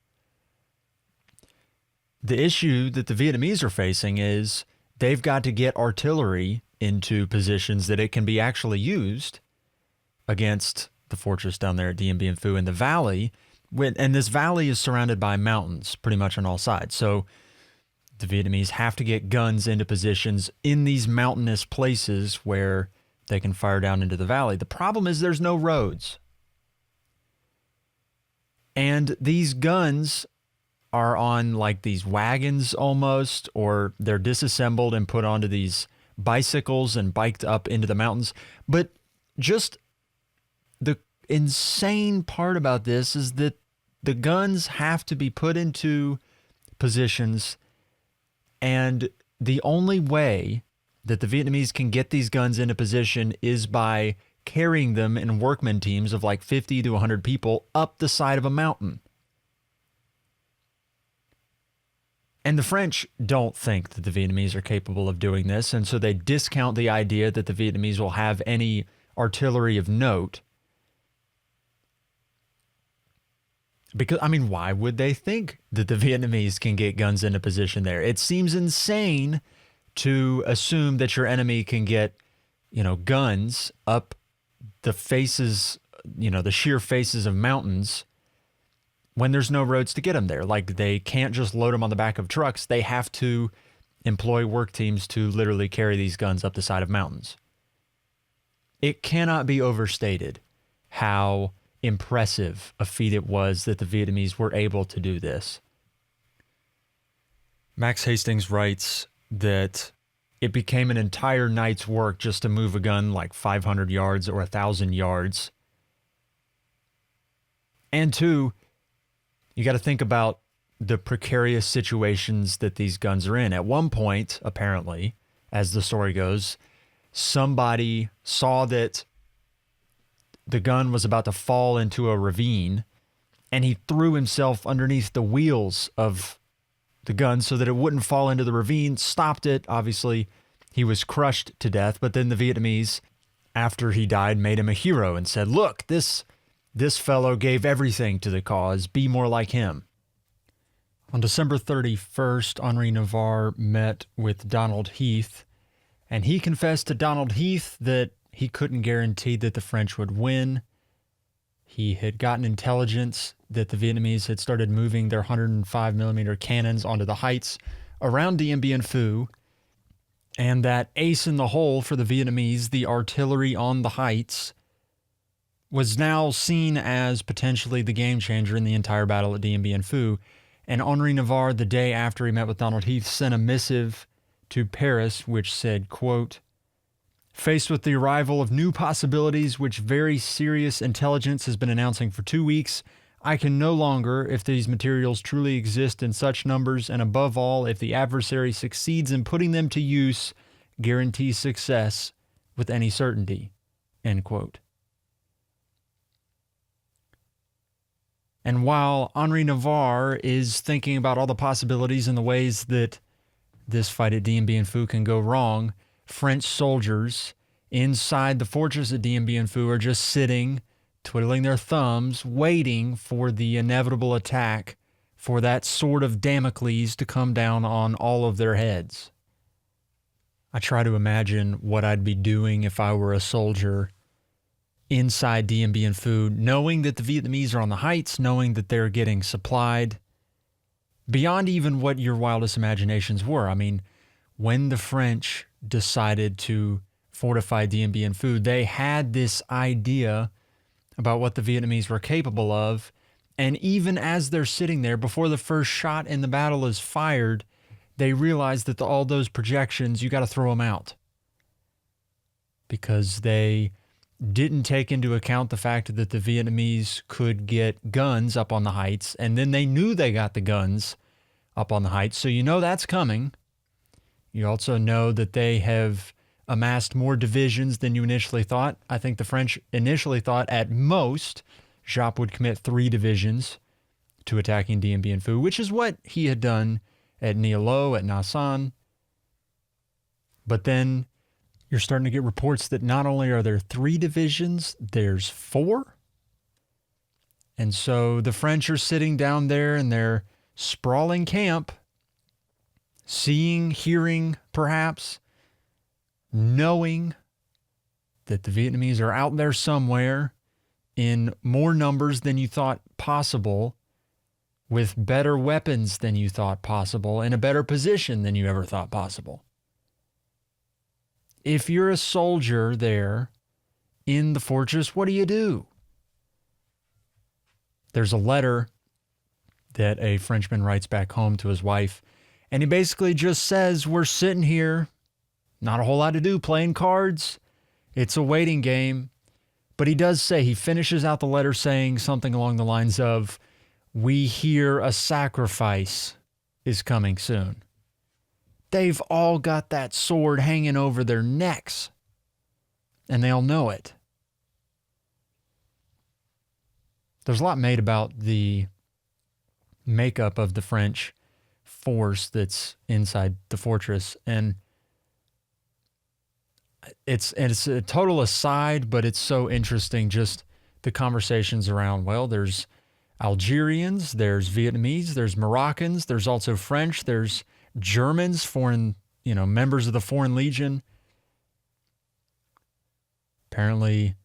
The issue that the Vietnamese are facing is they've got to get artillery into positions that it can be actually used against the fortress down there at Dien Bien Phu in the valley. And this valley is surrounded by mountains pretty much on all sides. So the Vietnamese have to get guns into positions in these mountainous places where they can fire down into the valley. The problem is there's no roads. And these guns are on like these wagons almost, or they're disassembled and put onto these bicycles and biked up into the mountains. But just the insane part about this is that the guns have to be put into positions, and the only way that the Vietnamese can get these guns into position is by carrying them in workman teams of like 50 to 100 people up the side of a mountain. And the French don't think that the Vietnamese are capable of doing this, and so they discount the idea that the Vietnamese will have any artillery of note. Because, why would they think that the Vietnamese can get guns into position there? It seems insane to assume that your enemy can get, guns up the faces, the sheer faces of mountains when there's no roads to get them there. Like, they can't just load them on the back of trucks. They have to employ work teams to literally carry these guns up the side of mountains. It cannot be overstated how impressive a feat it was that the Vietnamese were able to do this. Max Hastings writes that it became an entire night's work just to move a gun like 500 yards or 1,000 yards. And two, you got to think about the precarious situations that these guns are in. At one point, apparently, as the story goes, somebody saw that the gun was about to fall into a ravine, and he threw himself underneath the wheels of the gun so that it wouldn't fall into the ravine, stopped it, obviously, he was crushed to death, but then the Vietnamese, after he died, made him a hero and said, look, this fellow gave everything to the cause. Be more like him. On December 31st, Henri Navarre met with Donald Heath, and he confessed to Donald Heath that he couldn't guarantee that the French would win. He had gotten intelligence that the Vietnamese had started moving their 105 millimeter cannons onto the heights around Dien Bien Phu, and that ace in the hole for the Vietnamese, the artillery on the heights, was now seen as potentially the game changer in the entire battle at Dien Bien Phu. And Henri Navarre, the day after he met with Donald Heath, sent a missive to Paris which said, quote, faced with the arrival of new possibilities which very serious intelligence has been announcing for 2 weeks, I can no longer, if these materials truly exist in such numbers, and above all, if the adversary succeeds in putting them to use, guarantee success with any certainty, end quote. And while Henri Navarre is thinking about all the possibilities and the ways that this fight at Dien Bien Phu can go wrong, French soldiers inside the fortress at Dien Bien Phu are just sitting, twiddling their thumbs, waiting for the inevitable attack, for that sword of Damocles to come down on all of their heads. I try to imagine what I'd be doing if I were a soldier inside Dien Bien Phu, knowing that the Vietnamese are on the heights, knowing that they're getting supplied beyond even what your wildest imaginations were. I mean, when the French decided to fortify Dien Bien Phu, they had this idea about what the Vietnamese were capable of. And even as they're sitting there, before the first shot in the battle is fired, they realize that all those projections, you got to throw them out. Because they didn't take into account the fact that the Vietnamese could get guns up on the heights, and then they knew they got the guns up on the heights, so you know that's coming. You also know that they have amassed more divisions than you initially thought. I think the French initially thought at most Giap would commit 3 divisions to attacking Dien Bien Phu, which is what he had done at Nie Lo, at Na San. But then you're starting to get reports that not only are there 3 divisions, there's 4. And so the French are sitting down there in their sprawling camp, seeing, hearing, perhaps, knowing that the Vietnamese are out there somewhere in more numbers than you thought possible, with better weapons than you thought possible, in a better position than you ever thought possible. If you're a soldier there in the fortress, what do? There's a letter that a Frenchman writes back home to his wife, and he basically just says, we're sitting here, not a whole lot to do, playing cards. It's a waiting game. But he does say, he finishes out the letter saying something along the lines of, we hear a sacrifice is coming soon. They've all got that sword hanging over their necks, and they all know it. There's a lot made about the makeup of the French force that's inside the fortress, and it's a total aside, but it's so interesting, just the conversations around, well, there's Algerians, there's Vietnamese, there's Moroccans, there's also French, there's Germans, foreign, members of the Foreign Legion. Apparently,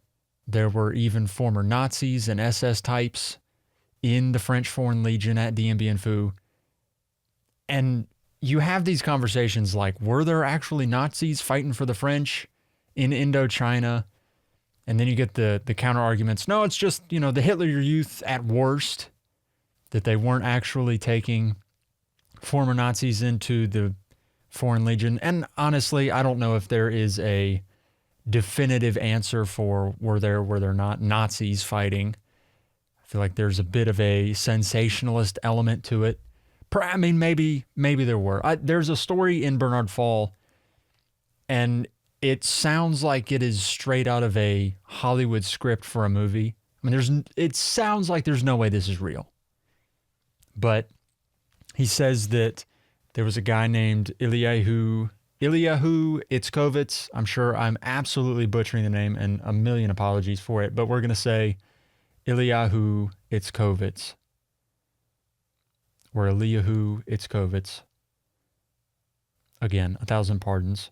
there were even former Nazis and SS types in the French Foreign Legion at Dien Bien Phu. And you have these conversations like, were there actually Nazis fighting for the French in Indochina? And then you get the counter arguments. No, it's just, the Hitler Youth at worst, that they weren't actually taking former Nazis into the Foreign Legion. And honestly, I don't know if there is a definitive answer for were there not Nazis fighting. I feel like there's a bit of a sensationalist element to it. I mean, maybe there were. There's a story in Bernard Fall, and it sounds like it is straight out of a Hollywood script for a movie. I mean, it sounds like there's no way this is real. But he says that there was a guy named Eliyahu Ilyahu Itzkovitz. I'm sure I'm absolutely butchering the name, and a million apologies for it, but we're going to say Ilyahu Itzkovitz, or Eliyahu Itzkovitz. Again, 1,000 pardons.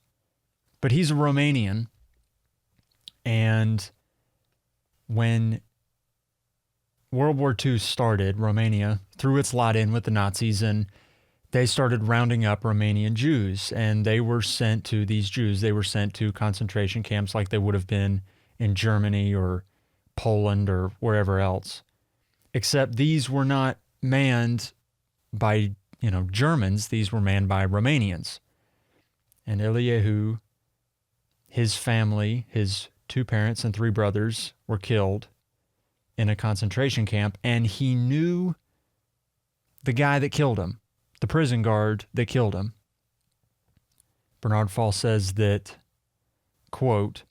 But he's a Romanian, and when World War II started, Romania threw its lot in with the Nazis, and they started rounding up Romanian Jews, and they were sent to these Jews. They were sent to concentration camps like they would have been in Germany or Poland or wherever else. Except these were not manned by, Germans. These were manned by Romanians. And Eliyahu, his family, his 2 parents and 3 brothers were killed in a concentration camp, and he knew the guy that killed him, the prison guard that killed him. Bernard Fall says that, quote,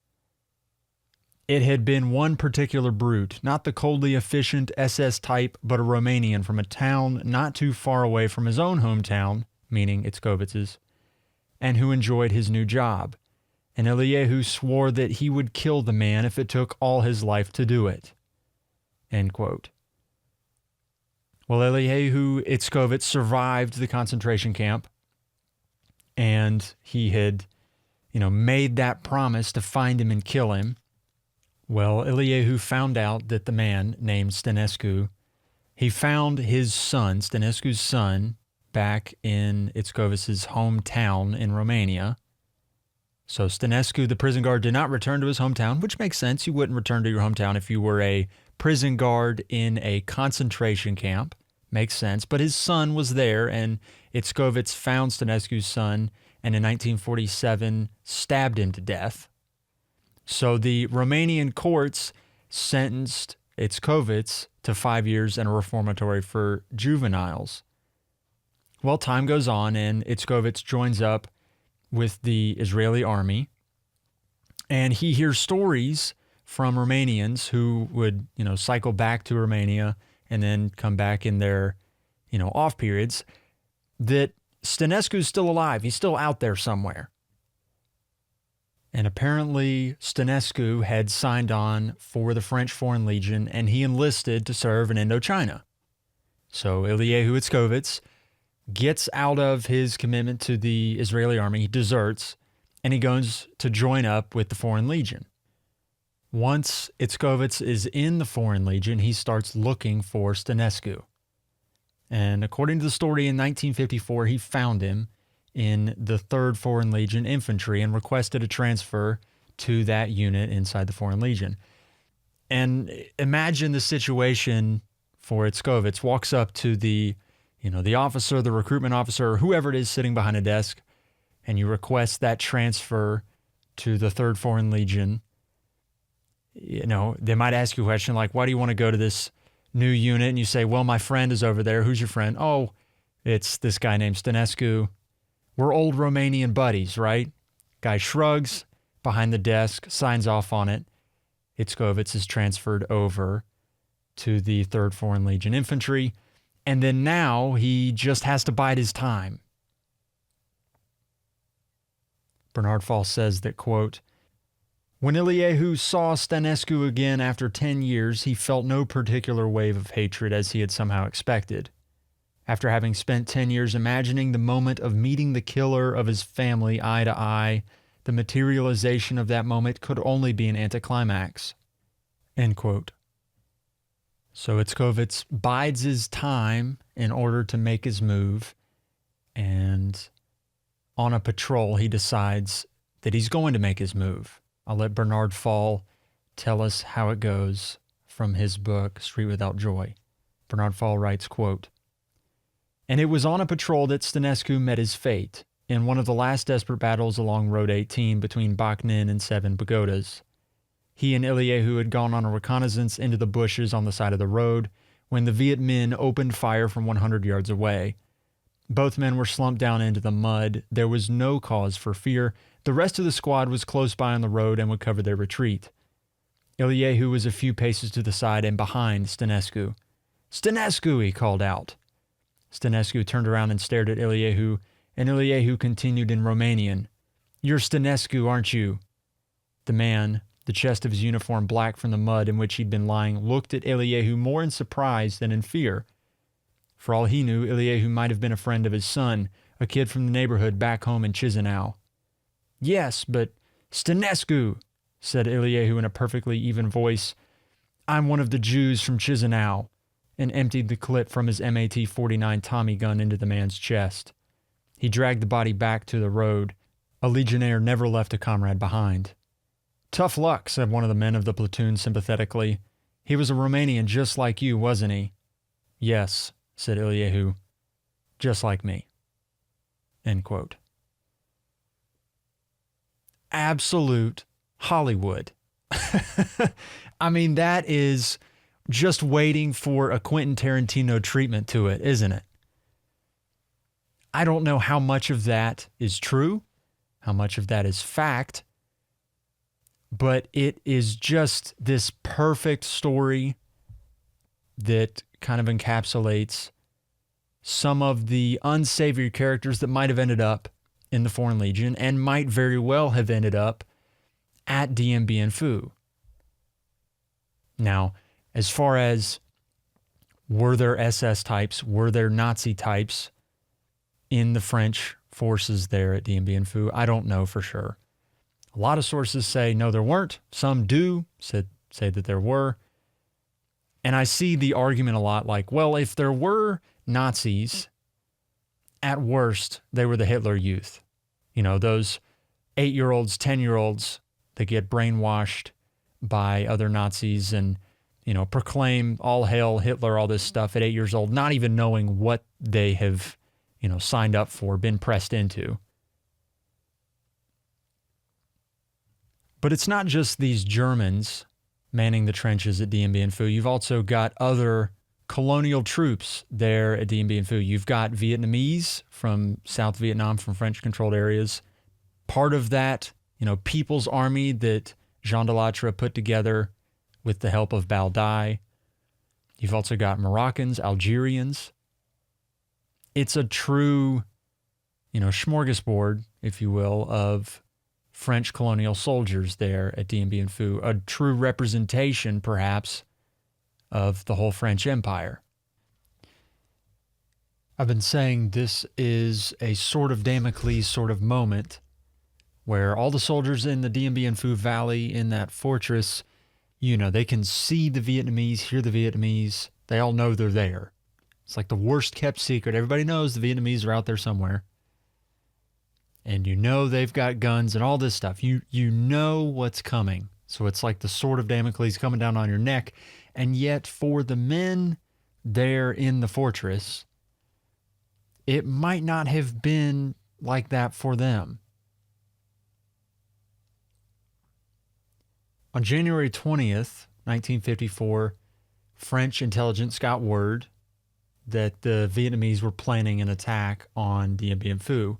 "It had been one particular brute, not the coldly efficient SS type, but a Romanian from a town not too far away from his own hometown," meaning Itzkovitz's, "and who enjoyed his new job. And Eliyahu swore that he would kill the man if it took all his life to do it." End quote. Well, Eliyahu Itzkovitz survived the concentration camp, and he had, made that promise to find him and kill him. Well, Eliyahu found out that the man named Stănescu, he found his son, Stănescu's son, back in Itzkovitz's hometown in Romania. So Stănescu, the prison guard, did not return to his hometown, which makes sense. You wouldn't return to your hometown if you were a prison guard in a concentration camp. Makes sense. But his son was there, and Itzkovitz found Stănescu's son, and in 1947 stabbed him to death. So the Romanian courts sentenced Itzkovitz to 5 years in a reformatory for juveniles. Well, time goes on, and Itzkovitz joins up with the Israeli army, and he hears stories from Romanians who would, cycle back to Romania and then come back in their, off periods, that Stănescu's still alive. He's still out there somewhere. And apparently Stănescu had signed on for the French Foreign Legion, and he enlisted to serve in Indochina. So Eliyahu Itzkovitz gets out of his commitment to the Israeli army, he deserts, and he goes to join up with the Foreign Legion. Once Itzkovitz is in the Foreign Legion, he starts looking for Stănescu. And according to the story, in 1954, he found him in the 3rd Foreign Legion Infantry and requested a transfer to that unit inside the Foreign Legion. And imagine the situation for Itzkovitz. Walks up to the officer, the recruitment officer, or whoever it is sitting behind a desk, and you request that transfer to the 3rd Foreign Legion. They might ask you a question like, why do you want to go to this new unit? And you say, well, my friend is over there. Who's your friend? Oh, it's this guy named Stănescu. We're old Romanian buddies, right? Guy shrugs behind the desk, signs off on it. Itzkovitz is transferred over to the 3rd Foreign Legion Infantry. And then now he just has to bide his time. Bernard Fall says that, quote, "When Eliyahu saw Stănescu again after 10 years, he felt no particular wave of hatred as he had somehow expected. After having spent 10 years imagining the moment of meeting the killer of his family eye to eye, the materialization of that moment could only be an anticlimax." End quote. So Itzkovitz bides his time in order to make his move, and on a patrol, he decides that he's going to make his move. I'll let Bernard Fall tell us how it goes from his book, Street Without Joy. Bernard Fall writes, quote, "And it was on a patrol that Stănescu met his fate, in one of the last desperate battles along Road 18 between Bakhnin and Seven Pagodas. He and Eliyahu had gone on a reconnaissance into the bushes on the side of the road when the Viet Minh opened fire from 100 yards away. Both men were slumped down into the mud. There was no cause for fear. The rest of the squad was close by on the road and would cover their retreat. Eliyahu was a few paces to the side and behind Stănescu. 'Stănescu!' he called out. Stănescu turned around and stared at Eliyahu, and Eliyahu continued in Romanian, You're Stanescu, aren't you? The man, the chest of his uniform black from the mud in which he'd been lying, looked at Eliyahu more in surprise than in fear. For all he knew, Eliyahu might have been a friend of his son, a kid from the neighborhood back home in Chisinau. Yes, but Stanescu, said Eliyahu in a perfectly even voice. I'm one of the Jews from Chisinau, and emptied the clip from his MAT-49 Tommy gun into the man's chest. He dragged the body back to the road. A legionnaire never left a comrade behind. Tough luck, said one of the men of the platoon sympathetically. He was a Romanian just like you, wasn't he? Yes, said Eliyahu, just like me. End quote. Absolute Hollywood. I mean, that is just waiting for a Quentin Tarantino treatment to it, isn't it? I don't know how much of that is true, how much of that is fact, but it is just this perfect story that kind of encapsulates some of the unsavory characters that might have ended up in the Foreign Legion and might very well have ended up at Dien Bien Phu. Now, as far as were there SS types, were there Nazi types in the French forces there at Dien Bien Phu, I don't know for sure. A lot of sources say no, there weren't. Some do say that there were. And I see the argument a lot like, well, if there were Nazis, at worst, they were the Hitler Youth. You know, those 8-year-olds, 10-year-olds that get brainwashed by other Nazis and, you know, proclaim all hail Hitler, all this stuff at 8 years old, not even knowing what they have, you know, signed up for, been pressed into. But it's not just these Germans manning the trenches at Dien Bien Phu. You've also got other colonial troops there at Dien Bien Phu. You've got Vietnamese from South Vietnam, from French-controlled areas. Part of that, you know, People's Army that Jean de Lattre put together with the help of Baldaï. You've also got Moroccans, Algerians. It's a true, you know, smorgasbord, if you will, of French colonial soldiers there at Dien Bien Phu. A true representation, perhaps, of the whole French Empire. I've been saying this is a sort of Damocles sort of moment where all the soldiers in the Dien Bien Phu Valley in that fortress, you know, they can see the Vietnamese, hear the Vietnamese. They all know they're there. It's like the worst kept secret. Everybody knows the Vietnamese are out there somewhere. And you know they've got guns and all this stuff. You know what's coming. So it's like the sword of Damocles coming down on your neck. And yet for the men there in the fortress, it might not have been like that for them. On January 20th, 1954, French intelligence got word that the Vietnamese were planning an attack on Dien Bien Phu.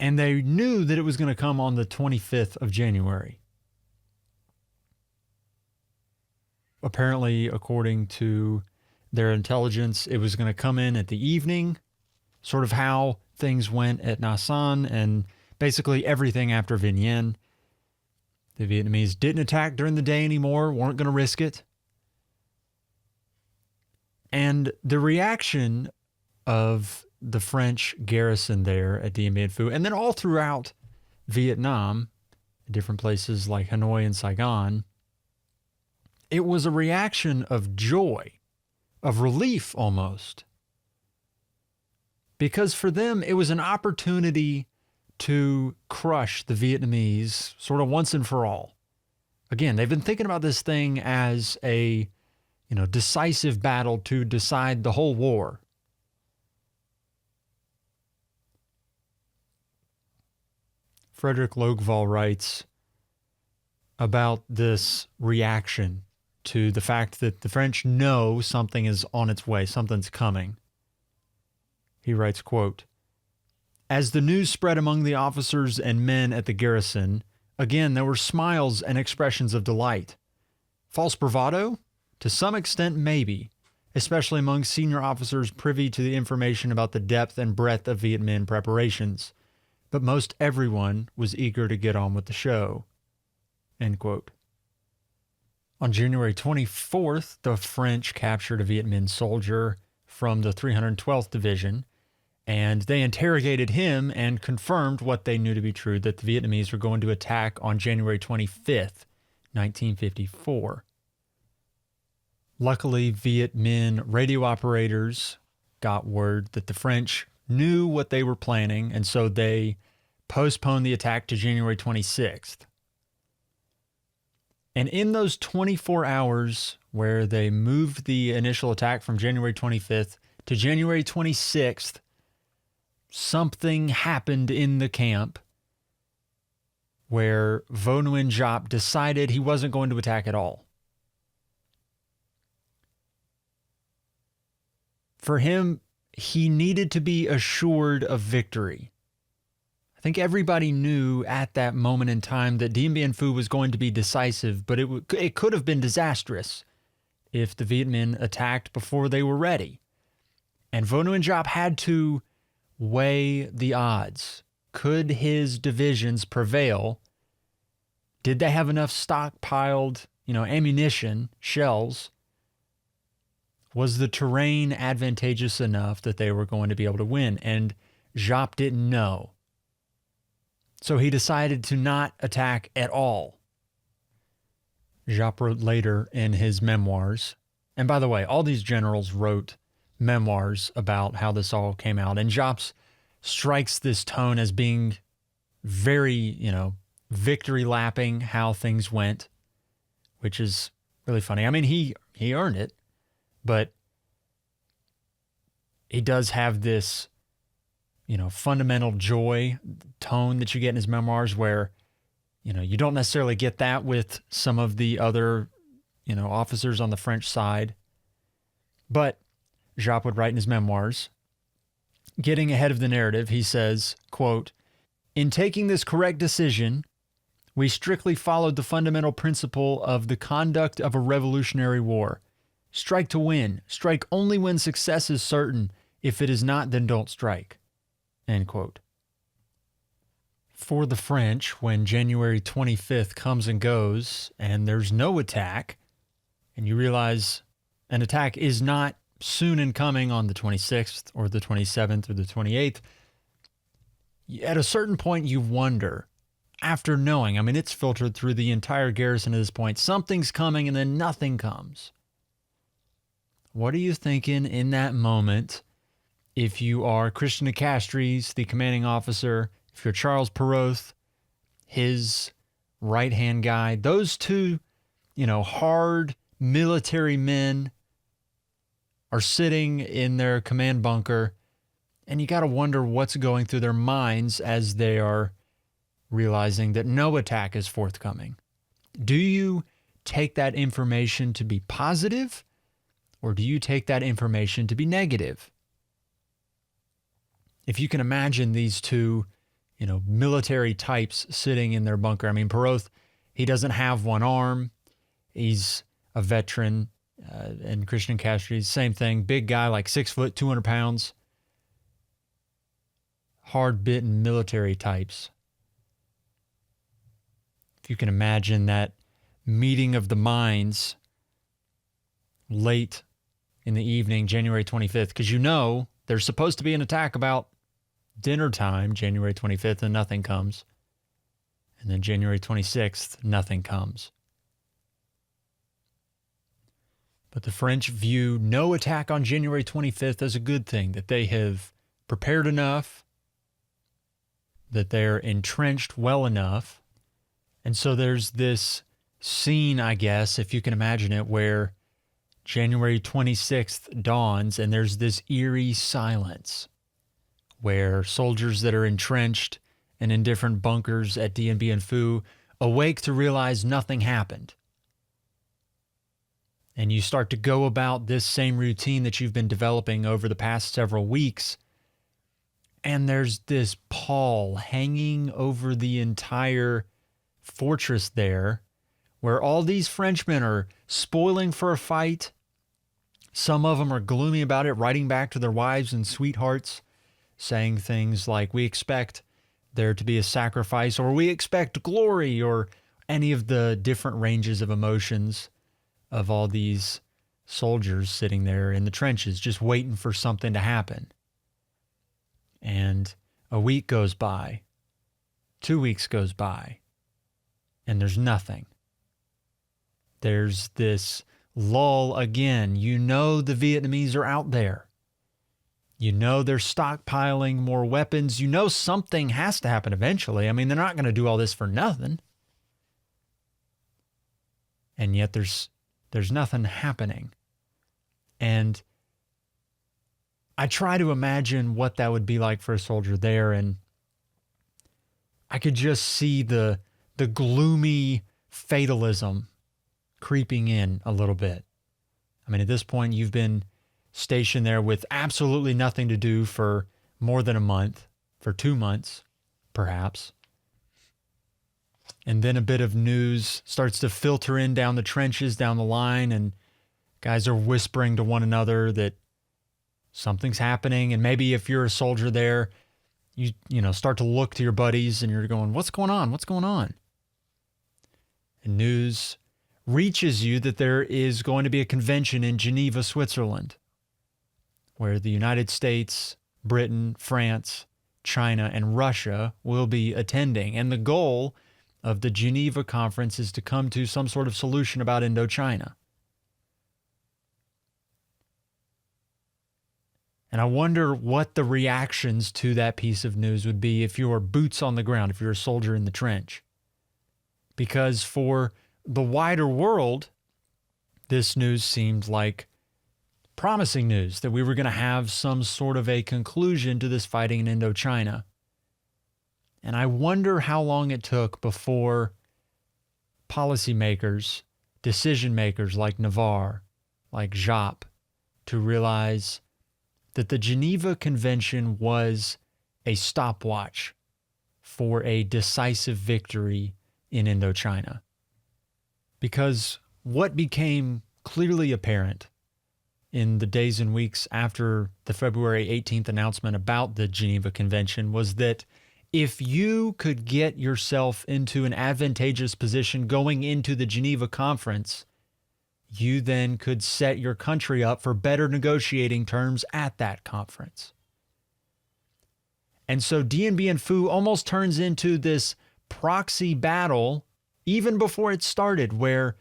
And they knew that it was going to come on the 25th of January. Apparently, according to their intelligence, it was going to come in at the evening, sort of how things went at Nha San and basically everything after Vinh Yên. The Vietnamese didn't attack during the day anymore, weren't going to risk it. And the reaction of the French garrison there at Dien Bien Phu, and then all throughout Vietnam, different places like Hanoi and Saigon, it was a reaction of joy, of relief almost. Because for them, it was an opportunity to crush the Vietnamese sort of once and for all. Again, they've been thinking about this thing as a, you know, decisive battle to decide the whole war. Frederick Logval writes about this reaction to the fact that the French know something is on its way, something's coming. He writes, quote, "As the news spread among the officers and men at the garrison, again there were smiles and expressions of delight. False bravado? To some extent, maybe, especially among senior officers privy to the information about the depth and breadth of Viet Minh preparations. but most everyone was eager to get on with the show." End quote. On January 24th, the French captured a Viet Minh soldier from the 312th Division, and they interrogated him and confirmed what they knew to be true, that the Vietnamese were going to attack on January 25th, 1954. Luckily, Viet Minh radio operators got word that the French knew what they were planning, and so they postponed the attack to January 26th. And in those 24 hours where they moved the initial attack from January 25th to January 26th, something happened in the camp where Vo Nguyen Giap decided he wasn't going to attack at all. For him, he needed to be assured of victory. I think everybody knew at that moment in time that Dien Bien Phu was going to be decisive, but it could have been disastrous if the Viet Minh attacked before they were ready. And Vo Nguyen Giap had to weigh the odds. Could his divisions prevail? Did they have enough stockpiled, ammunition, shells? Was the terrain advantageous enough that they were going to be able to win? And Giap didn't know. So he decided to not attack at all. Giap wrote later in his memoirs, and by the way, all these generals wrote memoirs about how this all came out, and Giap strikes this tone as being very, victory lapping how things went, which is really funny. I mean, he earned it, but he does have this, fundamental joy tone that you get in his memoirs where, you don't necessarily get that with some of the other, officers on the French side. But Giap would write in his memoirs, getting ahead of the narrative, he says, quote, "In taking this correct decision, we strictly followed the fundamental principle of the conduct of a revolutionary war. Strike to win. Strike only when success is certain. If it is not, then don't strike." End quote. For the French, when January 25th comes and goes and there's no attack, and you realize an attack is not soon in coming on the 26th or the 27th or the 28th, at a certain point you wonder, after knowing, it's filtered through the entire garrison at this point, something's coming and then nothing comes. What are you thinking in that moment if you are Christian de Castries, the commanding officer, if you're Charles Perrault, his right-hand guy, those two, hard military men are sitting in their command bunker, and you got to wonder what's going through their minds as they are realizing that no attack is forthcoming. Do you take that information to be positive, or do you take that information to be negative? If you can imagine these two, military types sitting in their bunker. Perrault, he doesn't have one arm. He's a veteran. And Christian Castries, same thing. Big guy, like 6 foot, 200 pounds. Hard-bitten military types. If you can imagine that meeting of the minds late in the evening, January 25th, because there's supposed to be an attack about dinner time, January 25th, and nothing comes. And then January 26th, nothing comes. But the French view no attack on January 25th as a good thing, that they have prepared enough, that they're entrenched well enough. And so there's this scene, I guess, if you can imagine it, where January 26th dawns and there's this eerie silence where soldiers that are entrenched and in different bunkers at Dien Bien Phu awake to realize nothing happened. And you start to go about this same routine that you've been developing over the past several weeks, and there's this pall hanging over the entire fortress there where all these Frenchmen are spoiling for a fight. Some of them are gloomy about it, writing back to their wives and sweethearts, saying things like, "We expect there to be a sacrifice, or we expect glory, or any of the different ranges of emotions of all these soldiers sitting there in the trenches just waiting for something to happen. And a week goes by, 2 weeks goes by, and there's nothing. There's this lull again. You know the Vietnamese are out there. You know they're stockpiling more weapons. You know something has to happen eventually. I mean, they're not going to do all this for nothing. And yet there's nothing happening. And I try to imagine what that would be like for a soldier there, and I could just see the gloomy fatalism creeping in a little bit. I mean, at this point, you've been stationed there with absolutely nothing to do for more than a month, for 2 months, perhaps. And then a bit of news starts to filter in down the trenches, down the line, and guys are whispering to one another that something's happening. And maybe if you're a soldier there, you start to look to your buddies and you're going, what's going on? What's going on? And news reaches you that there is going to be a convention in Geneva, Switzerland, where the United States, Britain, France, China, and Russia will be attending. And the goal of the Geneva conference is to come to some sort of solution about Indochina. And I wonder what the reactions to that piece of news would be if you were boots on the ground, if you're a soldier in the trench. Because for the wider world, this news seemed like promising news, that we were going to have some sort of a conclusion to this fighting in Indochina. And I wonder how long it took before policymakers, decision makers like Navarre, like Jop, to realize that the Geneva Convention was a stopwatch for a decisive victory in Indochina. Because what became clearly apparent in the days and weeks after the February 18th announcement about the Geneva Convention was that if you could get yourself into an advantageous position going into the Geneva Conference, you then could set your country up for better negotiating terms at that conference. And so Dien Bien Phu almost turns into this proxy battle even before it started, where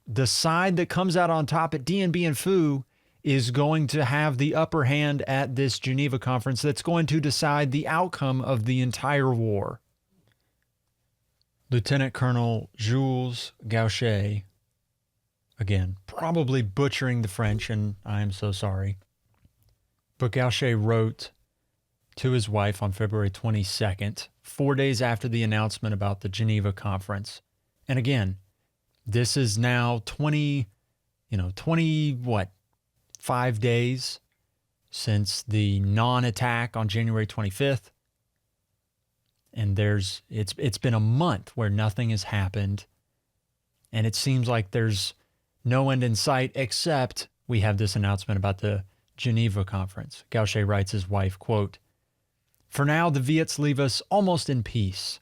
the side that comes out on top at Dien Bien Phu is going to have the upper hand at this Geneva conference that's going to decide the outcome of the entire war. Lieutenant Colonel Jules Gaucher, again, probably butchering the French, and I am so sorry, but Gaucher wrote to his wife on February 22nd, 4 days after the announcement about the Geneva conference. And again, this is now 5 days since the non-attack on January 25th. And it's been a month where nothing has happened. And it seems like there's no end in sight, except we have this announcement about the Geneva conference. Gaucher writes his wife, quote, "For now, the Viets leave us almost in peace.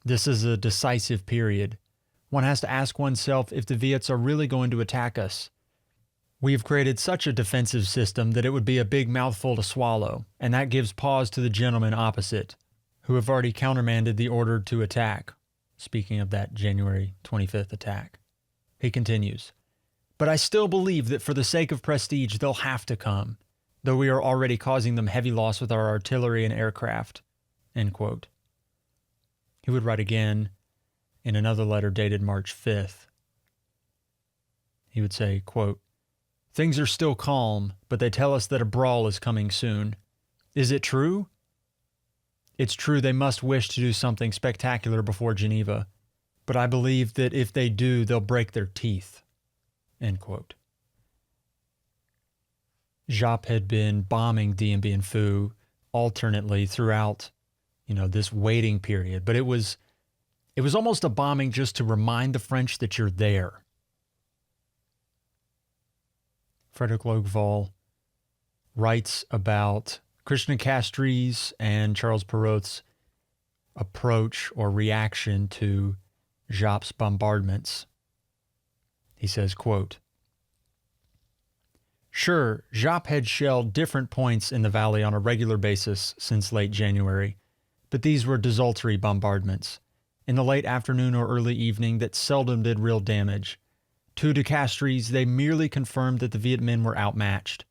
This is a decisive period. One has to ask oneself if the Viets are really going to attack us. We have created such a defensive system that it would be a big mouthful to swallow, and that gives pause to the gentlemen opposite, who have already countermanded the order to attack." Speaking of that January 25th attack. He continues, "But I still believe that for the sake of prestige, they'll have to come, though we are already causing them heavy loss with our artillery and aircraft." End quote. He would write again in another letter dated March 5th. He would say, quote, "Things are still calm, but they tell us that a brawl is coming soon. Is it true? It's true they must wish to do something spectacular before Geneva, but I believe that if they do, they'll break their teeth." End quote. Jop had been bombing Dien Bien Phu alternately throughout, this waiting period, but it was almost a bombing just to remind the French that you're there. Frederick Logeval writes about Krishna Castri's and Charles Perrault's approach or reaction to Giap's bombardments. He says, quote, "Sure, Giap had shelled different points in the valley on a regular basis since late January, but these were desultory bombardments in the late afternoon or early evening that seldom did real damage. To De Castries, they merely confirmed that the Viet Minh were outmatched.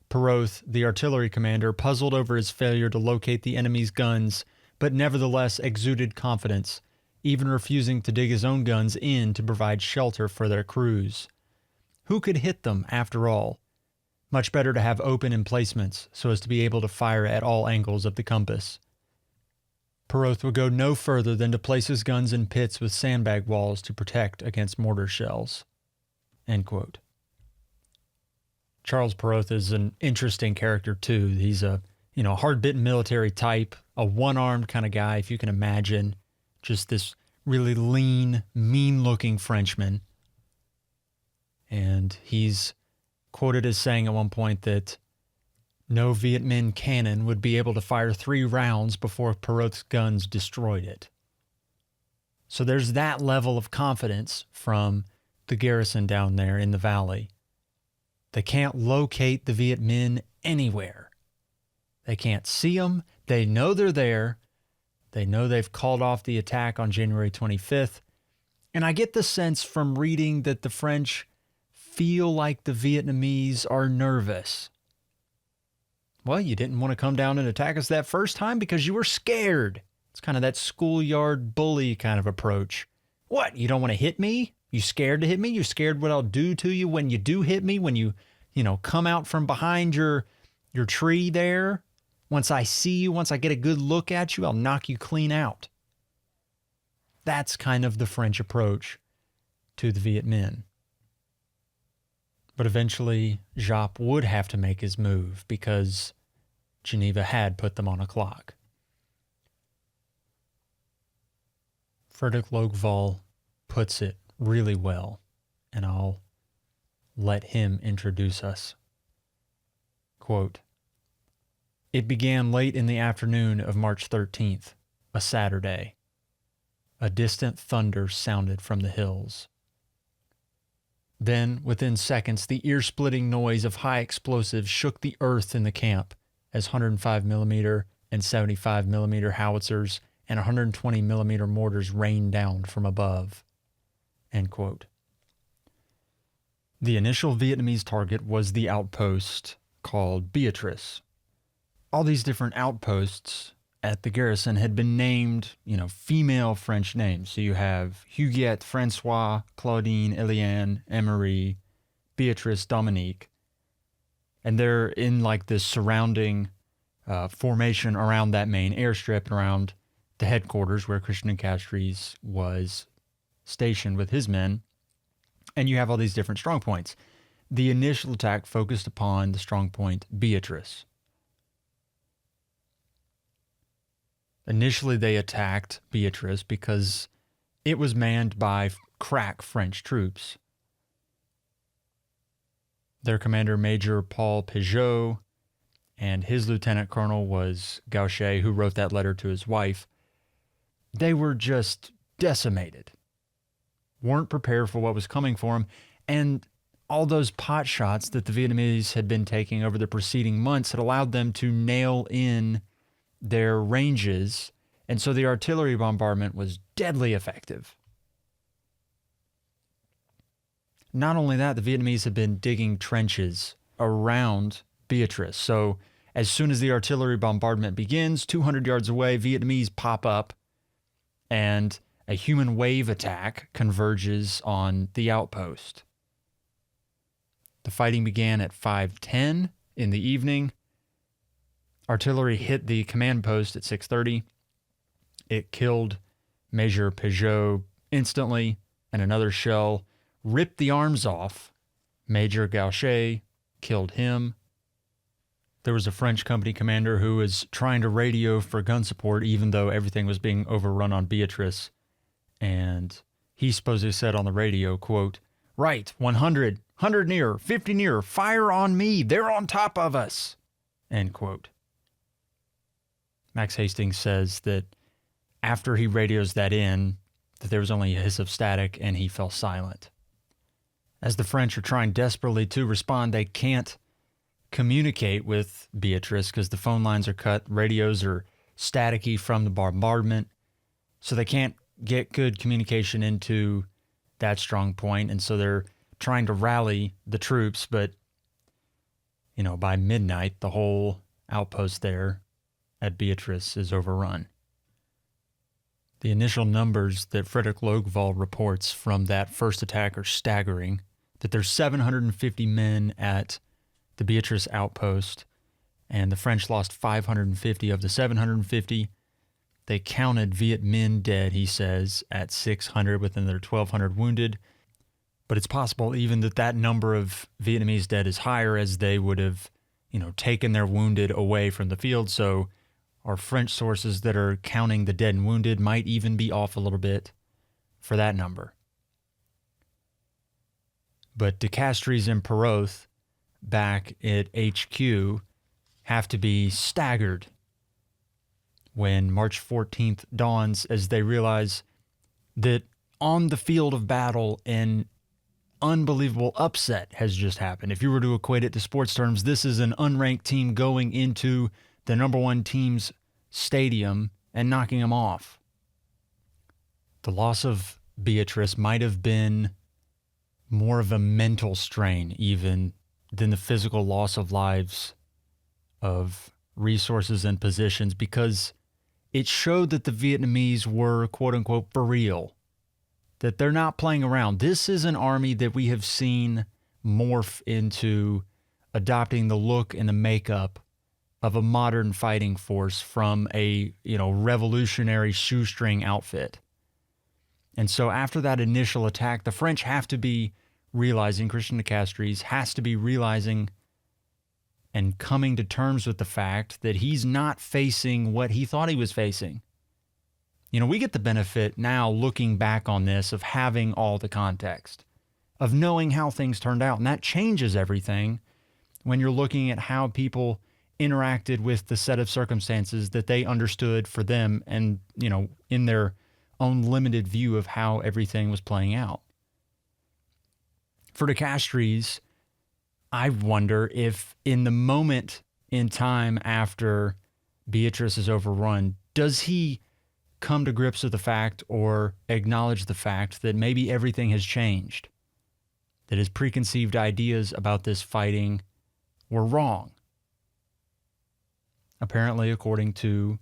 Perroth, the artillery commander, puzzled over his failure to locate the enemy's guns, but nevertheless exuded confidence, even refusing to dig his own guns in to provide shelter for their crews. Who could hit them, after all? Much better to have open emplacements so as to be able to fire at all angles of the compass. Perroth would go no further than to place his guns in pits with sandbag walls to protect against mortar shells." End quote. Charles Perroth is an interesting character too. He's a hard-bitten military type, a one-armed kind of guy, if you can imagine. Just this really lean, mean-looking Frenchman. And he's quoted as saying at one point that no Viet Minh cannon would be able to fire 3 rounds before Perroth's guns destroyed it. So there's that level of confidence from the garrison down there in the valley. They can't locate the Viet Minh anywhere. They can't see them. They know they're there. They know they've called off the attack on January 25th. And I get the sense from reading that the French feel like the Vietnamese are nervous. Well, you didn't want to come down and attack us that first time because you were scared. It's kind of that schoolyard bully kind of approach. What, you don't want to hit me? You scared to hit me? You scared what I'll do to you when you do hit me? When you come out from behind your tree there? Once I see you, once I get a good look at you, I'll knock you clean out. That's kind of the French approach to the Viet Minh. But eventually, Giap would have to make his move because Geneva had put them on a clock. Frederick Logval puts it really well, and I'll let him introduce us. Quote, "It began late in the afternoon of March 13th, a Saturday. A distant thunder sounded from the hills. Then, within seconds, the ear-splitting noise of high explosives shook the earth in the camp as 105mm and 75mm howitzers and 120mm mortars rained down from above." End quote. The initial Vietnamese target was the outpost called Beatrice. All these different outposts at the garrison had been named, female French names. So you have Huguette, Francois, Claudine, Eliane, Emery, Beatrice, Dominique. And they're in like this surrounding formation around that main airstrip and around the headquarters where Christian de Castries was stationed with his men. And you have all these different strong points. The initial attack focused upon the strong point Beatrice. Initially, they attacked Beatrice because it was manned by crack French troops. Their commander, Major Paul Peugeot, and his lieutenant colonel was Gaucher, who wrote that letter to his wife. They were just decimated. Weren't prepared for what was coming for them. And all those pot shots that the Vietnamese had been taking over the preceding months had allowed them to nail in their ranges, and so the artillery bombardment was deadly effective. Not only that, the Vietnamese had been digging trenches around Beatrice. So as soon as the artillery bombardment begins, 200 yards away, Vietnamese pop up, and a human wave attack converges on the outpost. The fighting began at 5:10 in the evening. Artillery hit the command post at 6:30. It killed Major Peugeot instantly, and another shell ripped the arms off Major Gaucher, killed him. There was a French company commander who was trying to radio for gun support, even though everything was being overrun on Beatrice. And he supposedly said on the radio, quote, "Right, 100, 100 near, 50 near, fire on me, they're on top of us," end quote. Max Hastings says that after he radios that in, that there was only a hiss of static and he fell silent. As the French are trying desperately to respond, they can't communicate with Beatrice because the phone lines are cut, radios are staticky from the bombardment, so they can't get good communication into that strong point, and so they're trying to rally the troops, but by midnight, the whole outpost there at Beatrice is overrun. The initial numbers that Frederick Logval reports from that first attack are staggering, that there's 750 men at the Beatrice outpost, and the French lost 550 of the 750. They counted Viet Minh dead, he says, at 600 within their 1,200 wounded. But it's possible even that number of Vietnamese dead is higher, as they would have, taken their wounded away from the field. So our French sources that are counting the dead and wounded might even be off a little bit for that number. But De Castries and Perroth back at HQ have to be staggered when March 14th dawns, as they realize that on the field of battle an unbelievable upset has just happened. If you were to equate it to sports terms, this is an unranked team going into the number one team's stadium and knocking them off. The loss of Beatrice might have been more of a mental strain even than the physical loss of lives, of resources and positions, because it showed that the Vietnamese were, quote unquote, for real, that they're not playing around. This is an army that we have seen morph into adopting the look and the makeup of a modern fighting force from a, revolutionary shoestring outfit. And so after that initial attack, the French have to be realizing, Christian de Castries has to be realizing and coming to terms with the fact that he's not facing what he thought he was facing. We get the benefit now, looking back on this, of having all the context, of knowing how things turned out. And that changes everything when you're looking at how people interacted with the set of circumstances that they understood for them and, in their own limited view of how everything was playing out. For de Castries, I wonder if in the moment in time after Beatrice is overrun, does he come to grips with the fact or acknowledge the fact that maybe everything has changed, that his preconceived ideas about this fighting were wrong? Apparently, according to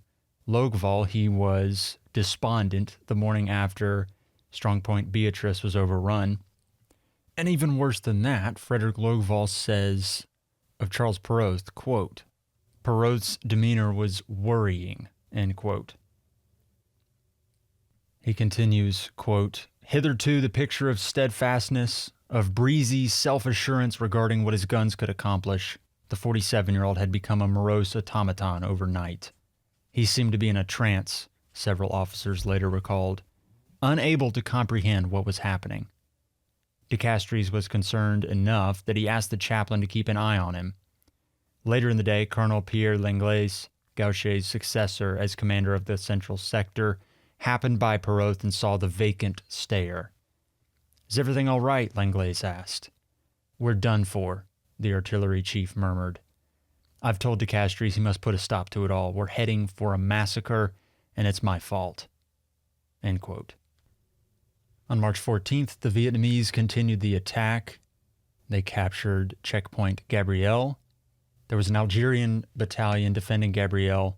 Logval, he was despondent the morning after Strongpoint Beatrice was overrun. And even worse than that, Frederick Logval says of Charles Perroth, quote, Perroth's demeanor was worrying, end quote. He continues, quote, hitherto the picture of steadfastness, of breezy self-assurance regarding what his guns could accomplish, the 47-year-old had become a morose automaton overnight. He seemed to be in a trance, several officers later recalled, unable to comprehend what was happening. De Castries was concerned enough that he asked the chaplain to keep an eye on him. Later in the day, Colonel Pierre Lengles, Gaucher's successor as commander of the Central Sector, happened by Perroth and saw the vacant stair. Is everything all right? Lengles asked. We're done for, the artillery chief murmured. I've told de Castries he must put a stop to it all. We're heading for a massacre, and it's my fault. End quote. On March 14th, the Vietnamese continued the attack. They captured checkpoint Gabrielle. There was an Algerian battalion defending Gabrielle,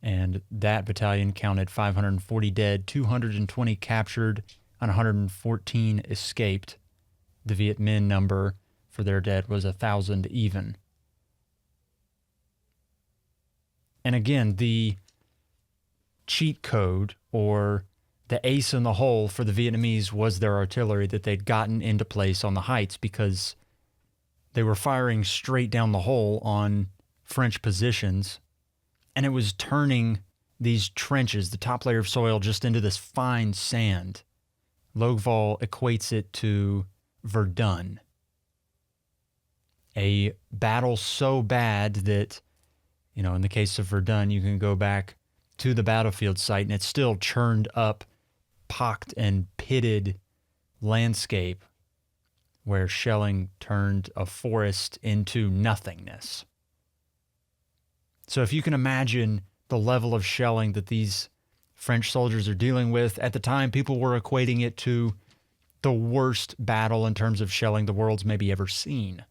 and that battalion counted 540 dead, 220 captured, and 114 escaped. The Viet Minh number for their dead was 1,000 even. And again, the cheat code, or the ace in the hole for the Vietnamese, was their artillery that they'd gotten into place on the heights, because they were firing straight down the hole on French positions, and it was turning these trenches, the top layer of soil, just into this fine sand. Logval equates it to Verdun. A battle so bad that, in the case of Verdun, you can go back to the battlefield site, and it still churned up pocked and pitted landscape where shelling turned a forest into nothingness. So if you can imagine the level of shelling that these French soldiers are dealing with, at the time people were equating it to the worst battle in terms of shelling the world's maybe ever seen.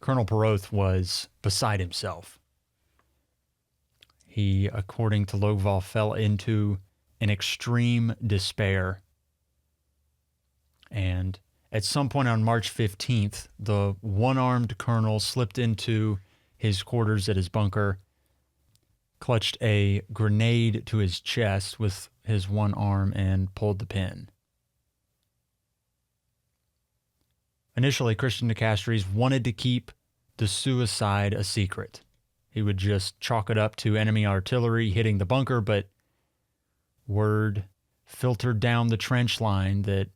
Colonel Perrault was beside himself. He, according to Logval, fell into an extreme despair. And at some point on March 15th, the one-armed colonel slipped into his quarters at his bunker, clutched a grenade to his chest with his one arm, and pulled the pin. Initially, Christian de Castries wanted to keep the suicide a secret. He would just chalk it up to enemy artillery hitting the bunker, but word filtered down the trench line that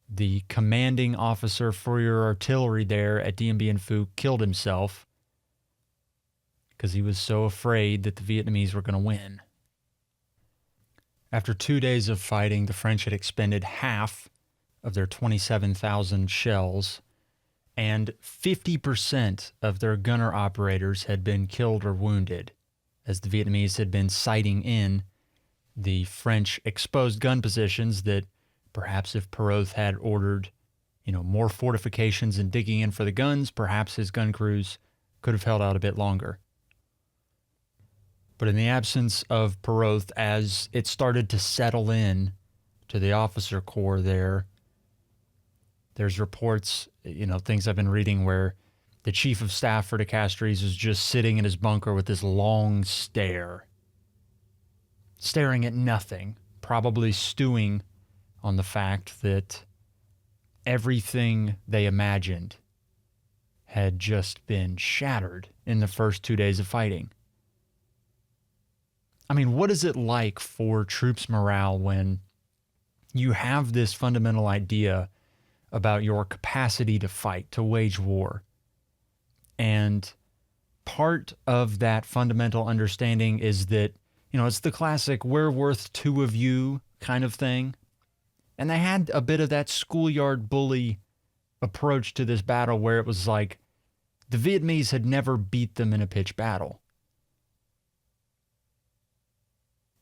the commanding officer for your artillery there at Dien Bien Phu killed himself because he was so afraid that the Vietnamese were going to win. After 2 days of fighting, the French had expended half of their 27,000 shells, and 50% of their gunner operators had been killed or wounded, as the Vietnamese had been sighting in the French exposed gun positions that perhaps if Perrault had ordered, more fortifications and digging in for the guns, perhaps his gun crews could have held out a bit longer. But in the absence of Perrault, as it started to settle in to the officer corps there's reports, things I've been reading where the chief of staff for de Castries was just sitting in his bunker with this long stare, staring at nothing, probably stewing on the fact that everything they imagined had just been shattered in the first 2 days of fighting. I mean, what is it like for troops' morale when you have this fundamental idea about your capacity to fight, to wage war? And part of that fundamental understanding is that, it's the classic, we're worth two of you kind of thing. And they had a bit of that schoolyard bully approach to this battle where it was like the Vietnamese had never beat them in a pitched battle.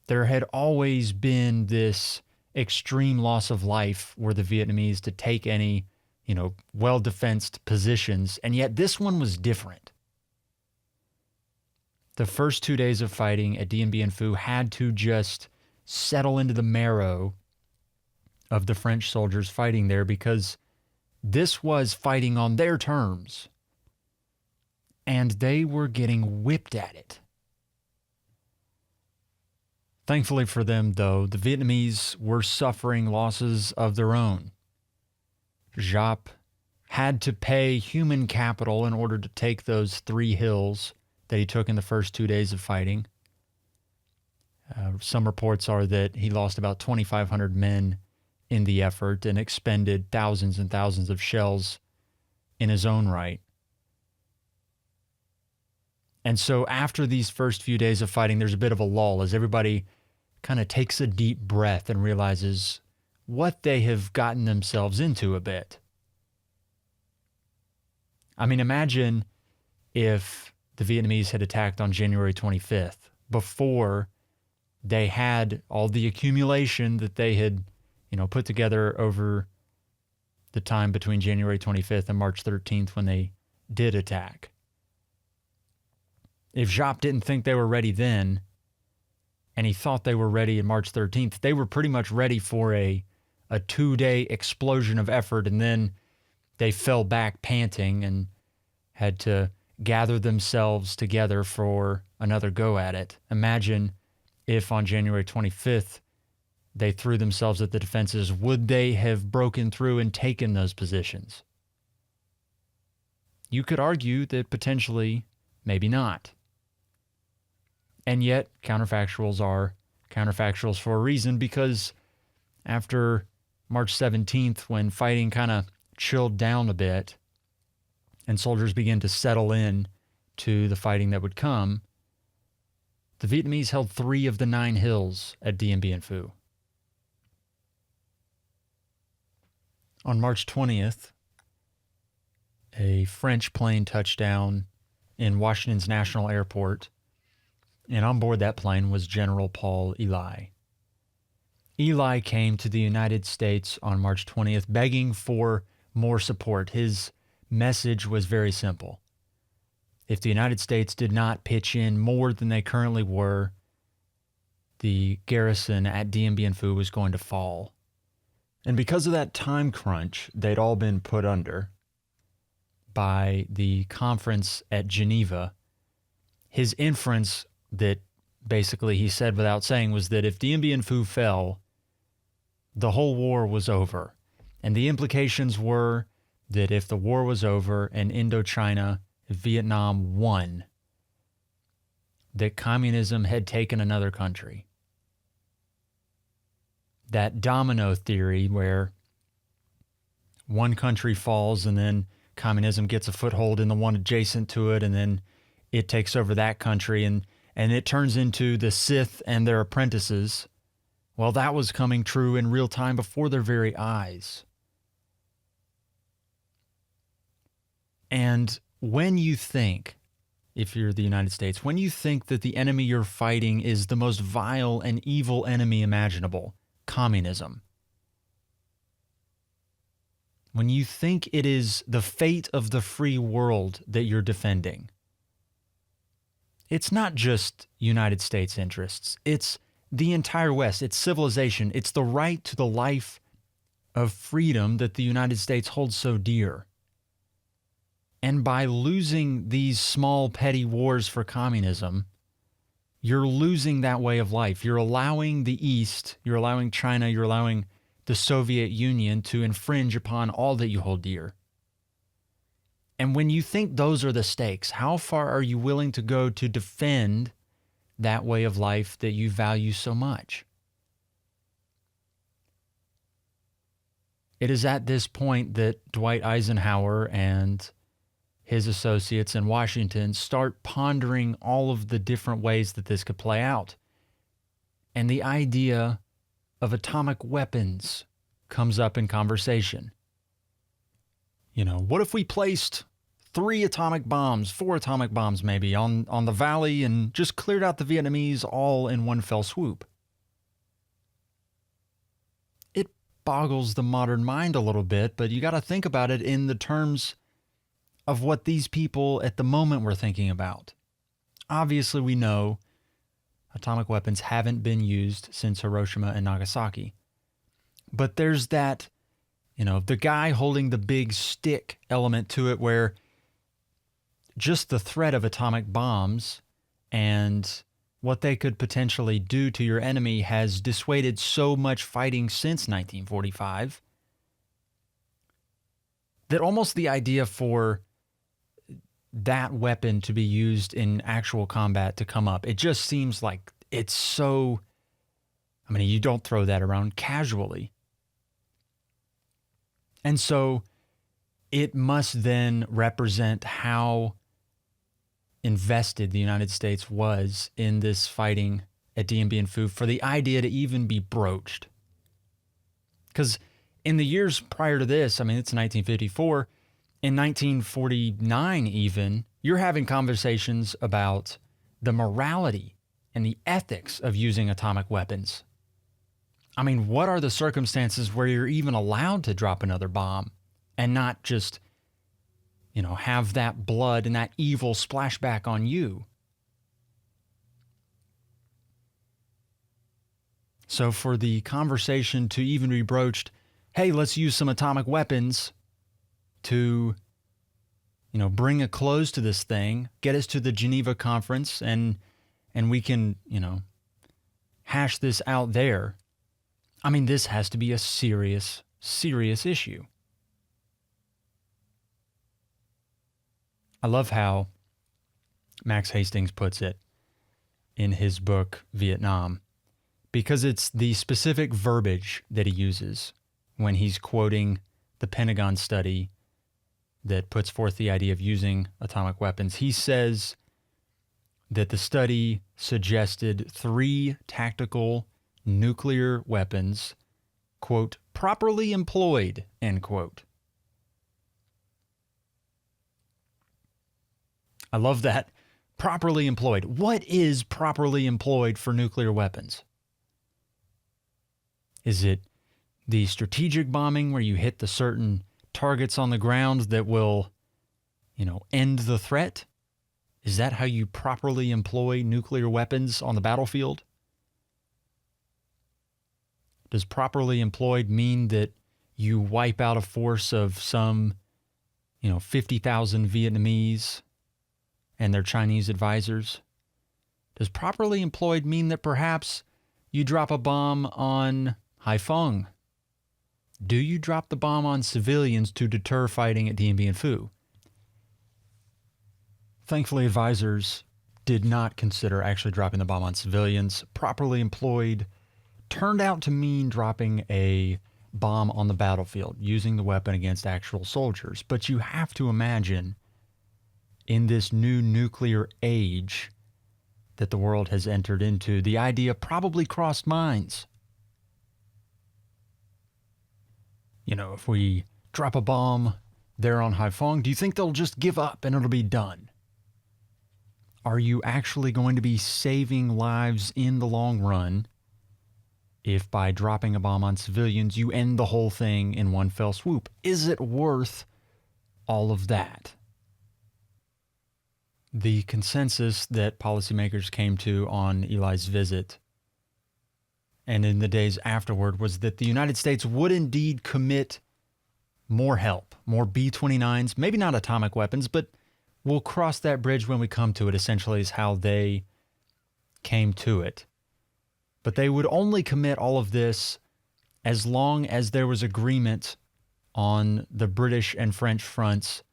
There had always been this extreme loss of life were the Vietnamese to take any, well-defensed positions, and yet this one was different. The first 2 days of fighting at Dien Bien Phu had to just settle into the marrow of the French soldiers fighting there, because this was fighting on their terms, and they were getting whipped at it. Thankfully for them, though, the Vietnamese were suffering losses of their own. Giap had to pay human capital in order to take those 3 hills that he took in the first 2 days of fighting. Some reports are that he lost about 2,500 men in the effort and expended thousands and thousands of shells in his own right. And so after these first few days of fighting, there's a bit of a lull as everybody kind of takes a deep breath and realizes what they have gotten themselves into a bit. I mean, imagine if the Vietnamese had attacked on January 25th before they had all the accumulation that they had, put together over the time between January 25th and March 13th when they did attack. If Giap didn't think they were ready then, and he thought they were ready on March 13th, they were pretty much ready for a 2-day explosion of effort, and then they fell back panting and had to gather themselves together for another go at it. Imagine if on January 25th they threw themselves at the defenses, would they have broken through and taken those positions? You could argue that potentially, maybe not. And yet, counterfactuals are counterfactuals for a reason, because after March 17th, when fighting kind of chilled down a bit and soldiers began to settle in to the fighting that would come, the Vietnamese held 3 of the 9 hills at Dien Bien Phu. On March 20th, a French plane touched down in Washington's National Airport, and on board that plane was General Paul Ely. Ely came to the United States on March 20th begging for more support. His message was very simple. If the United States did not pitch in more than they currently were, the garrison at Dien Bien Phu was going to fall. And because of that time crunch they'd all been put under by the conference at Geneva, his inference that basically he said without saying was that if Dien Bien Phu fell, the whole war was over. And the implications were that if the war was over and Indochina, Vietnam won, that communism had taken another country. That domino theory where one country falls and then communism gets a foothold in the one adjacent to it, and then it takes over that country, and it turns into the Sith and their apprentices. Well, that was coming true in real time before their very eyes. And when you think, if you're the United States, when you think that the enemy you're fighting is the most vile and evil enemy imaginable, communism, when you think it is the fate of the free world that you're defending, it's not just United States interests. It's the entire West. It's civilization. It's the right to the life of freedom that the United States holds so dear. And by losing these small petty wars for communism, you're losing that way of life. You're allowing the East, you're allowing China, you're allowing the Soviet Union to infringe upon all that you hold dear. And when you think those are the stakes, how far are you willing to go to defend that way of life that you value so much? It is at this point that Dwight Eisenhower and his associates in Washington start pondering all of the different ways that this could play out. And the idea of atomic weapons comes up in conversation. You know, what if we placed 3 atomic bombs, 4 atomic bombs maybe, on the valley and just cleared out the Vietnamese all in one fell swoop? It boggles the modern mind a little bit, but you got to think about it in the terms of what these people at the moment were thinking about. Obviously, we know atomic weapons haven't been used since Hiroshima and Nagasaki. But there's that, you know, the guy holding the big stick element to it where just the threat of atomic bombs and what they could potentially do to your enemy has dissuaded so much fighting since 1945 that almost the idea for that weapon to be used in actual combat to come up, it just seems like it's so, I mean, you don't throw that around casually. And so it must then represent how invested the United States was in this fighting at Dien Bien Phu for the idea to even be broached. Because in the years prior to this, I mean, it's 1954, in 1949 even, you're having conversations about the morality and the ethics of using atomic weapons. I mean, what are the circumstances where you're even allowed to drop another bomb and not just, you know, have that blood and that evil splash back on you? So for the conversation to even be broached, hey, let's use some atomic weapons to, you know, bring a close to this thing, get us to the Geneva conference, and we can, you know, hash this out there. I mean, this has to be a serious, serious issue. I love how Max Hastings puts it in his book, Vietnam, because it's the specific verbiage that he uses when he's quoting the Pentagon study that puts forth the idea of using atomic weapons. He says that the study suggested 3 tactical nuclear weapons, quote, properly employed, end quote. I love that. Properly employed. What is properly employed for nuclear weapons? Is it the strategic bombing where you hit the certain targets on the ground that will, end the threat? Is that how you properly employ nuclear weapons on the battlefield? Does properly employed mean that you wipe out a force of some, 50,000 Vietnamese and their Chinese advisors? Does properly employed mean that perhaps you drop a bomb on Haiphong? Do you drop the bomb on civilians to deter fighting at Dien Bien Phu? Thankfully, advisors did not consider actually dropping the bomb on civilians. Properly employed turned out to mean dropping a bomb on the battlefield, using the weapon against actual soldiers. But you have to imagine, in this new nuclear age that the world has entered into, the idea probably crossed minds. If we drop a bomb there on Haiphong, do you think they'll just give up and it'll be done? Are you actually going to be saving lives in the long run if by dropping a bomb on civilians you end the whole thing in one fell swoop? Is it worth all of that? The consensus that policymakers came to on Eli's visit and in the days afterward was that the United States would indeed commit more help, more B-29s, maybe not atomic weapons, but we'll cross that bridge when we come to it, essentially is how they came to it. But they would only commit all of this as long as there was agreement on the British and French fronts,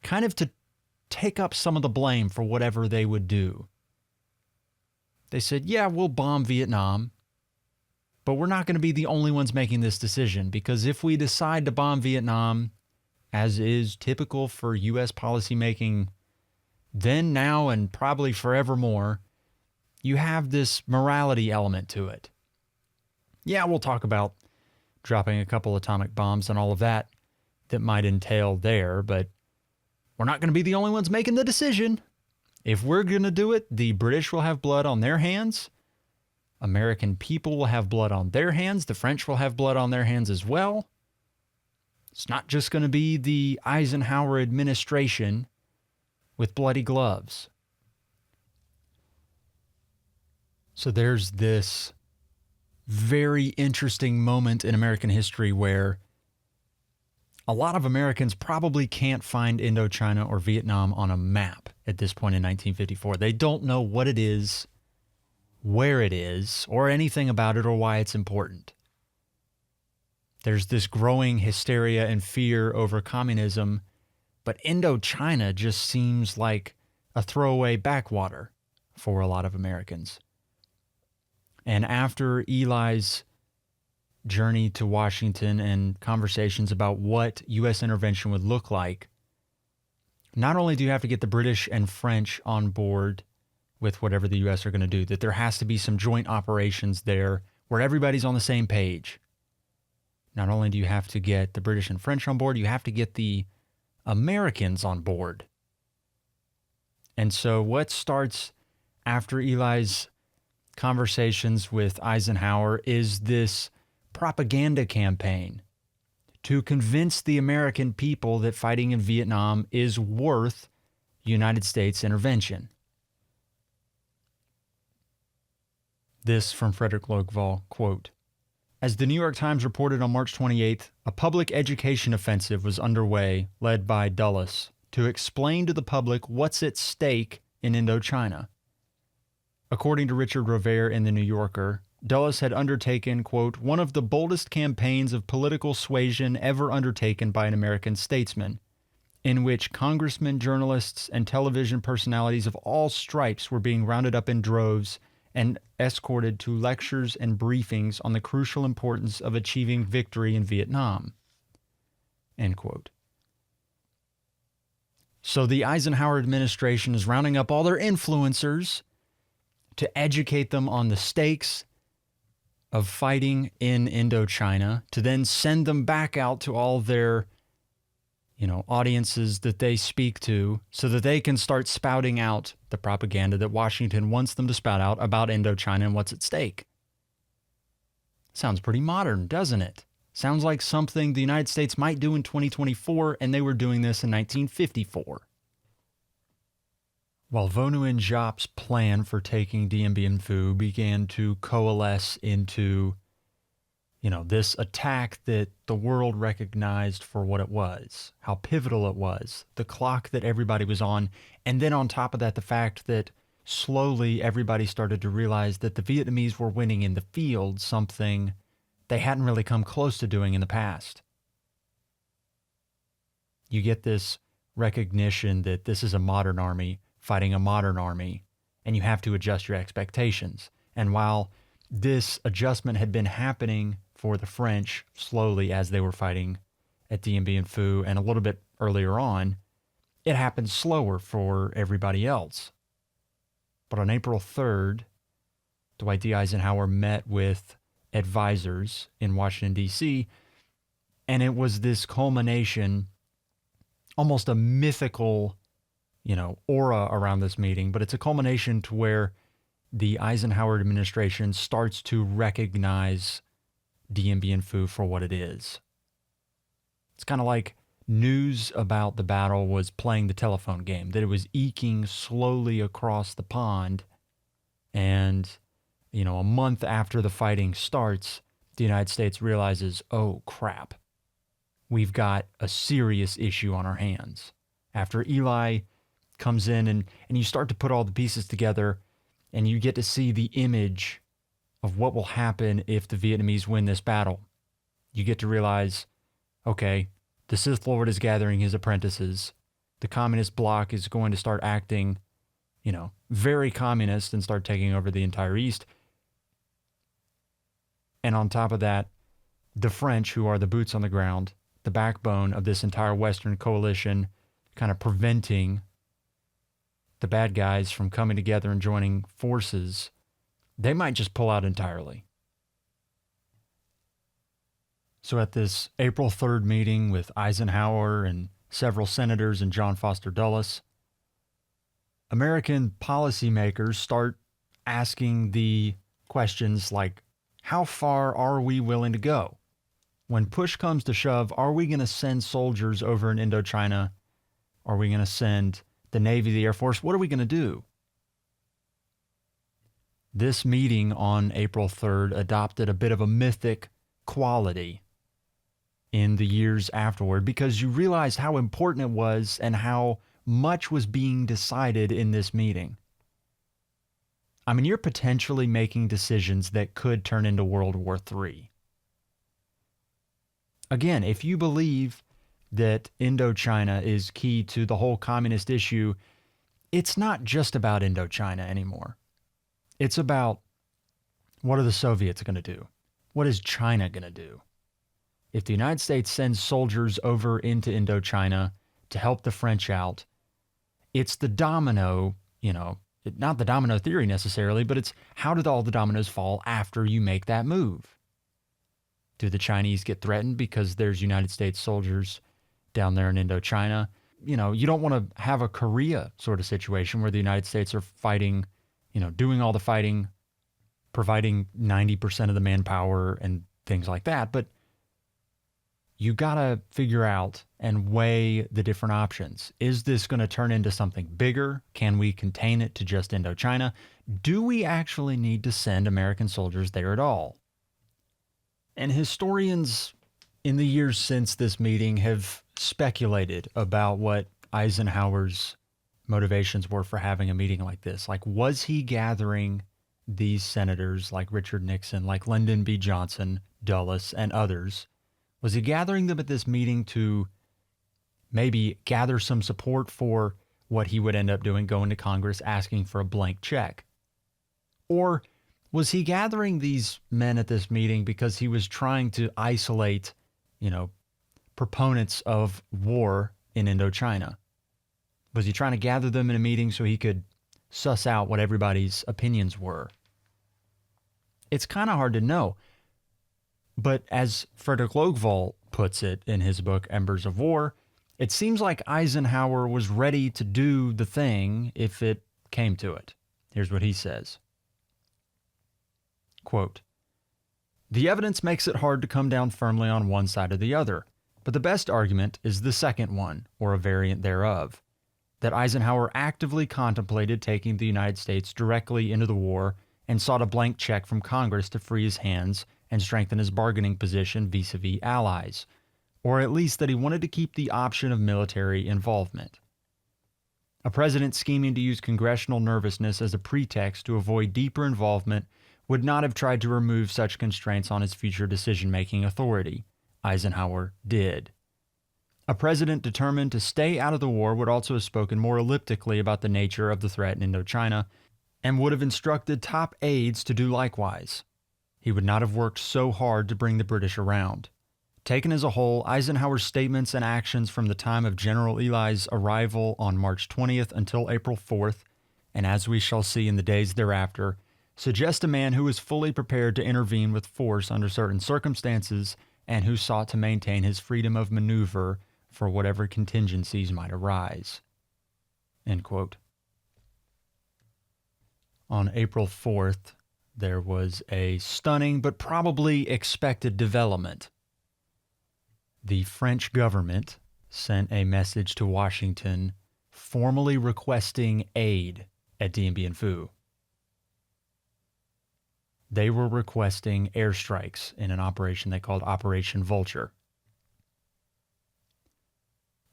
kind of to take up some of the blame for whatever they would do. They said, yeah, we'll bomb Vietnam, but we're not going to be the only ones making this decision, because if we decide to bomb Vietnam, as is typical for U.S. policymaking then, now, and probably forevermore, you have this morality element to it. Yeah, we'll talk about dropping a couple atomic bombs and all of that might entail there, but we're not going to be the only ones making the decision. If we're going to do it, the British will have blood on their hands. American people will have blood on their hands. The French will have blood on their hands as well. It's not just going to be the Eisenhower administration with bloody gloves. So there's this very interesting moment in American history where a lot of Americans probably can't find Indochina or Vietnam on a map at this point in 1954. They don't know what it is, where it is, or anything about it or why it's important. There's this growing hysteria and fear over communism, but Indochina just seems like a throwaway backwater for a lot of Americans. And after Eli's journey to Washington and conversations about what U.S. intervention would look like, not only do you have to get the British and French on board with whatever the U.S. are going to do, that there has to be some joint operations there where everybody's on the same page. Not only do you have to get the British and French on board, you have to get the Americans on board. And so what starts after Eli's conversations with Eisenhower is this propaganda campaign to convince the American people that fighting in Vietnam is worth United States intervention. This from Frederick Logval, quote, "As the New York Times reported on March 28th, a public education offensive was underway, led by Dulles, to explain to the public what's at stake in Indochina. According to Richard Rovere in The New Yorker, Dulles had undertaken, quote, one of the boldest campaigns of political suasion ever undertaken by an American statesman, in which congressmen, journalists, and television personalities of all stripes were being rounded up in droves and escorted to lectures and briefings on the crucial importance of achieving victory in Vietnam," end quote. So the Eisenhower administration is rounding up all their influencers to educate them on the stakes of fighting in Indochina, to then send them back out to all their, audiences that they speak to, so that they can start spouting out the propaganda that Washington wants them to spout out about Indochina and what's at stake. Sounds pretty modern, doesn't it? Sounds like something the United States might do in 2024, and they were doing this in 1954. While Vo Nguyen Giap's plan for taking Dien Bien Phu began to coalesce into, this attack that the world recognized for what it was, how pivotal it was, the clock that everybody was on, and then on top of that, the fact that slowly everybody started to realize that the Vietnamese were winning in the field, something they hadn't really come close to doing in the past. You get this recognition that this is a modern army fighting a modern army, and you have to adjust your expectations. And while this adjustment had been happening for the French slowly as they were fighting at Dien Bien Phu and a little bit earlier on, it happened slower for everybody else. But on April 3rd, Dwight D. Eisenhower met with advisors in Washington, D.C., and it was this culmination, almost a mythical, aura around this meeting, but it's a culmination to where the Eisenhower administration starts to recognize Dien Bien Phu for what it is. It's kind of like news about the battle was playing the telephone game, that it was eking slowly across the pond, and a month after the fighting starts, the United States realizes, oh crap, we've got a serious issue on our hands. After Eli comes in and you start to put all the pieces together, and you get to see the image of what will happen if the Vietnamese win this battle, you get to realize, okay, the Sith Lord is gathering his apprentices. The communist bloc is going to start acting, very communist and start taking over the entire East. And on top of that, the French, who are the boots on the ground, the backbone of this entire Western coalition, kind of preventing the bad guys from coming together and joining forces, they might just pull out entirely. So at this April 3rd meeting with Eisenhower and several senators and John Foster Dulles, American policymakers start asking the questions like, how far are we willing to go? When push comes to shove, are we going to send soldiers over in Indochina? Are we going to send the Navy, the Air Force? What are we going to do? This meeting on April 3rd adopted a bit of a mythic quality in the years afterward, because you realized how important it was and how much was being decided in this meeting. I mean, you're potentially making decisions that could turn into World War III. Again, if you believe that Indochina is key to the whole communist issue, it's not just about Indochina anymore. It's about, what are the Soviets going to do? What is China going to do? If the United States sends soldiers over into Indochina to help the French out, it's the domino, not the domino theory necessarily, but it's how did all the dominoes fall after you make that move? Do the Chinese get threatened because there's United States soldiers down there in Indochina? You don't want to have a Korea sort of situation where the United States are fighting, doing all the fighting, providing 90% of the manpower and things like that. But you got to figure out and weigh the different options. Is this going to turn into something bigger? Can we contain it to just Indochina? Do we actually need to send American soldiers there at all? And historians in the years since this meeting have speculated about what Eisenhower's motivations were for having a meeting like this. Like, was he gathering these senators like Richard Nixon, like Lyndon B. Johnson, Dulles, and others? Was he gathering them at this meeting to maybe gather some support for what he would end up doing, going to Congress, asking for a blank check? Or was he gathering these men at this meeting because he was trying to isolate, proponents of war in Indochina? Was he trying to gather them in a meeting so he could suss out what everybody's opinions were? It's kind of hard to know. But as Frederick Logval puts it in his book, Embers of War, it seems like Eisenhower was ready to do the thing if it came to it. Here's what he says. Quote, "The evidence makes it hard to come down firmly on one side or the other, but the best argument is the second one, or a variant thereof, that Eisenhower actively contemplated taking the United States directly into the war and sought a blank check from Congress to free his hands and strengthen his bargaining position vis-a-vis allies, or at least that he wanted to keep the option of military involvement. A president scheming to use congressional nervousness as a pretext to avoid deeper involvement would not have tried to remove such constraints on his future decision-making authority. Eisenhower did. A president determined to stay out of the war would also have spoken more elliptically about the nature of the threat in Indochina and would have instructed top aides to do likewise. He would not have worked so hard to bring the British around. Taken as a whole, Eisenhower's statements and actions from the time of General Ely's arrival on March 20th until April 4th, and as we shall see in the days thereafter, suggest a man who was fully prepared to intervene with force under certain circumstances and who sought to maintain his freedom of maneuver for whatever contingencies might arise." End quote. On April 4th, there was a stunning but probably expected development. The French government sent a message to Washington formally requesting aid at Dien Bien Phu. They were requesting airstrikes in an operation they called Operation Vulture.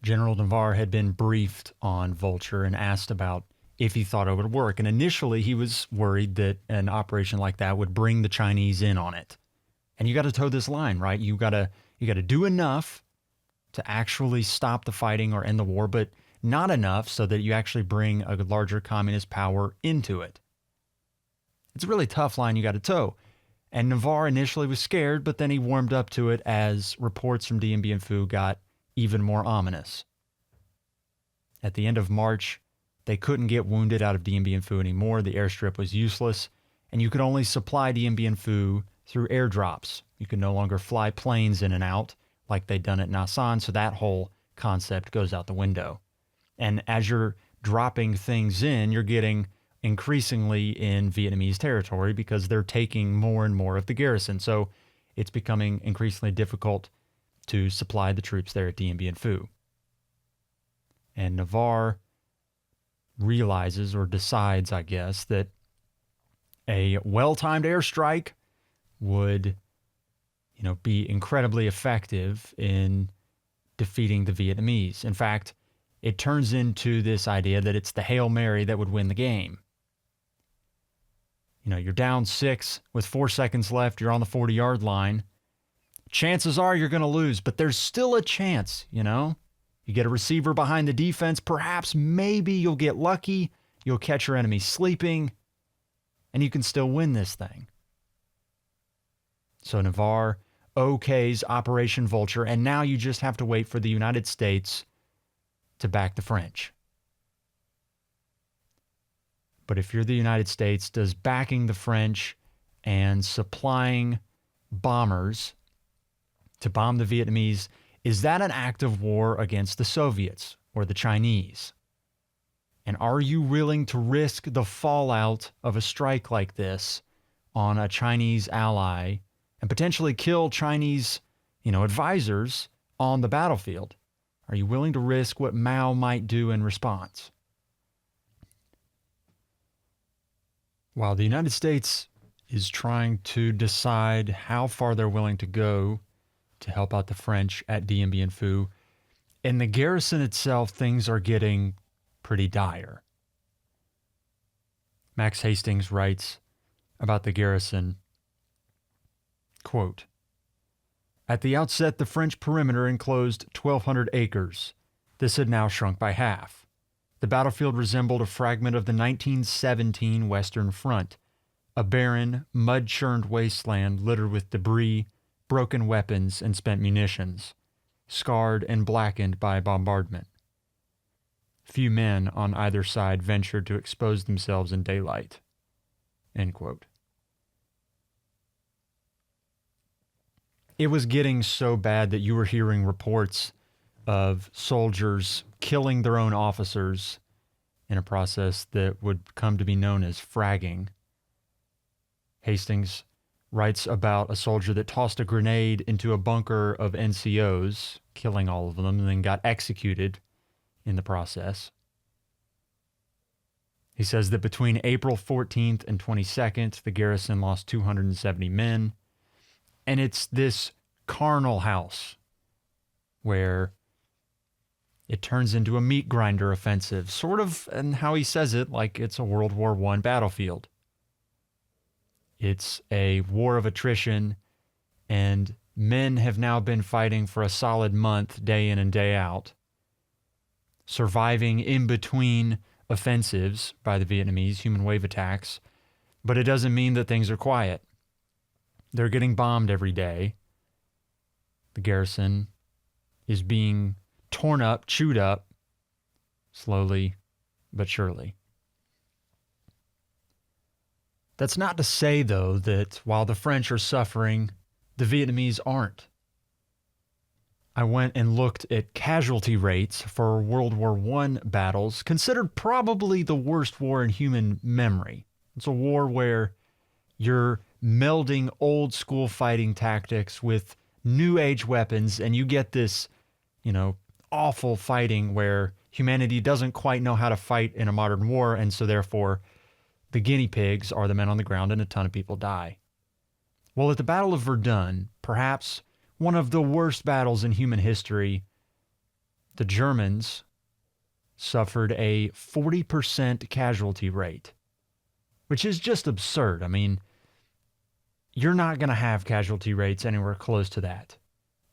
General Navarre had been briefed on Vulture and asked about if he thought it would work. And initially he was worried that an operation like that would bring the Chinese in on it. And you got to toe this line, right? You got to do enough to actually stop the fighting or end the war, but not enough so that you actually bring a larger communist power into it. It's a really tough line you got to toe. And Navarre initially was scared, but then he warmed up to it as reports from Dien Bien Phu got even more ominous. At the end of March, they couldn't get wounded out of Dien Bien Phu anymore. The airstrip was useless, and you could only supply Dien Bien Phu through airdrops. You could no longer fly planes in and out like they'd done at Nha San, so that whole concept goes out the window. And as you're dropping things in, you're getting increasingly in Vietnamese territory because they're taking more and more of the garrison. So it's becoming increasingly difficult to supply the troops there at Dien Bien Phu. And Navarre realizes or decides, I guess, that a well-timed airstrike would, be incredibly effective in defeating the Vietnamese. In fact, it turns into this idea that it's the Hail Mary that would win the game. You're down 6 with 4 seconds left. You're on the 40-yard line. Chances are you're going to lose, but there's still a chance, You get a receiver behind the defense. Perhaps, maybe you'll get lucky. You'll catch your enemy sleeping, and you can still win this thing. So Navarre okays Operation Vulture, and now you just have to wait for the United States to back the French. But if you're the United States, does backing the French and supplying bombers to bomb the Vietnamese, is that an act of war against the Soviets or the Chinese? And are you willing to risk the fallout of a strike like this on a Chinese ally and potentially kill Chinese, advisors on the battlefield? Are you willing to risk what Mao might do in response? While the United States is trying to decide how far they're willing to go to help out the French at Dien Bien Phu, in the garrison itself, things are getting pretty dire. Max Hastings writes about the garrison, quote, "At the outset, the French perimeter enclosed 1,200 acres. This had now shrunk by half. The battlefield resembled a fragment of the 1917 Western Front, a barren, mud-churned wasteland littered with debris, broken weapons, and spent munitions, scarred and blackened by bombardment. Few men on either side ventured to expose themselves in daylight. End quote. It was getting so bad that you were hearing reports of soldiers killing their own officers in a process that would come to be known as fragging. Hastings writes about a soldier that tossed a grenade into a bunker of NCOs, killing all of them, and then got executed in the process. He says that between April 14th and 22nd, the garrison lost 270 men. And it's this carnal house where it turns into a meat grinder offensive, sort of, and how he says it, like it's a World War I battlefield. It's a war of attrition, and men have now been fighting for a solid month, day in and day out, surviving in between offensives by the Vietnamese, human wave attacks, but it doesn't mean that things are quiet. They're getting bombed every day. The garrison is being torn up, chewed up, slowly but surely. That's not to say, though, that while the French are suffering, the Vietnamese aren't. I went and looked at casualty rates for World War I battles, considered probably the worst war in human memory. It's a war where you're melding old school fighting tactics with new age weapons, and you get this, awful fighting where humanity doesn't quite know how to fight in a modern war, and so therefore the guinea pigs are the men on the ground and a ton of people die. Well, at the Battle of Verdun, perhaps one of the worst battles in human history, the Germans suffered a 40% casualty rate, which is just absurd. I mean, you're not going to have casualty rates anywhere close to that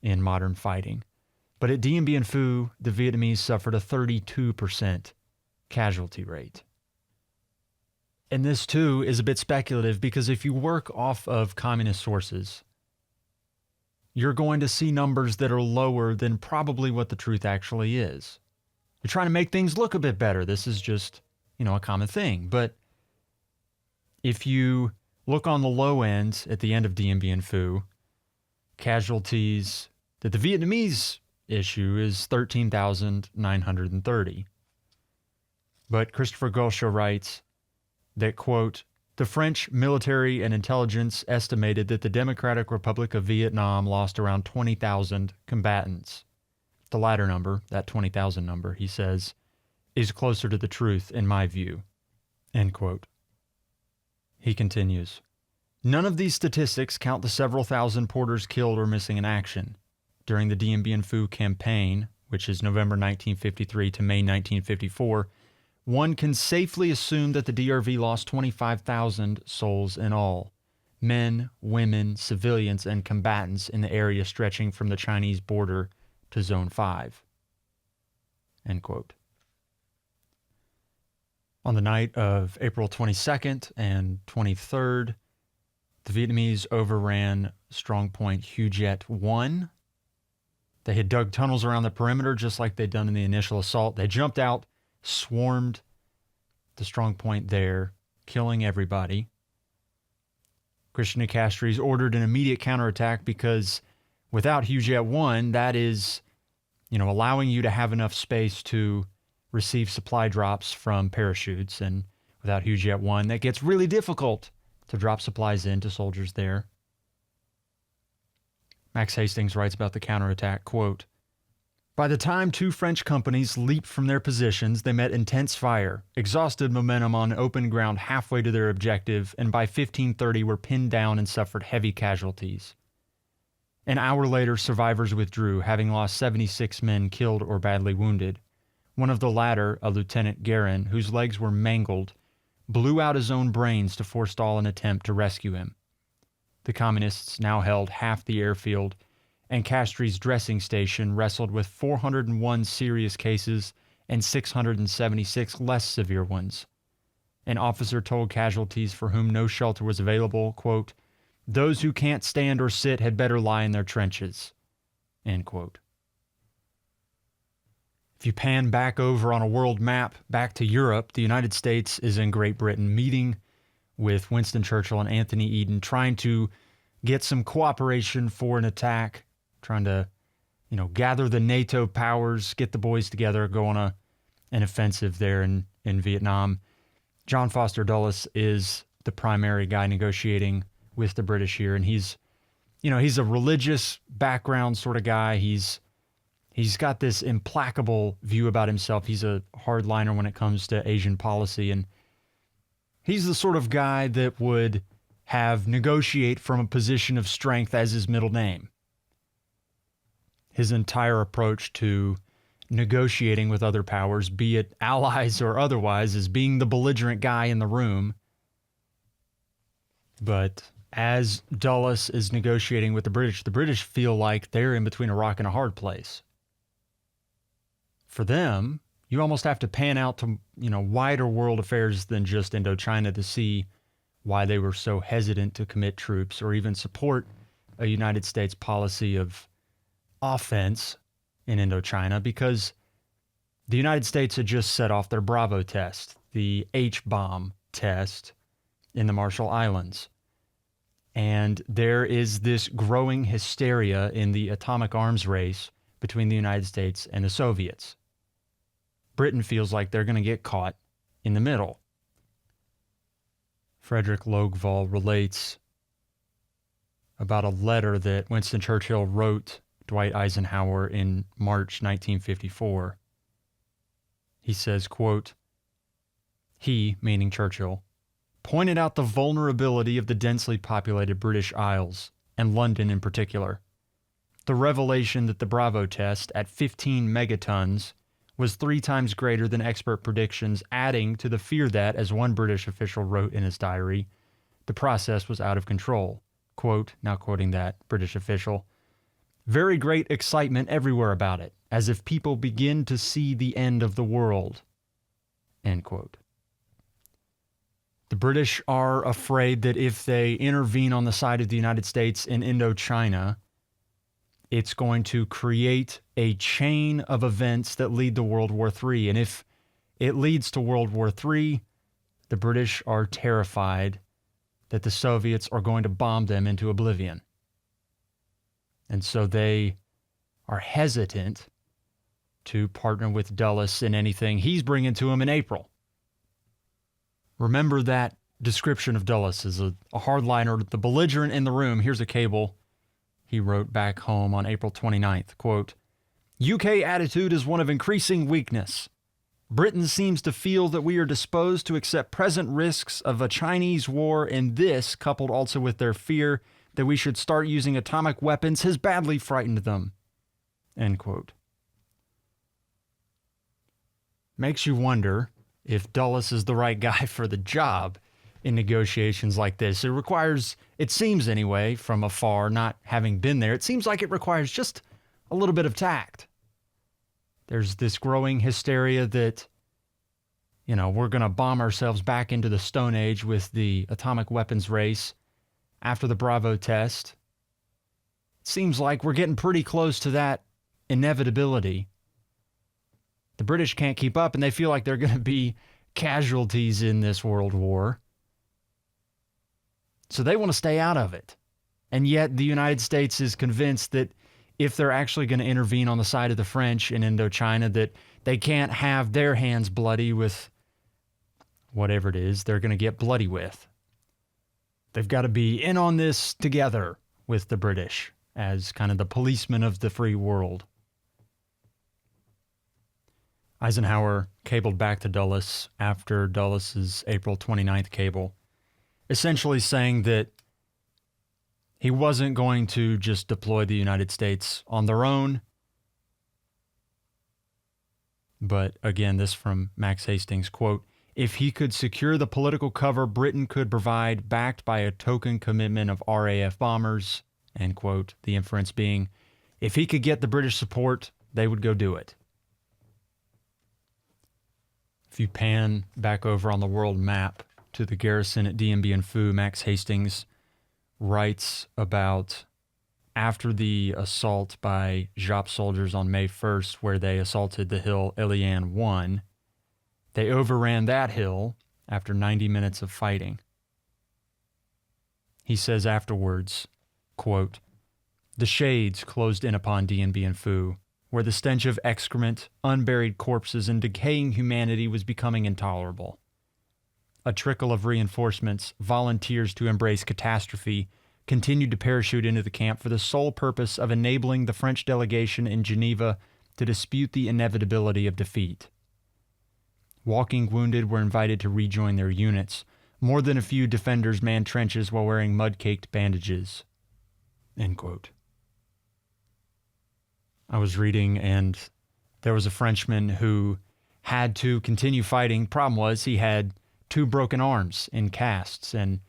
in modern fighting. But at Dien Bien Phu, the Vietnamese suffered a 32% casualty rate. And this, too, is a bit speculative because if you work off of communist sources, you're going to see numbers that are lower than probably what the truth actually is. You're trying to make things look a bit better. This is just, a common thing. But if you look on the low end at the end of Dien Bien Phu, casualties that the Vietnamese issue is 13,930. But Christopher Gosha writes that, quote, the French military and intelligence estimated that the Democratic Republic of Vietnam lost around 20,000 combatants. The latter number, that 20,000 number, he says, is closer to the truth in my view, end quote. He continues, none of these statistics count the several thousand porters killed or missing in action. During the Dien Bien Phu campaign, which is November 1953 to May 1954, one can safely assume that the DRV lost 25,000 souls in all, men, women, civilians, and combatants in the area stretching from the Chinese border to Zone 5. End quote. On the night of April 22nd and 23rd, the Vietnamese overran strongpoint Hujet 1. They had dug tunnels around the perimeter just like they'd done in the initial assault. They jumped out, swarmed the strong point there, killing everybody. Christian and Castries ordered an immediate counterattack because without Hujet 1, that is, allowing you to have enough space to receive supply drops from parachutes. And without Hujet 1, that gets really difficult to drop supplies in to soldiers there. Max Hastings writes about the counterattack, quote, by the time two French companies leaped from their positions, they met intense fire, exhausted momentum on open ground halfway to their objective, and by 15:30 were pinned down and suffered heavy casualties. An hour later, survivors withdrew, having lost 76 men killed or badly wounded. One of the latter, a Lieutenant Guerin, whose legs were mangled, blew out his own brains to forestall an attempt to rescue him. The communists now held half the airfield, and Castries' dressing station wrestled with 401 serious cases and 676 less severe ones. An officer told casualties for whom no shelter was available, quote, those who can't stand or sit had better lie in their trenches, end quote. If you pan back over on a world map, back to Europe, the United States is in Great Britain, meeting with Winston Churchill and Anthony Eden, trying to get some cooperation for an attack, trying to, gather the NATO powers, get the boys together, go on an offensive there in Vietnam. John Foster Dulles is the primary guy negotiating with the British here, and he's a religious background sort of guy. He's got this implacable view about himself. He's a hardliner when it comes to Asian policy, and he's the sort of guy that would have negotiate from a position of strength as his middle name. His entire approach to negotiating with other powers, be it allies or otherwise, is being the belligerent guy in the room. But as Dulles is negotiating with the British feel like they're in between a rock and a hard place. For them, you almost have to pan out to, wider world affairs than just Indochina to see why they were so hesitant to commit troops or even support a United States policy of offense in Indochina, because the United States had just set off their Bravo test, the H-bomb test in the Marshall Islands. And there is this growing hysteria in the atomic arms race between the United States and the Soviets. Britain feels like they're going to get caught in the middle. Frederick Logval relates about a letter that Winston Churchill wrote Dwight Eisenhower in March 1954. He says, quote, "He," meaning Churchill, "pointed out the vulnerability of the densely populated British Isles, and London in particular. The revelation that the Bravo test at 15 megatons was 3 times greater than expert predictions, adding to the fear that, as one British official wrote in his diary, the process was out of control." Quote, now quoting that British official, "Very great excitement everywhere about it, as if people begin to see the end of the world." End quote. The British are afraid that if they intervene on the side of the United States in Indochina, it's going to create a chain of events that lead to World War III. And if it leads to World War III, the British are terrified that the Soviets are going to bomb them into oblivion. And so they are hesitant to partner with Dulles in anything he's bringing to them in April. Remember that description of Dulles as a hardliner, the belligerent in the room. Here's a cable he wrote back home on April 29th. Quote, "UK attitude is one of increasing weakness. Britain seems to feel that we are disposed to accept present risks of a Chinese war, and this, coupled also with their fear that we should start using atomic weapons, has badly frightened them." End quote. Makes you wonder if Dulles is the right guy for the job in negotiations like this. It requires, it seems anyway, from afar, not having been there, it seems like it requires just a little bit of tact. There's this growing hysteria that, we're going to bomb ourselves back into the Stone Age with the atomic weapons race after the Bravo test. It seems like we're getting pretty close to that inevitability. The British can't keep up, and they feel like they're going to be casualties in this world war. So they want to stay out of it. And yet the United States is convinced that if they're actually going to intervene on the side of the French in Indochina, that they can't have their hands bloody with whatever it is they're going to get bloody with. They've got to be in on this together with the British as kind of the policemen of the free world. Eisenhower cabled back to Dulles after Dulles's April 29th cable, essentially saying that he wasn't going to just deploy the United States on their own. But again, this from Max Hastings, quote, "If he could secure the political cover Britain could provide, backed by a token commitment of RAF bombers," end quote, the inference being, if he could get the British support, they would go do it. If you pan back over on the world map to the garrison at Dien Bien Phu, Max Hastings writes about after the assault by Jop soldiers on May 1st, where they assaulted the hill Ilian 1, they overran that hill after 90 minutes of fighting. He says afterwards, quote, "The shades closed in upon Dien Bien Phu, where the stench of excrement, unburied corpses, and decaying humanity was becoming intolerable. A trickle of reinforcements, volunteers to embrace catastrophe, continued to parachute into the camp for the sole purpose of enabling the French delegation in Geneva to dispute the inevitability of defeat. Walking wounded were invited to rejoin their units. More than a few defenders manned trenches while wearing mud-caked bandages." End quote. I was reading, and there was a Frenchman who had to continue fighting. Problem was, he had 2 broken arms in casts, and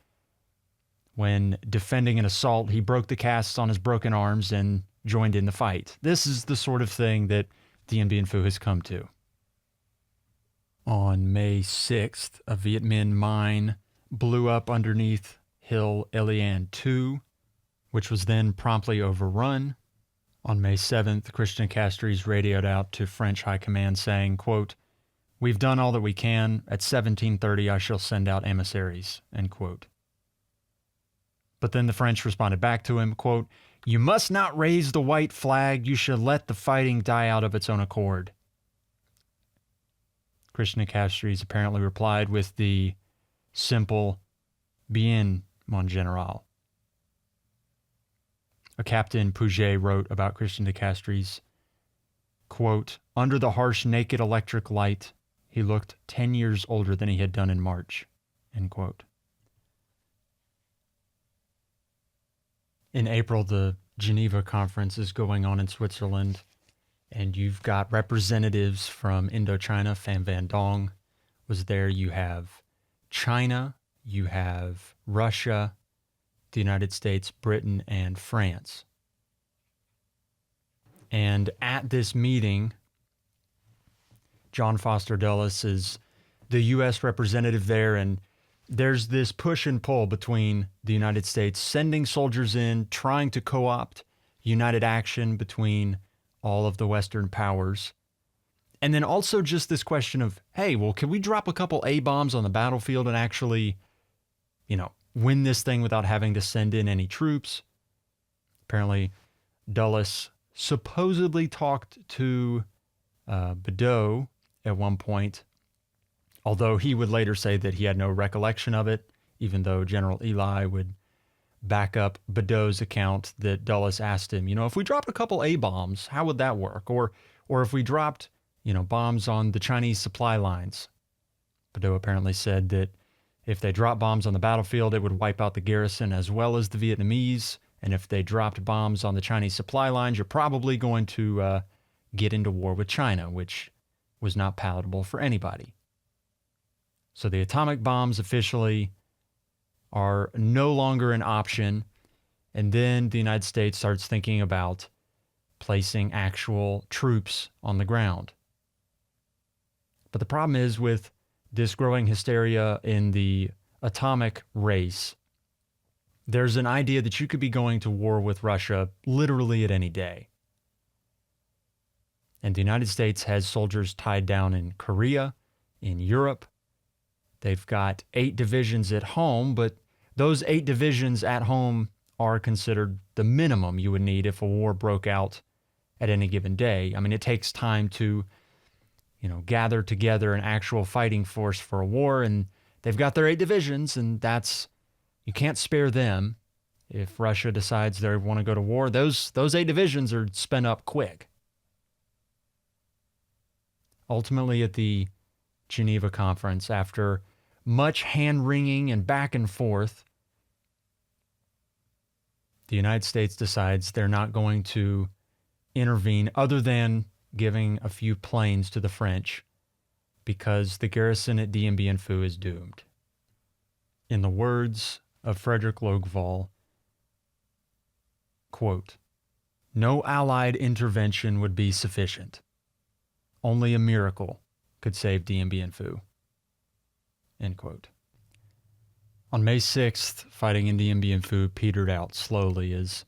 when defending an assault, he broke the casts on his broken arms and joined in the fight. This is the sort of thing that Dien Bien Phu has come to. On May 6th, a Viet Minh mine blew up underneath Hill Ilian 2, which was then promptly overrun. On May 7th, Christian Castries radioed out to French High Command saying, quote, "We've done all that we can. At 17:30, I shall send out emissaries," end quote. But then the French responded back to him, quote, "You must not raise the white flag. You should let the fighting die out of its own accord." Christian Castries apparently replied with the simple, "Bien, mon général." A Captain Pouget wrote about Christian de Castries, quote, "Under the harsh, naked electric light, he looked 10 years older than he had done in March," end quote. In April, the Geneva Conference is going on in Switzerland, and you've got representatives from Indochina. Pham Van Dong was there. You have China, you have Russia, the United States, Britain, and France. And at this meeting, John Foster Dulles is the U.S. representative there, and there's this push and pull between the United States sending soldiers in, trying to co-opt united action between all of the Western powers. And then also just this question of, hey, well, can we drop a couple A-bombs on the battlefield and actually, win this thing without having to send in any troops? Apparently, Dulles supposedly talked to Bedeau at one point, although he would later say that he had no recollection of it, even though General Ely would back up Bedeau's account that Dulles asked him, if we dropped a couple A-bombs, how would that work? Or if we dropped, bombs on the Chinese supply lines. Bedeau apparently said that if they dropped bombs on the battlefield, it would wipe out the garrison as well as the Vietnamese. And if they dropped bombs on the Chinese supply lines, you're probably going to get into war with China, which was not palatable for anybody. So the atomic bombs officially are no longer an option. And then the United States starts thinking about placing actual troops on the ground. But the problem is with this growing hysteria in the atomic race, there's an idea that you could be going to war with Russia literally at any day. And the United States has soldiers tied down in Korea, in Europe. They've got 8 divisions at home, but those 8 divisions at home are considered the minimum you would need if a war broke out at any given day. I mean, it takes time to, gather together an actual fighting force for a war, and they've got their 8 divisions, and you can't spare them. If Russia decides they want to go to war, those 8 divisions are spent up quick. Ultimately, at the Geneva Conference, after much hand-wringing and back and forth, the United States decides they're not going to intervene other than giving a few planes to the French because the garrison at Dien Bien Phu is doomed. In the words of Frederick Logval, quote, "No Allied intervention would be sufficient. Only a miracle could save Dien Bien Phu," end quote. On May 6th, fighting in Dien Bien Phu petered out slowly as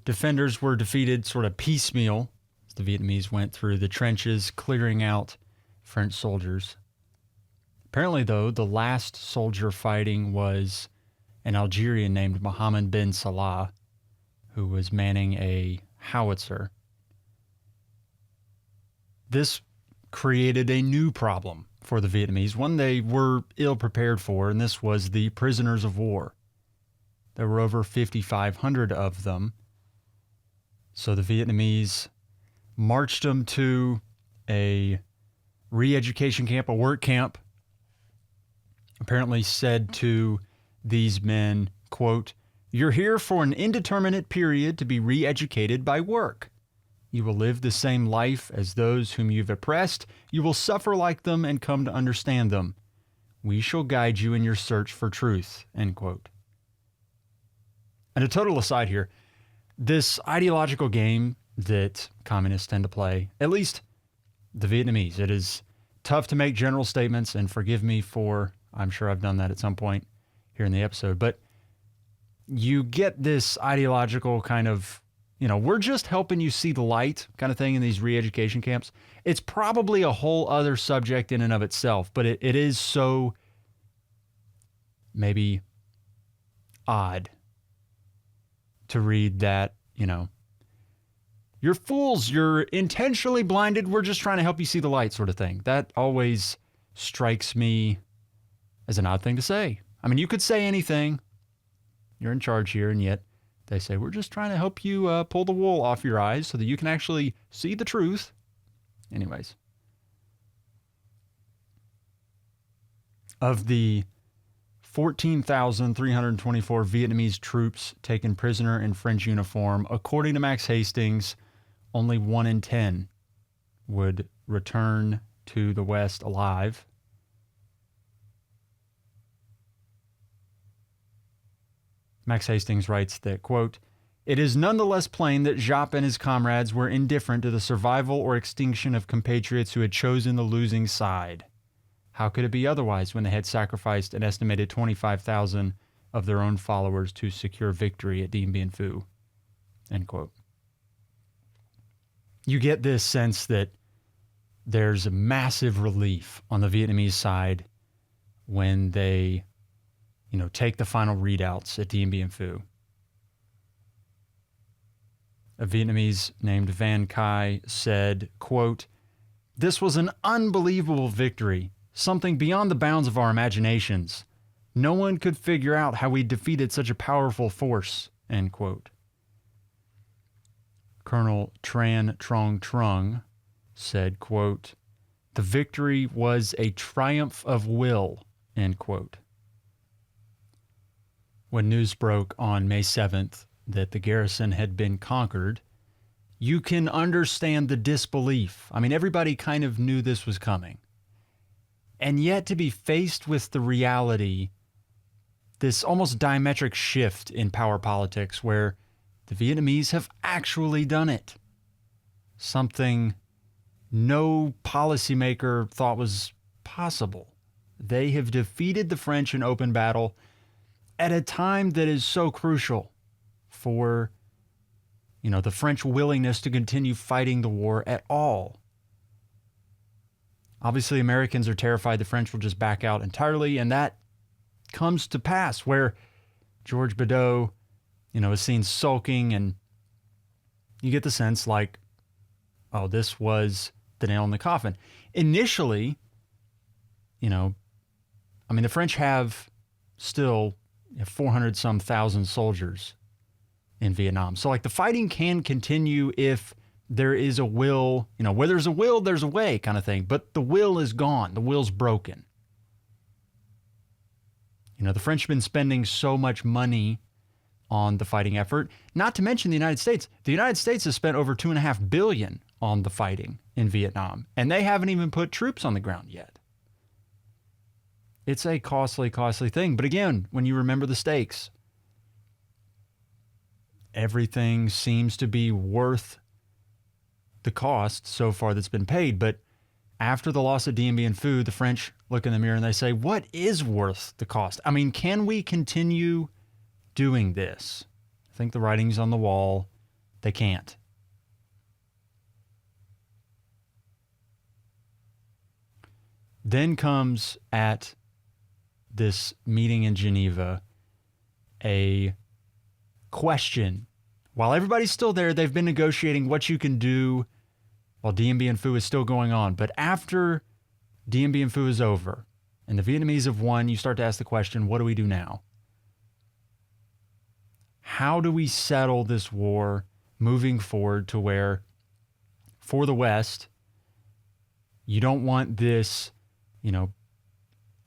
defenders were defeated sort of piecemeal as the Vietnamese went through the trenches, clearing out French soldiers. Apparently, though, the last soldier fighting was an Algerian named Mohammed bin Salah, who was manning a howitzer. This created a new problem for the Vietnamese, one they were ill prepared for, and this was the prisoners of war. There were over 5,500 of them. So the Vietnamese marched them to a re-education camp, a work camp. Apparently said to these men, quote, "You're here for an indeterminate period to be re-educated by work. You will live the same life as those whom you've oppressed. You will suffer like them and come to understand them. We shall guide you in your search for truth," end quote. And a total aside here, this ideological game that communists tend to play, at least the Vietnamese, it is tough to make general statements, and forgive me for, I'm sure I've done that at some point here in the episode, but you get this ideological kind of, we're just helping you see the light kind of thing in these re-education camps. It's probably a whole other subject in and of itself, but it is so maybe odd to read that, you're fools, you're intentionally blinded, we're just trying to help you see the light sort of thing. That always strikes me as an odd thing to say. I mean, you could say anything. You're in charge here, and yet they say, we're just trying to help you pull the wool off your eyes so that you can actually see the truth. Anyways. Of the 14,324 Vietnamese troops taken prisoner in French uniform, according to Max Hastings, only 1 in 10 would return to the West alive. Max Hastings writes that, quote, "It is nonetheless plain that Giap and his comrades were indifferent to the survival or extinction of compatriots who had chosen the losing side. How could it be otherwise when they had sacrificed an estimated 25,000 of their own followers to secure victory at Dien Bien Phu?" End quote. You get this sense that there's a massive relief on the Vietnamese side when they take the final readouts at Dien Bien Phu. A Vietnamese named Van Khai said, quote, "This was an unbelievable victory, something beyond the bounds of our imaginations. No one could figure out how we defeated such a powerful force," end quote. Colonel Tran Trong Trung said, quote, "The victory was a triumph of will," end quote. When news broke on May 7th that the garrison had been conquered, you can understand the disbelief. I mean, everybody kind of knew this was coming. And yet to be faced with the reality, this almost diametric shift in power politics where the Vietnamese have actually done it. Something no policymaker thought was possible. They have defeated the French in open battle at a time that is so crucial for, the French willingness to continue fighting the war at all. Obviously, Americans are terrified the French will just back out entirely, and that comes to pass where George Bidault, is seen sulking, and you get the sense like, oh, this was the nail in the coffin. Initially, the French have still 400-some thousand soldiers in Vietnam. So, the fighting can continue if there is a will, where there's a will, there's a way kind of thing. But the will is gone. The will's broken. The French have been spending so much money on the fighting effort, not to mention the United States. The United States has spent over $2.5 billion on the fighting in Vietnam, and they haven't even put troops on the ground yet. It's a costly, costly thing. But again, when you remember the stakes, everything seems to be worth the cost so far that's been paid. But after the loss of Dien Bien Phu, the French look in the mirror and they say, what is worth the cost? I mean, can we continue doing this? I think the writing's on the wall. They can't. Then comes at this meeting in Geneva a question. While everybody's still there, they've been negotiating what you can do while Dien Bien Phu is still going on. But after Dien Bien Phu is over and the Vietnamese have won, you start to ask the question, what do we do now? How do we settle this war moving forward to where, for the West, you don't want this,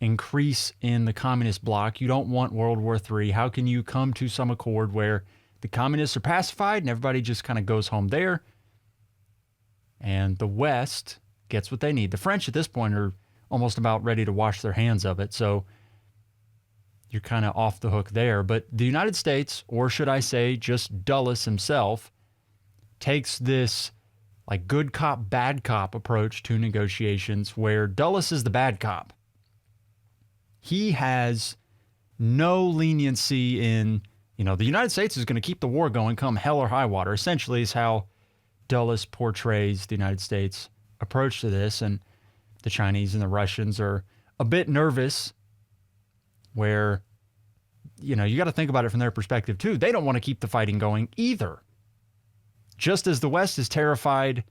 increase in the communist bloc. You don't want World War III. How can you come to some accord where the communists are pacified and everybody just kind of goes home there and the West gets what they need? The French at this point are almost about ready to wash their hands of it. So you're kind of off the hook there. But the United States, or should I say just Dulles himself, takes this like good cop, bad cop approach to negotiations where Dulles is the bad cop. He has no leniency in, the United States is going to keep the war going come hell or high water, essentially is how Dulles portrays the United States approach to this. And the Chinese and the Russians are a bit nervous where, you got to think about it from their perspective too. They don't want to keep the fighting going either. Just as the West is terrified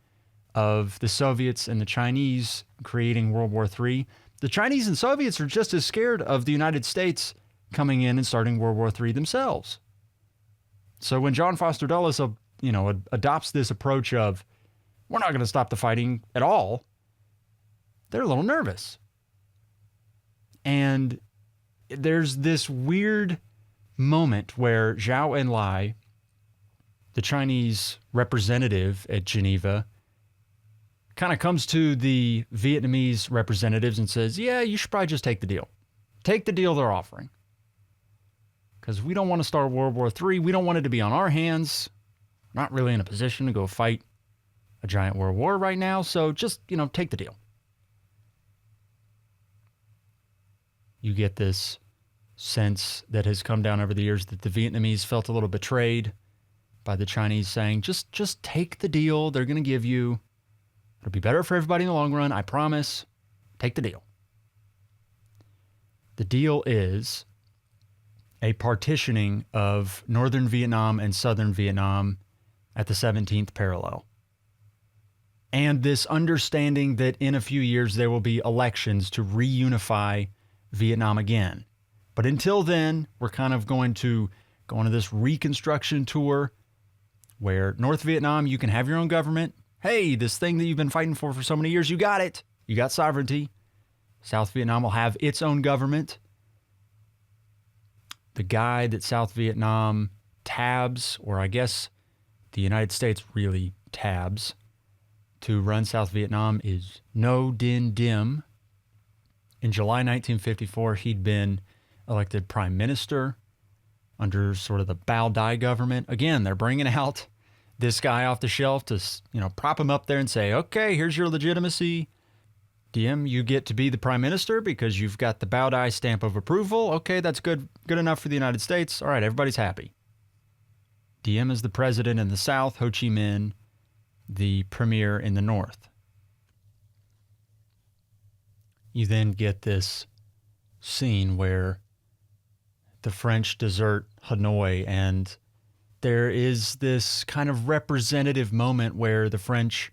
of the Soviets and the Chinese creating World War III, the Chinese and Soviets are just as scared of the United States coming in and starting World War III themselves. So when John Foster Dulles, adopts this approach of, we're not going to stop the fighting at all, they're a little nervous. And there's this weird moment where Zhou Enlai, the Chinese representative at Geneva, kind of comes to the Vietnamese representatives and says, yeah, you should probably just take the deal. Take the deal they're offering. Because we don't want to start World War III. We don't want it to be on our hands. We're not really in a position to go fight a giant world war right now. So just, take the deal. You get this sense that has come down over the years that the Vietnamese felt a little betrayed by the Chinese saying, just take the deal they're going to give you. It'll be better for everybody in the long run, I promise. Take the deal. The deal is a partitioning of northern Vietnam and southern Vietnam at the 17th parallel. And this understanding that in a few years there will be elections to reunify Vietnam again. But until then, we're kind of going to go on this reconstruction tour where North Vietnam, you can have your own government. Hey, this thing that you've been fighting for so many years, you got it. You got sovereignty. South Vietnam will have its own government. The guy that South Vietnam tabs, or I guess the United States really tabs to run South Vietnam, is Ngo Dinh Diem. In July 1954, he'd been elected prime minister under sort of the Bao Dai government. Again, they're bringing out this guy off the shelf to, prop him up there and say, okay, here's your legitimacy. Diem, you get to be the prime minister because you've got the Bao Dai stamp of approval. Okay, that's good enough for the United States. All right, everybody's happy. Diem is the president in the South, Ho Chi Minh, the premier in the North. You then get this scene where the French desert Hanoi, and there is this kind of representative moment where the French,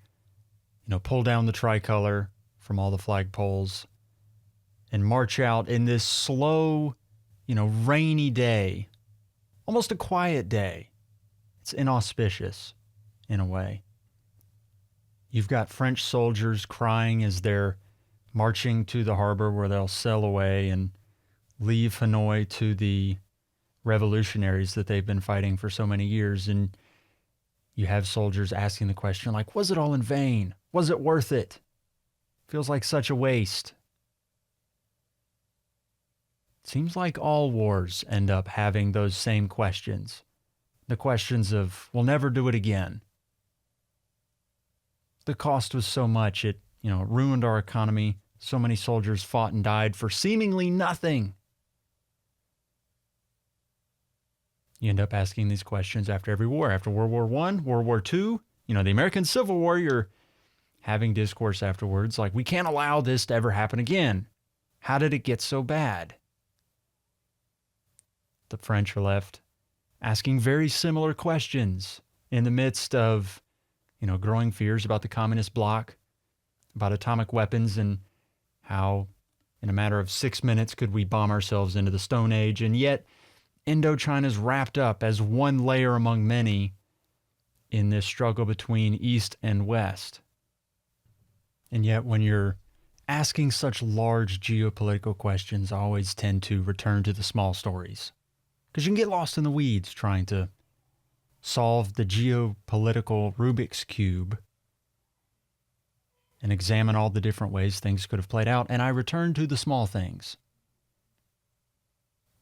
pull down the tricolor from all the flagpoles and march out in this slow, rainy day, almost a quiet day. It's inauspicious in a way. You've got French soldiers crying as they're marching to the harbor where they'll sail away and leave Hanoi to the revolutionaries that they've been fighting for so many years. And you have soldiers asking the question, like, was it all in vain? Was it worth it? Feels like such a waste. It seems like all wars end up having those same questions. The questions of, we'll never do it again. The cost was so much, it ruined our economy. So many soldiers fought and died for seemingly nothing. You end up asking these questions after every war. After World War I, World War II, the American Civil War, you're having discourse afterwards like, we can't allow this to ever happen again. How did it get so bad? The French are left asking very similar questions in the midst of, growing fears about the communist bloc, about atomic weapons, and how in a matter of 6 minutes could we bomb ourselves into the Stone Age. And yet Indochina's wrapped up as one layer among many in this struggle between East and West. And yet when you're asking such large geopolitical questions, I always tend to return to the small stories, because you can get lost in the weeds trying to solve the geopolitical Rubik's Cube and examine all the different ways things could have played out. And I return to the small things.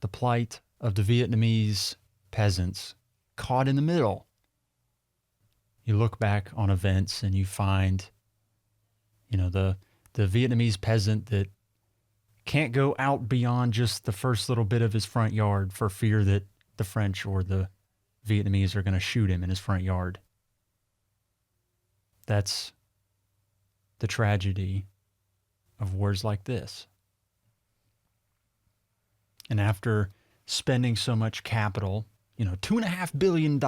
The plight of the Vietnamese peasants caught in the middle. You look back on events and you find, the Vietnamese peasant that can't go out beyond just the first little bit of his front yard for fear that the French or the Vietnamese are going to shoot him in his front yard. That's the tragedy of wars like this. And after spending so much capital, $2.5 billion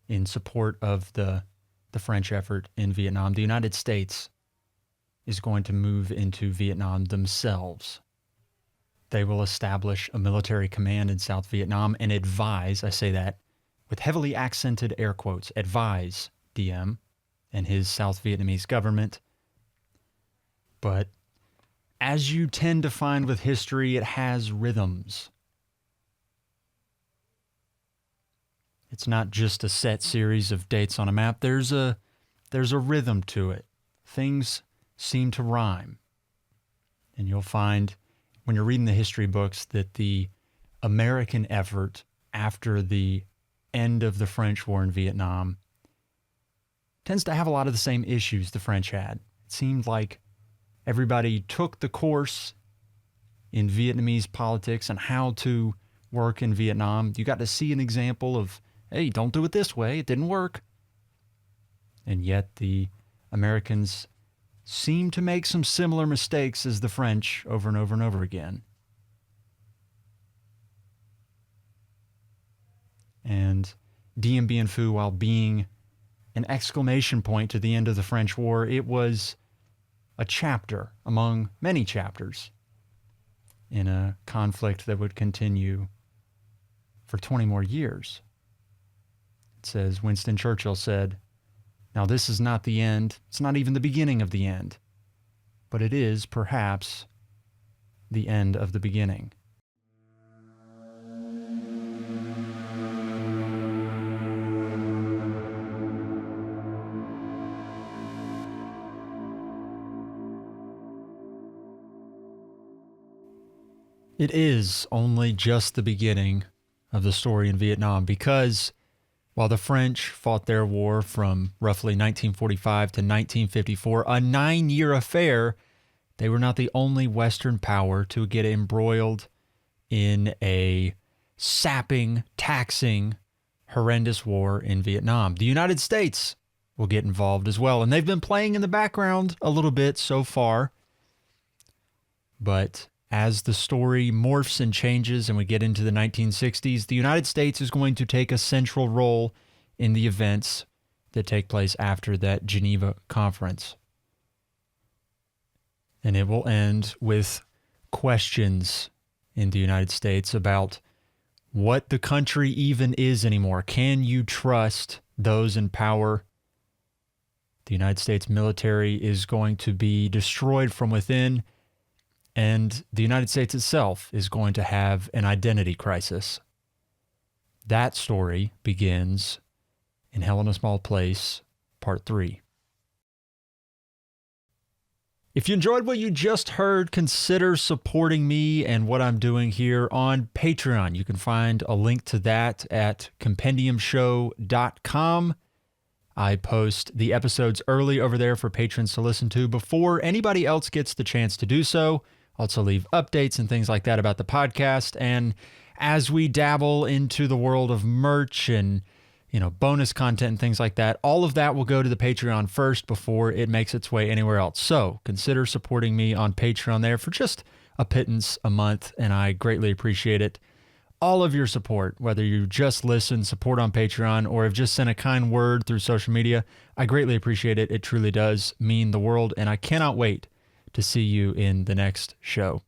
in support of the French effort in Vietnam, the United States is going to move into Vietnam themselves. They will establish a military command in South Vietnam and advise, I say that with heavily accented air quotes, advise Diem and his South Vietnamese government. But as you tend to find with history, it has rhythms. It's not just a set series of dates on a map. There's a rhythm to it. Things seem to rhyme. And you'll find when you're reading the history books that the American effort after the end of the French war in Vietnam tends to have a lot of the same issues the French had. It seemed like everybody took the course in Vietnamese politics and how to work in Vietnam. You got to see an example of, hey, don't do it this way. It didn't work. And yet the Americans seem to make some similar mistakes as the French over and over and over again. And Dien Bien Phu, while being an exclamation point to the end of the French War, it was a chapter among many chapters in a conflict that would continue for 20 more years. It says, Winston Churchill said, "Now this is not the end. It's not even the beginning of the end. But it is, perhaps, the end of the beginning." It is only just the beginning of the story in Vietnam, because while the French fought their war from roughly 1945 to 1954, a 9-year affair, they were not the only Western power to get embroiled in a sapping, taxing, horrendous war in Vietnam. The United States will get involved as well, and they've been playing in the background a little bit so far. But as the story morphs and changes and we get into the 1960s, the United States is going to take a central role in the events that take place after that Geneva conference. And it will end with questions in the United States about what the country even is anymore. Can you trust those in power? The United States military is going to be destroyed from within, and the United States itself is going to have an identity crisis. That story begins in Hell in a Small Place, Part 3. If you enjoyed what you just heard, consider supporting me and what I'm doing here on Patreon. You can find a link to that at compendiumshow.com. I post the episodes early over there for patrons to listen to before anybody else gets the chance to do so. Also leave updates and things like that about the podcast. And as we dabble into the world of merch and, bonus content and things like that, all of that will go to the Patreon first before it makes its way anywhere else. So consider supporting me on Patreon there for just a pittance a month, and I greatly appreciate it. All of your support, whether you just listen, support on Patreon, or have just sent a kind word through social media, I greatly appreciate it. It truly does mean the world, and I cannot wait to see you in the next show.